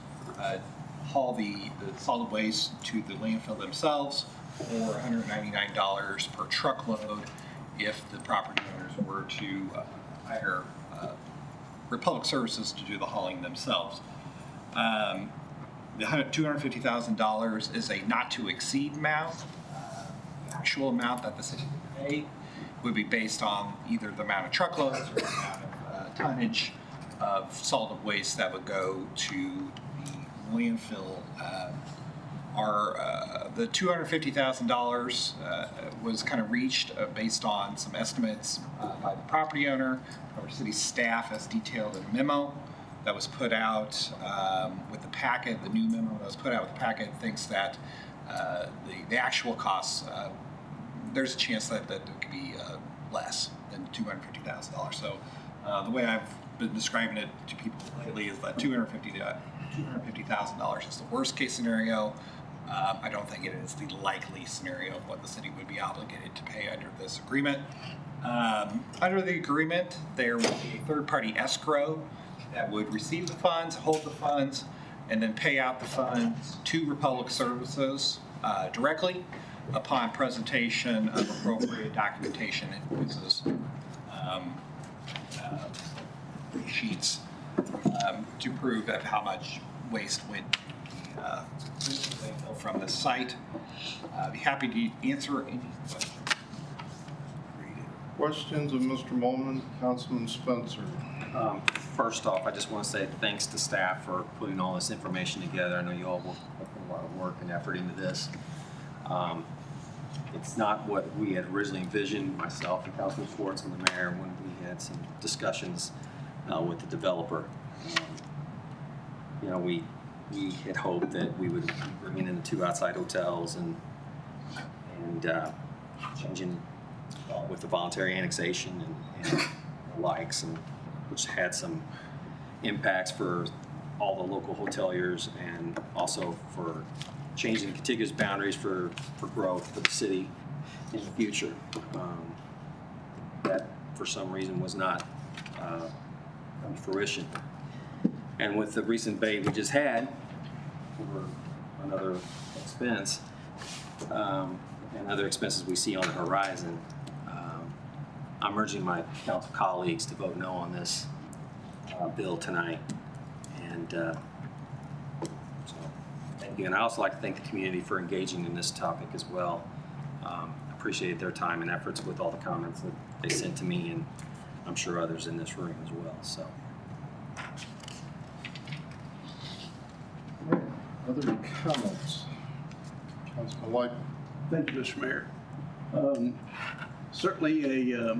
[SPEAKER 6] haul the solid waste to the landfill themselves, or $199 per truckload if the property owners were to hire Republic Services to do the hauling themselves. The $250,000 is a not to exceed amount. The actual amount that the city would pay would be based on either the amount of truckloads or the amount of tonnage of solid waste that would go to the landfill. The $250,000 was kind of reached based on some estimates by the property owner. Our city staff has detailed in a memo that was put out with the packet. The new memo that was put out with the packet thinks that the actual costs, there's a chance that it could be less than $250,000. So the way I've been describing it to people lately is that $250,000 $250,000 is the worst case scenario. I don't think it is the likely scenario of what the city would be obligated to pay under this agreement. Under the agreement, there would be a third-party escrow that would receive the funds, hold the funds, and then pay out the funds to Republic Services directly upon presentation of appropriate documentation, invoices, sheets to prove of how much waste went from the site. I'd be happy to answer any questions.
[SPEAKER 1] Questions of Mr. Molman, Councilman Spencer?
[SPEAKER 16] First off, I just want to say thanks to staff for putting all this information together. I know you all put a lot of work and effort into this. It's not what we had originally envisioned, myself and Councilman Schwartz and the mayor, when we had some discussions with the developer. You know, we had hoped that we would bring in the 2 outside hotels and changing with the voluntary annexation and the likes, and which had some impacts for all the local hoteliers and also for changing the contiguous boundaries for growth for the city in the future. That, for some reason, was not come to fruition. And with the recent bait we just had for another expense and other expenses we see on the horizon, I'm urging my council colleagues to vote no on this bill tonight. And so, thank you. And I also like to thank the community for engaging in this topic as well. Appreciate their time and efforts with all the comments that they sent to me, and I'm sure others in this room as well. So.
[SPEAKER 1] Other comments? Councilman White.
[SPEAKER 7] Thank you, Mr. Mayor. Certainly a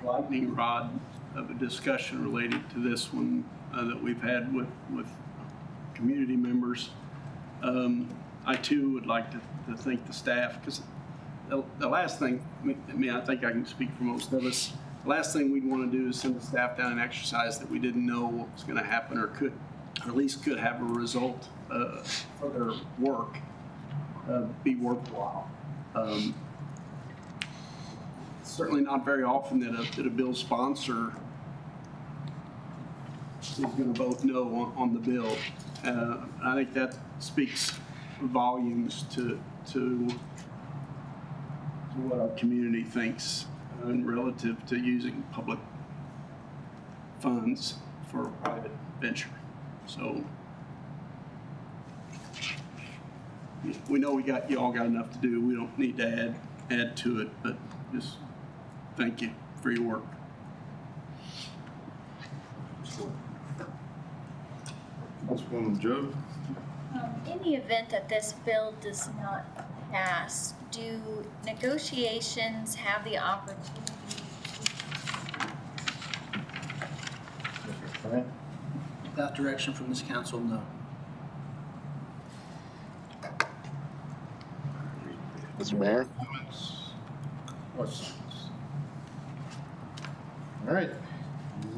[SPEAKER 7] lightning rod of a discussion related to this one that we've had with community members. I too would like to thank the staff, because the last thing, I mean, I think I can speak for most of us, the last thing we'd want to do is send the staff down an exercise that we didn't know what was going to happen, or at least could have a result for their work be worthwhile. Certainly not very often that a bill sponsor is going to vote no on the bill. I think that speaks volumes to what our community thinks relative to using public funds for a private venture. So we know you all got enough to do. We don't need to add to it, but just thank you for your work.
[SPEAKER 1] Councilwoman Joe?
[SPEAKER 21] In the event that this bill does not pass, do negotiations have the opportunity?
[SPEAKER 3] Without direction from this council, no.
[SPEAKER 5] Mr. Mayor?
[SPEAKER 1] Comments? Questions? All right.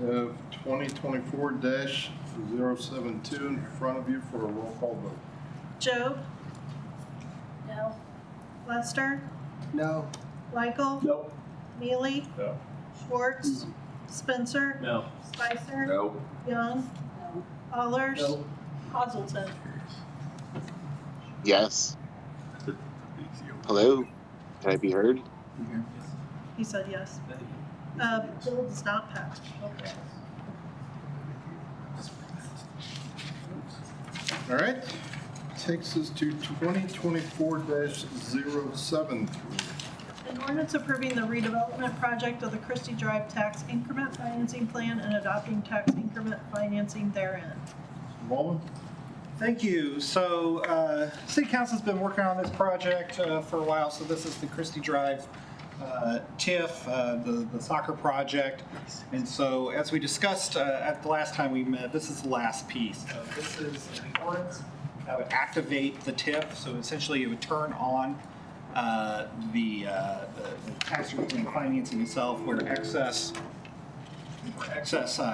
[SPEAKER 1] You have 2024-072 in front of you for a roll call vote.
[SPEAKER 4] Joe?
[SPEAKER 21] No.
[SPEAKER 4] Lester?
[SPEAKER 9] No.
[SPEAKER 4] Michael?
[SPEAKER 7] No.
[SPEAKER 4] Mealy?
[SPEAKER 19] No.
[SPEAKER 4] Schwartz? Spencer?
[SPEAKER 11] No.
[SPEAKER 4] Spicer?
[SPEAKER 18] No.
[SPEAKER 4] Young? Allers?
[SPEAKER 7] No.
[SPEAKER 4] Hazelton?
[SPEAKER 5] Yes. Hello? Can I be heard?
[SPEAKER 4] He said yes. Bill does not pass. Okay.
[SPEAKER 1] All right. Takes us to 2024-073.
[SPEAKER 4] An ordinance approving the redevelopment project of the Christie Drive tax increment financing plan and adopting tax increment financing therein.
[SPEAKER 1] Mr. Baldwin?
[SPEAKER 6] Thank you. So City Council's been working on this project for a while. So this is the Christie Drive TIF, the soccer project. And so as we discussed at the last time we met, this is the last piece. So this is an ordinance that would activate the TIF. So essentially it would turn on the tax increment financing itself, where excess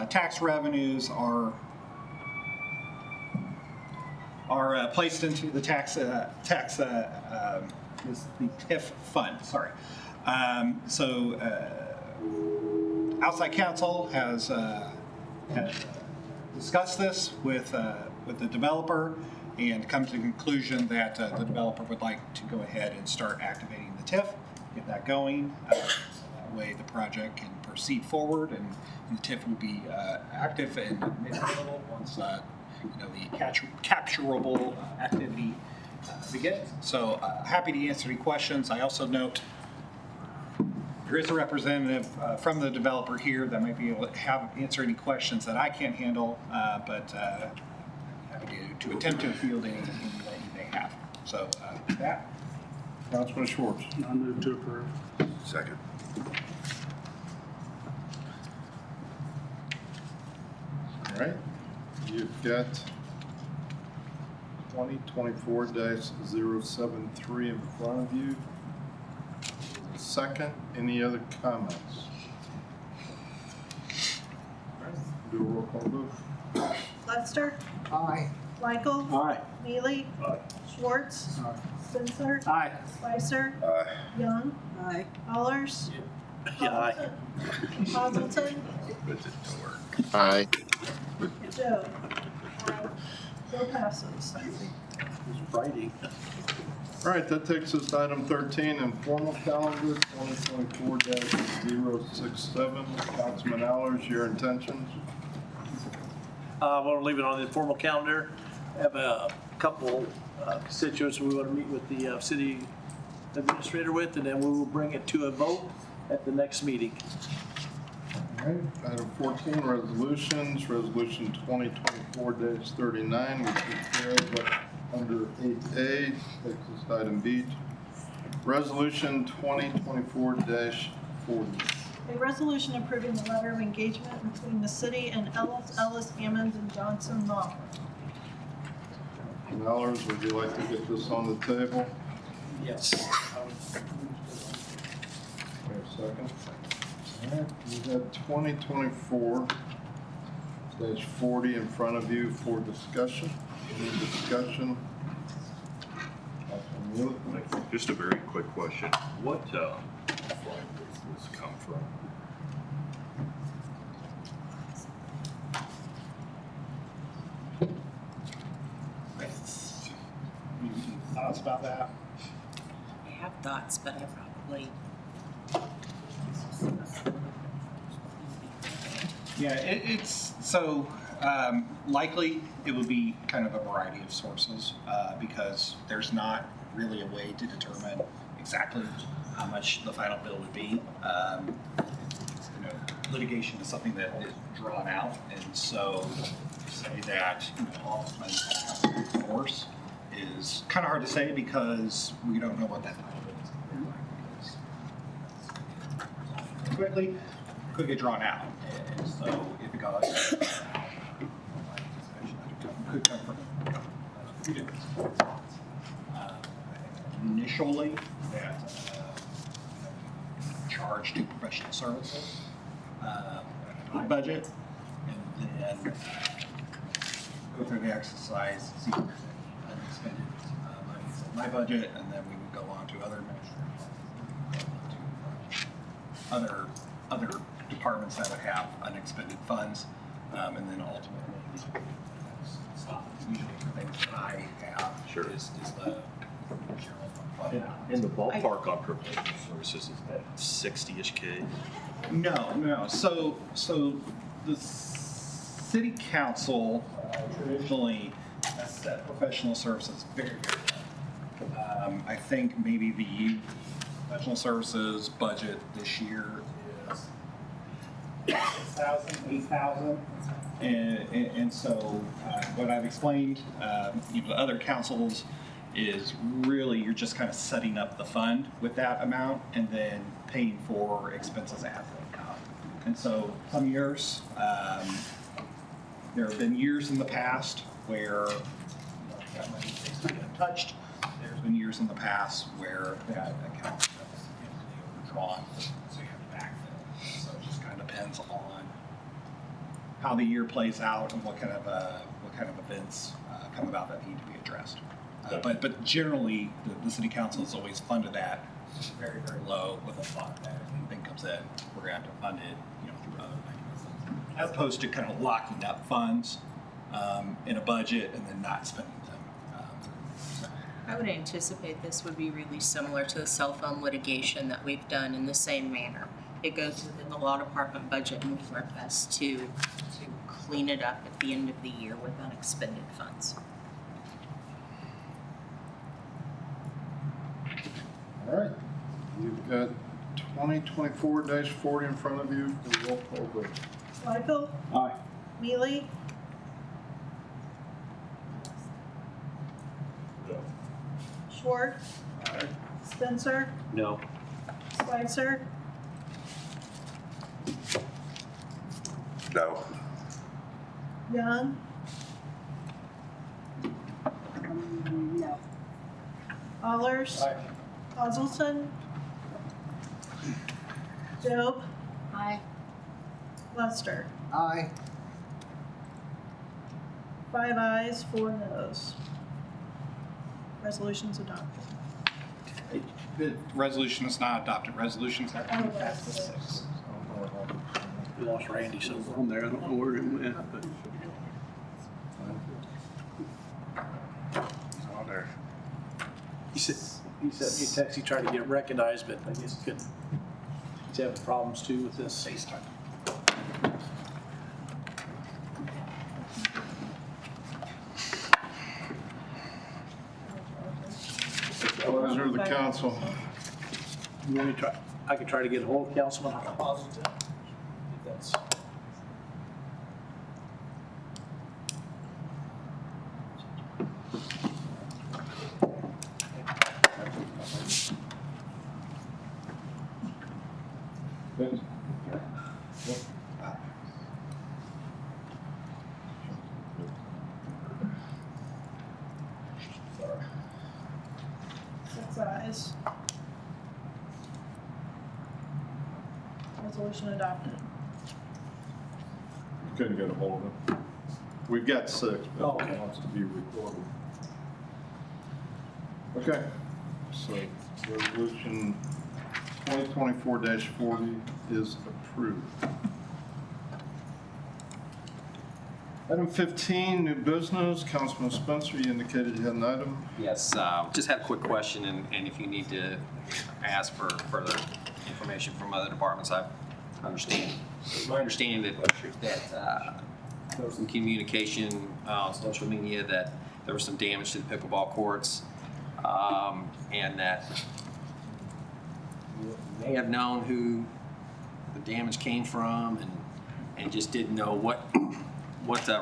[SPEAKER 6] tax revenues are are placed into the the TIF fund, sorry. Outside counsel has discussed this with the developer and come to the conclusion that the developer would like to go ahead and start activating the TIF, get that going. So that way the project can proceed forward and the TIF will be active and available once the capturable activity begins. So happy to answer any questions. I also note there is a representative from the developer here that might be able to answer any questions that I can't handle, but happy to attempt to field anything that you may have. So with that.
[SPEAKER 1] Councilman Schwartz.
[SPEAKER 15] I move to approve.
[SPEAKER 18] Second.
[SPEAKER 1] All right, you've got 2024-073 in front of you. Second, any other comments? All right, do a roll call vote.
[SPEAKER 4] Lester?
[SPEAKER 9] Aye.
[SPEAKER 4] Michael?
[SPEAKER 15] Aye.
[SPEAKER 4] Neely?
[SPEAKER 19] Aye.
[SPEAKER 4] Schwartz? Spencer?
[SPEAKER 15] Aye.
[SPEAKER 4] Spicer?
[SPEAKER 18] Aye.
[SPEAKER 4] Young? Aye. Allers?
[SPEAKER 15] Aye.
[SPEAKER 4] Hazelton?
[SPEAKER 18] Aye.
[SPEAKER 4] Joe? Bill passes.
[SPEAKER 15] It's Friday.
[SPEAKER 1] All right, that takes us to item 13, informal calendar, 2024-067. Councilman Allers, your intentions?
[SPEAKER 7] I want to leave it on the informal calendar. I have a couple constituents we want to meet with the city administrator with, and then we will bring it to a vote at the next meeting.
[SPEAKER 1] All right, item 14, resolutions. Resolution 2024-39, we took care of it under 8A. Takes us to item B. Resolution 2024-40.
[SPEAKER 4] A resolution approving the letter of engagement between the city and Ellis, Hammond, and Johnson Law.
[SPEAKER 1] Councilman Allers, would you like to get this on the table?
[SPEAKER 7] Yes.
[SPEAKER 1] Wait a second. All right, we've got 2024-40 in front of you for discussion. Any discussion?
[SPEAKER 19] Just a very quick question. What flight does this come from?
[SPEAKER 6] Thoughts about that?
[SPEAKER 23] I have thoughts, but I probably.
[SPEAKER 6] Yeah, it's so likely it would be kind of a variety of sources because there's not really a way to determine exactly how much the final bill would be. Litigation is something that is drawn out, and so to say that all the money comes from source is kind of hard to say because we don't know what that final bill is going to be. Quickly, could get drawn out, and so if it goes could come from two different sources. Initially, that charge to professional services my budget, and then go through the exercise, see if there's any unexpended monies in my budget, and then we would go on to other other departments that would have unexpended funds, and then ultimately usually the things that I have is the general fund.
[SPEAKER 19] In the ballpark on professional services, is that 60-ish K?
[SPEAKER 6] No. So the city council traditionally has set professional services very, very low. I think maybe the professional services budget this year is 6,000, 8,000. And so what I've explained to other councils is really you're just kind of setting up the fund with that amount and then paying for expenses as they come. And so some years, there have been years in the past where that money is basically untouched. There's been years in the past where that account is significantly overdrawn, so you have to backfill. So it just kind of depends on how the year plays out and what kind of what kind of events come about that need to be addressed. But generally, the city council has always funded that very, very low with a thought that if anything comes in, we're going to have to fund it, through other mechanisms, as opposed to kind of locking up funds in a budget and then not spending them.
[SPEAKER 23] I would anticipate this would be really similar to the cell phone litigation that we've done in the same manner. It goes within the law department budget, and we do our best to clean it up at the end of the year with unexpended funds.
[SPEAKER 1] All right, you've got 2024-40 in front of you. The roll call vote.
[SPEAKER 4] Michael?
[SPEAKER 7] Aye.
[SPEAKER 4] Mealy? Schwartz? Spencer?
[SPEAKER 16] No.
[SPEAKER 4] Spicer?
[SPEAKER 18] No.
[SPEAKER 4] Young?
[SPEAKER 9] No.
[SPEAKER 4] Allers? Hazelton? Job?
[SPEAKER 21] Aye.
[SPEAKER 4] Lester?
[SPEAKER 9] Aye.
[SPEAKER 4] 5 ayes, 4 noes. Resolution's adopted.
[SPEAKER 6] The resolution is not adopted. Resolutions have to be passed with 6.
[SPEAKER 2] We lost Randy, so.
[SPEAKER 7] On there, I don't know where it went, but.
[SPEAKER 6] On there.
[SPEAKER 2] He said he texted, he tried to get recognized, but I guess he couldn't. He's having problems too with this.
[SPEAKER 6] FaceTime.
[SPEAKER 1] Pleasure of the council.
[SPEAKER 2] You want me to try? I could try to get a hold of Councilman Hazelton. If that's.
[SPEAKER 4] Ayes. Resolution adopted.
[SPEAKER 1] Couldn't get a hold of him. We've got 6, but
[SPEAKER 2] Oh, okay.
[SPEAKER 1] it wants to be recorded. Okay, so resolution 2024-40 is approved. Item 15, new business. Councilman Spencer, you indicated you had an item.
[SPEAKER 16] Yes, just had a quick question, and if you need to ask for further information from other departments, I understand. My understanding that there was some communication on social media that there was some damage to the pickleball courts, and that you may have known who the damage came from, and just didn't know what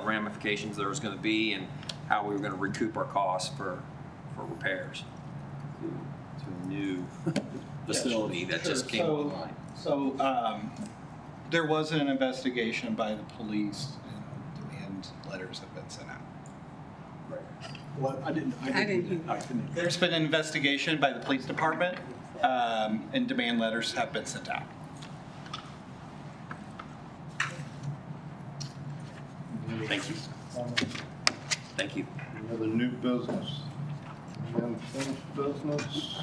[SPEAKER 16] ramifications there was going to be and how we were going to recoup our costs for repairs to a new facility that just came online.
[SPEAKER 6] So there was an investigation by the police, and demand letters have been sent out.
[SPEAKER 7] What? I didn't hear.
[SPEAKER 6] There's been an investigation by the police department, and demand letters have been sent out.
[SPEAKER 16] Thank you. Thank you.
[SPEAKER 1] Any other new business? Unfinished business?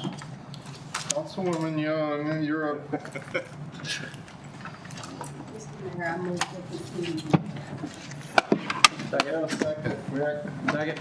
[SPEAKER 1] Councilwoman Young, you're up.
[SPEAKER 20] Mr. Mayor, I move that the
[SPEAKER 1] Second. Second.